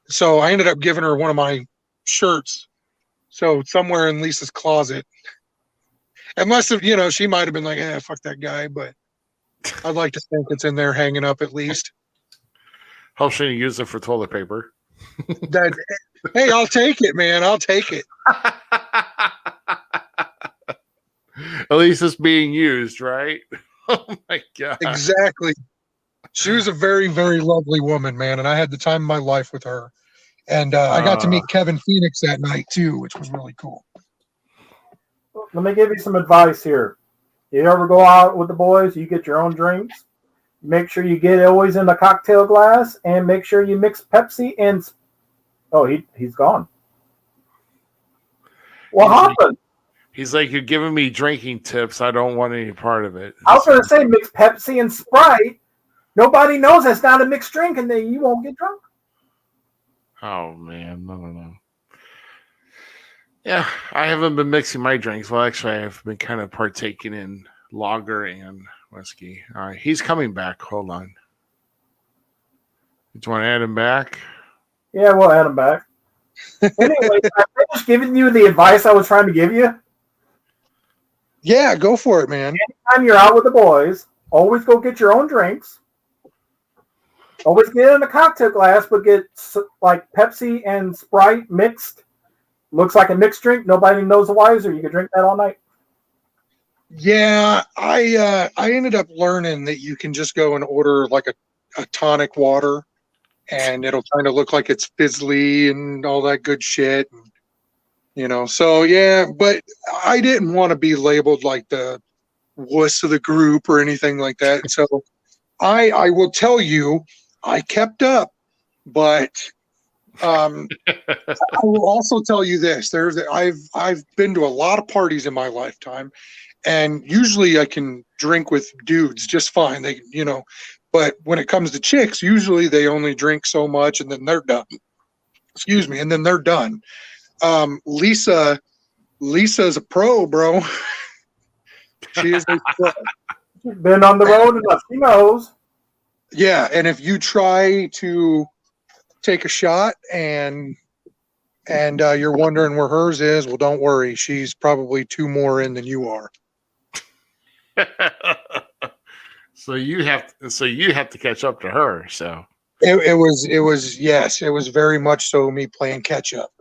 [SPEAKER 4] so I ended up giving her one of my shirts. So somewhere in Lisa's closet, unless, she might have been like, fuck that guy. But I'd like to think it's in there hanging up at least.
[SPEAKER 1] How should you use it for toilet paper?
[SPEAKER 4] Hey, I'll take it, man. I'll take it.
[SPEAKER 1] At least it's being used, right? Oh my God.
[SPEAKER 4] Exactly. She was a very, very lovely woman, man. And I had the time of my life with her. And I got to meet Kevin Phoenix that night too, which was really cool.
[SPEAKER 3] Let me give you some advice here. You ever go out with the boys, you get your own drinks. Make sure you get it always in a cocktail glass, and make sure you mix Pepsi and... Oh, he's gone. What happened?
[SPEAKER 1] He's like, you're giving me drinking tips. I don't want any part of it.
[SPEAKER 3] I was going to say mix Pepsi and Sprite. Nobody knows that's not a mixed drink, and then you won't get drunk.
[SPEAKER 1] Oh, man. No. Yeah, I haven't been mixing my drinks. Well, actually, I've been kind of partaking in lager and whiskey. All right, he's coming back. Hold on. Do you want to add him back?
[SPEAKER 3] Yeah, we'll add him back. Anyway, I finished giving you the advice I was trying to give you.
[SPEAKER 4] Yeah, go for it, man.
[SPEAKER 3] Anytime you're out with the boys, always go get your own drinks. Always get it in a cocktail glass, but get like Pepsi and Sprite mixed. Looks like a mixed drink. Nobody knows the wiser. You can drink that all night.
[SPEAKER 4] Yeah, I ended up learning that you can just go and order like a tonic water, and it'll kind of look like it's fizzly and all that good shit. So yeah, but I didn't want to be labeled like the wuss of the group or anything like that. So I will tell you, I kept up, but I will also tell you this: I've been to a lot of parties in my lifetime, and usually I can drink with dudes just fine. But when it comes to chicks, usually they only drink so much, and then they're done. Excuse me, and then they're done. Lisa's a pro, bro. She is a pro.
[SPEAKER 3] She's been on the road enough. She knows.
[SPEAKER 4] Yeah, and if you try to take a shot and you're wondering where hers is, well, don't worry. She's probably 2 more in than you are.
[SPEAKER 1] So you have to catch up to her. So
[SPEAKER 4] it was very much so me playing catch up.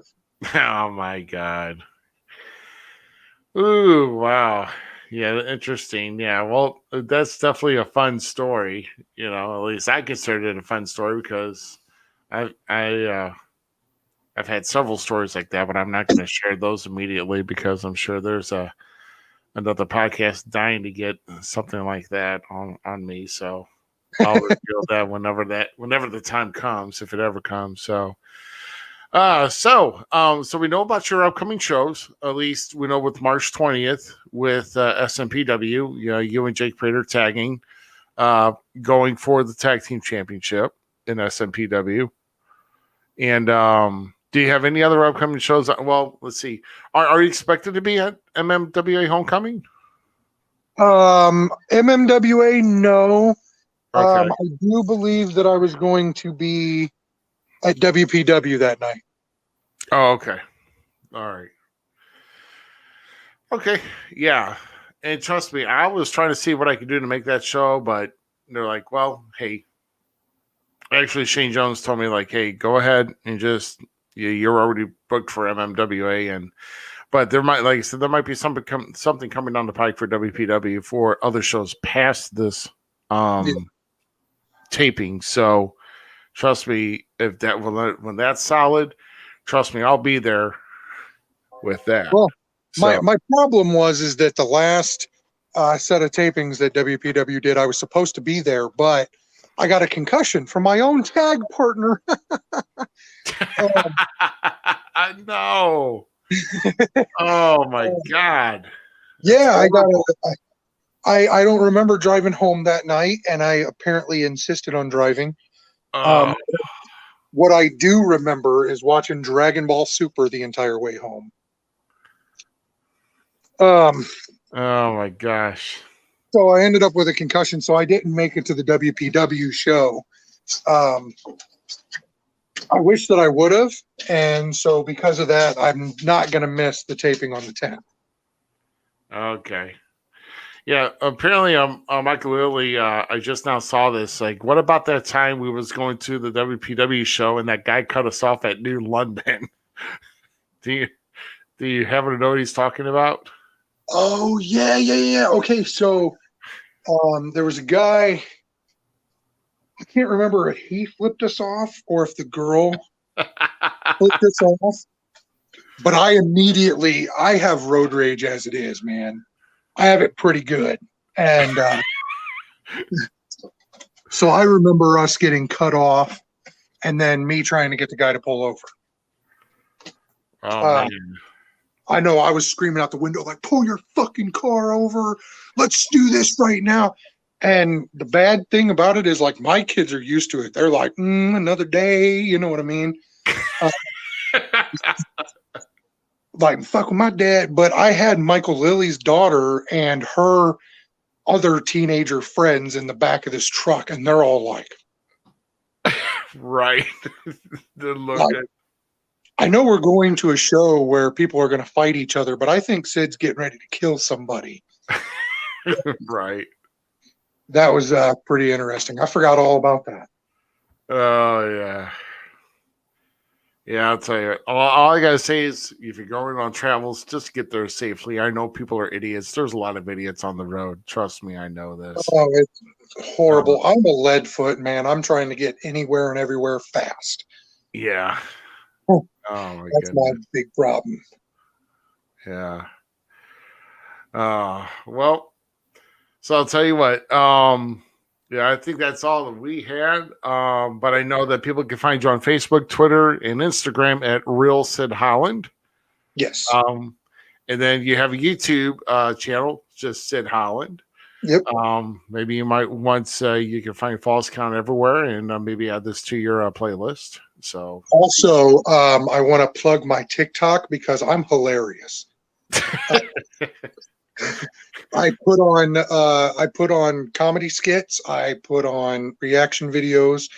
[SPEAKER 1] Oh my God. Ooh, wow. Yeah, interesting. Yeah, well, that's definitely a fun story. At least I considered it a fun story because I've had several stories like that, but I'm not going to share those immediately because I'm sure there's another podcast dying to get something like that on me. So I'll reveal that whenever the time comes, if it ever comes. So we know about your upcoming shows. At least we know with March 20th with SMPW. You and Jake Prater tagging, going for the tag team championship in SMPW. And do you have any other upcoming shows? Well, let's see. Are you expected to be at MMWA Homecoming?
[SPEAKER 4] MMWA, no.
[SPEAKER 1] Okay.
[SPEAKER 4] I do believe that I was going to be at WPW that night.
[SPEAKER 1] Oh, okay. All right. Okay. Yeah. And trust me, I was trying to see what I could do to make that show, but they're like, well, hey, actually Shane Jones told me like, hey, go ahead and just, you're already booked for MMWA. But there might, like I said, there might be something coming down the pike for WPW for other shows past this taping. So trust me, if that when that's solid, trust me, I'll be there with that.
[SPEAKER 4] Well, my problem is that the last set of tapings that WPW did, I was supposed to be there, but I got a concussion from my own tag partner.
[SPEAKER 1] No. Oh my God.
[SPEAKER 4] Yeah, I don't remember driving home that night, and I apparently insisted on driving.
[SPEAKER 1] Oh.
[SPEAKER 4] What I do remember is watching Dragon Ball Super the entire way home.
[SPEAKER 1] Oh my gosh.
[SPEAKER 4] So I ended up with a concussion, so I didn't make it to the WPW show. I wish that I would have, and so because of that, I'm not going to miss the taping on the 10th.
[SPEAKER 1] Okay. Yeah, apparently, Michael Lilly, I just now saw this. Like, what about that time we was going to the WPW show and that guy cut us off at New London? Do you happen to know what he's talking about?
[SPEAKER 4] Oh, yeah. Okay, so there was a guy, I can't remember if he flipped us off or if the girl flipped us off, but I have road rage as it is, man. I have it pretty good. And so I remember us getting cut off and then me trying to get the guy to pull over.
[SPEAKER 1] Oh, man.
[SPEAKER 4] I know I was screaming out the window, like, pull your fucking car over. Let's do this right now. And the bad thing about it is, like, my kids are used to it. They're like, another day. You know what I mean? Like, fuck with my dad. But I had Michael Lilly's daughter and her other teenager friends in the back of this truck, and they're all like,
[SPEAKER 1] right.
[SPEAKER 4] Like, I know we're going to a show where people are going to fight each other, but I think Sid's getting ready to kill somebody.
[SPEAKER 1] Right.
[SPEAKER 4] That was pretty interesting. I forgot all about that.
[SPEAKER 1] Oh, yeah. Yeah, I'll tell you. All I got to say is if you're going on travels, just get there safely. I know people are idiots. There's a lot of idiots on the road. Trust me, I know this.
[SPEAKER 4] Oh, it's horrible. I'm a lead foot, man. I'm trying to get anywhere and everywhere fast.
[SPEAKER 1] Yeah.
[SPEAKER 4] Oh,
[SPEAKER 1] my
[SPEAKER 4] that's
[SPEAKER 1] goodness.
[SPEAKER 4] my big problem.
[SPEAKER 1] Yeah. Well, so I'll tell you what. Yeah, I think that's all that we had. But I know that people can find you on Facebook, Twitter, and Instagram at Real Sid Holland.
[SPEAKER 4] Yes.
[SPEAKER 1] And then you have a YouTube channel, just Sid Holland.
[SPEAKER 4] Yep.
[SPEAKER 1] Maybe you might once you can find Falls Count everywhere, and maybe add this to your playlist. So
[SPEAKER 4] also, I want to plug my TikTok because I'm hilarious. I put on comedy skits, I put on reaction videos,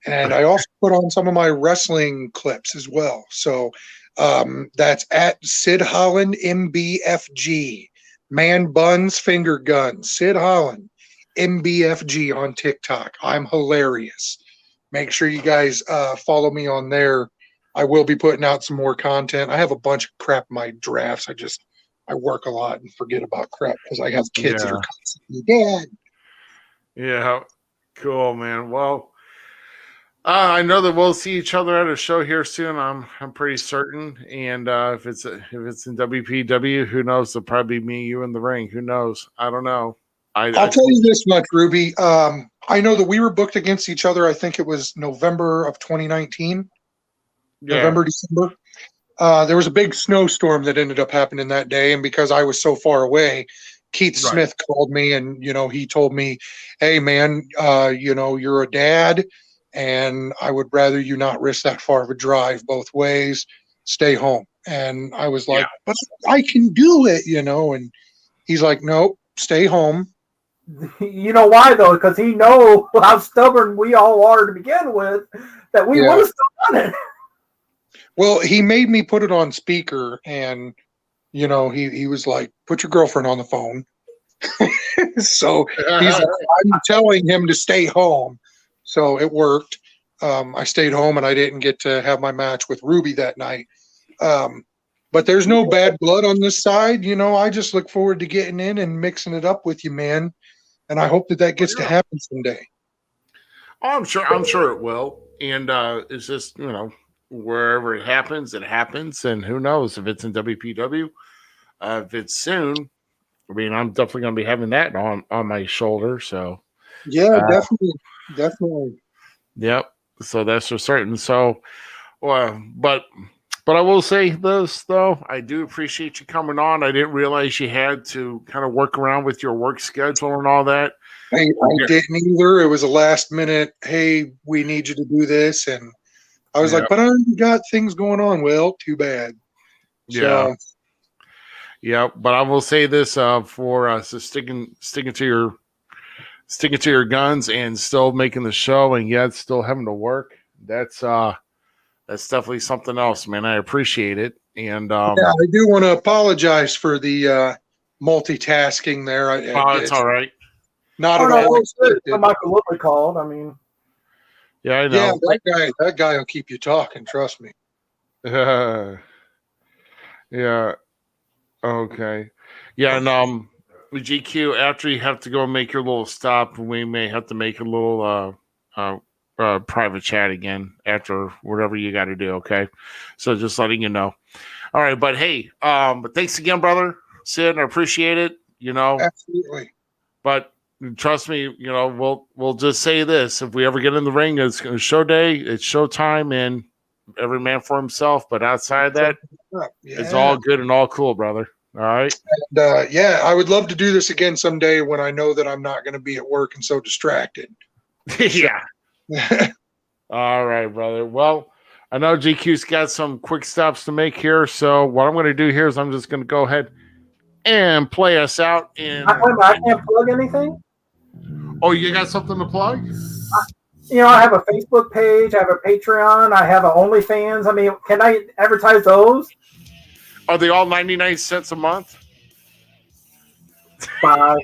[SPEAKER 4] and I also put on some of my wrestling clips as well. So that's at Sid Holland MBFG, Man Buns Finger Guns, Sid Holland MBFG on TikTok. I'm hilarious. Make sure you guys follow me on there. I will be putting out some more content. I have a bunch of crap in my drafts. I work a lot and forget about crap because I have kids that are constantly, Dad.
[SPEAKER 1] Yeah, cool, man. Well, I know that we'll see each other at a show here soon. I'm pretty certain. And if it's in WPW, who knows? It'll probably be me, you in the ring. Who knows? I don't know.
[SPEAKER 4] I'll tell you this much, Ruby. I know that we were booked against each other. I think it was November of 2019. Yeah. November, December. There was a big snowstorm that ended up happening that day, and because I was so far away, Keith Smith called me, and he told me, "Hey, man, you're a dad, and I would rather you not risk that far of a drive both ways. Stay home." And I was like, "But I can do it, And he's like, "Nope, stay home."
[SPEAKER 3] You know why though? Because he knows how stubborn we all are to begin with. That we would have still done it.
[SPEAKER 4] Well, he made me put it on speaker, and he was like, "Put your girlfriend on the phone." So I'm telling him to stay home. So it worked. I stayed home, and I didn't get to have my match with Ruby that night. But there's no bad blood on this side. I just look forward to getting in and mixing it up with you, man. And I hope that gets to happen someday.
[SPEAKER 1] Oh, I'm sure it will. And it's just, wherever it happens, and who knows if it's in WPW, if it's soon. I mean, I'm definitely going to be having that on my shoulder. So
[SPEAKER 4] yeah, definitely.
[SPEAKER 1] Yep. So that's for certain. So, but But I will say this, though. I do appreciate you coming on. I didn't realize you had to kind of work around with your work schedule and all that.
[SPEAKER 4] I didn't either. It was a last minute, hey, we need you to do this. And I was like, but I already got things going on. Well, too bad.
[SPEAKER 1] Yeah. Yeah. But I will say this for so sticking to your guns and still making the show and yet still having to work. That's definitely something else, man. I appreciate it. And I
[SPEAKER 4] do want to apologize for the multitasking there.
[SPEAKER 1] It's all right.
[SPEAKER 3] Not at all. Michael Woodley called. I mean,
[SPEAKER 1] yeah, I know.
[SPEAKER 4] Yeah, that guy will keep you talking. Trust me.
[SPEAKER 1] Yeah. Okay. Yeah, and GQ, after you have to go and make your little stop, we may have to make a little private chat again after whatever you got to do. Okay, so just letting you know. All right, but hey, but thanks again, brother Sid. I appreciate it.
[SPEAKER 4] Absolutely.
[SPEAKER 1] But trust me, we'll just say this: if we ever get in the ring, it's show day, it's show time, and every man for himself. But outside that, it's all good and all cool, brother. All right.
[SPEAKER 4] And I would love to do this again someday when I know that I'm not going to be at work and so distracted.
[SPEAKER 1] Yeah. All right, brother. Well, I know GQ's got some quick stops to make here, so what I'm going to do here is I'm just going to go ahead and play us out.
[SPEAKER 3] I can't plug anything.
[SPEAKER 1] Oh, you got something to plug?
[SPEAKER 3] I have a Facebook page, I have a Patreon, I have an OnlyFans. I mean, can I advertise those?
[SPEAKER 1] Are they all 99 cents a month?
[SPEAKER 3] Bye.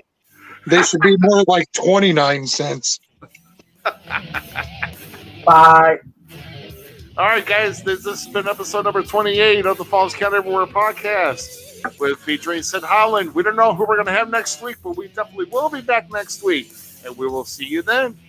[SPEAKER 4] They should be more like 29 cents.
[SPEAKER 3] Bye.
[SPEAKER 1] All right, guys. This has been episode number 28 of the Falls Count Everywhere podcast with featuring Sid Holland. We don't know who we're going to have next week, but we definitely will be back next week. And we will see you then.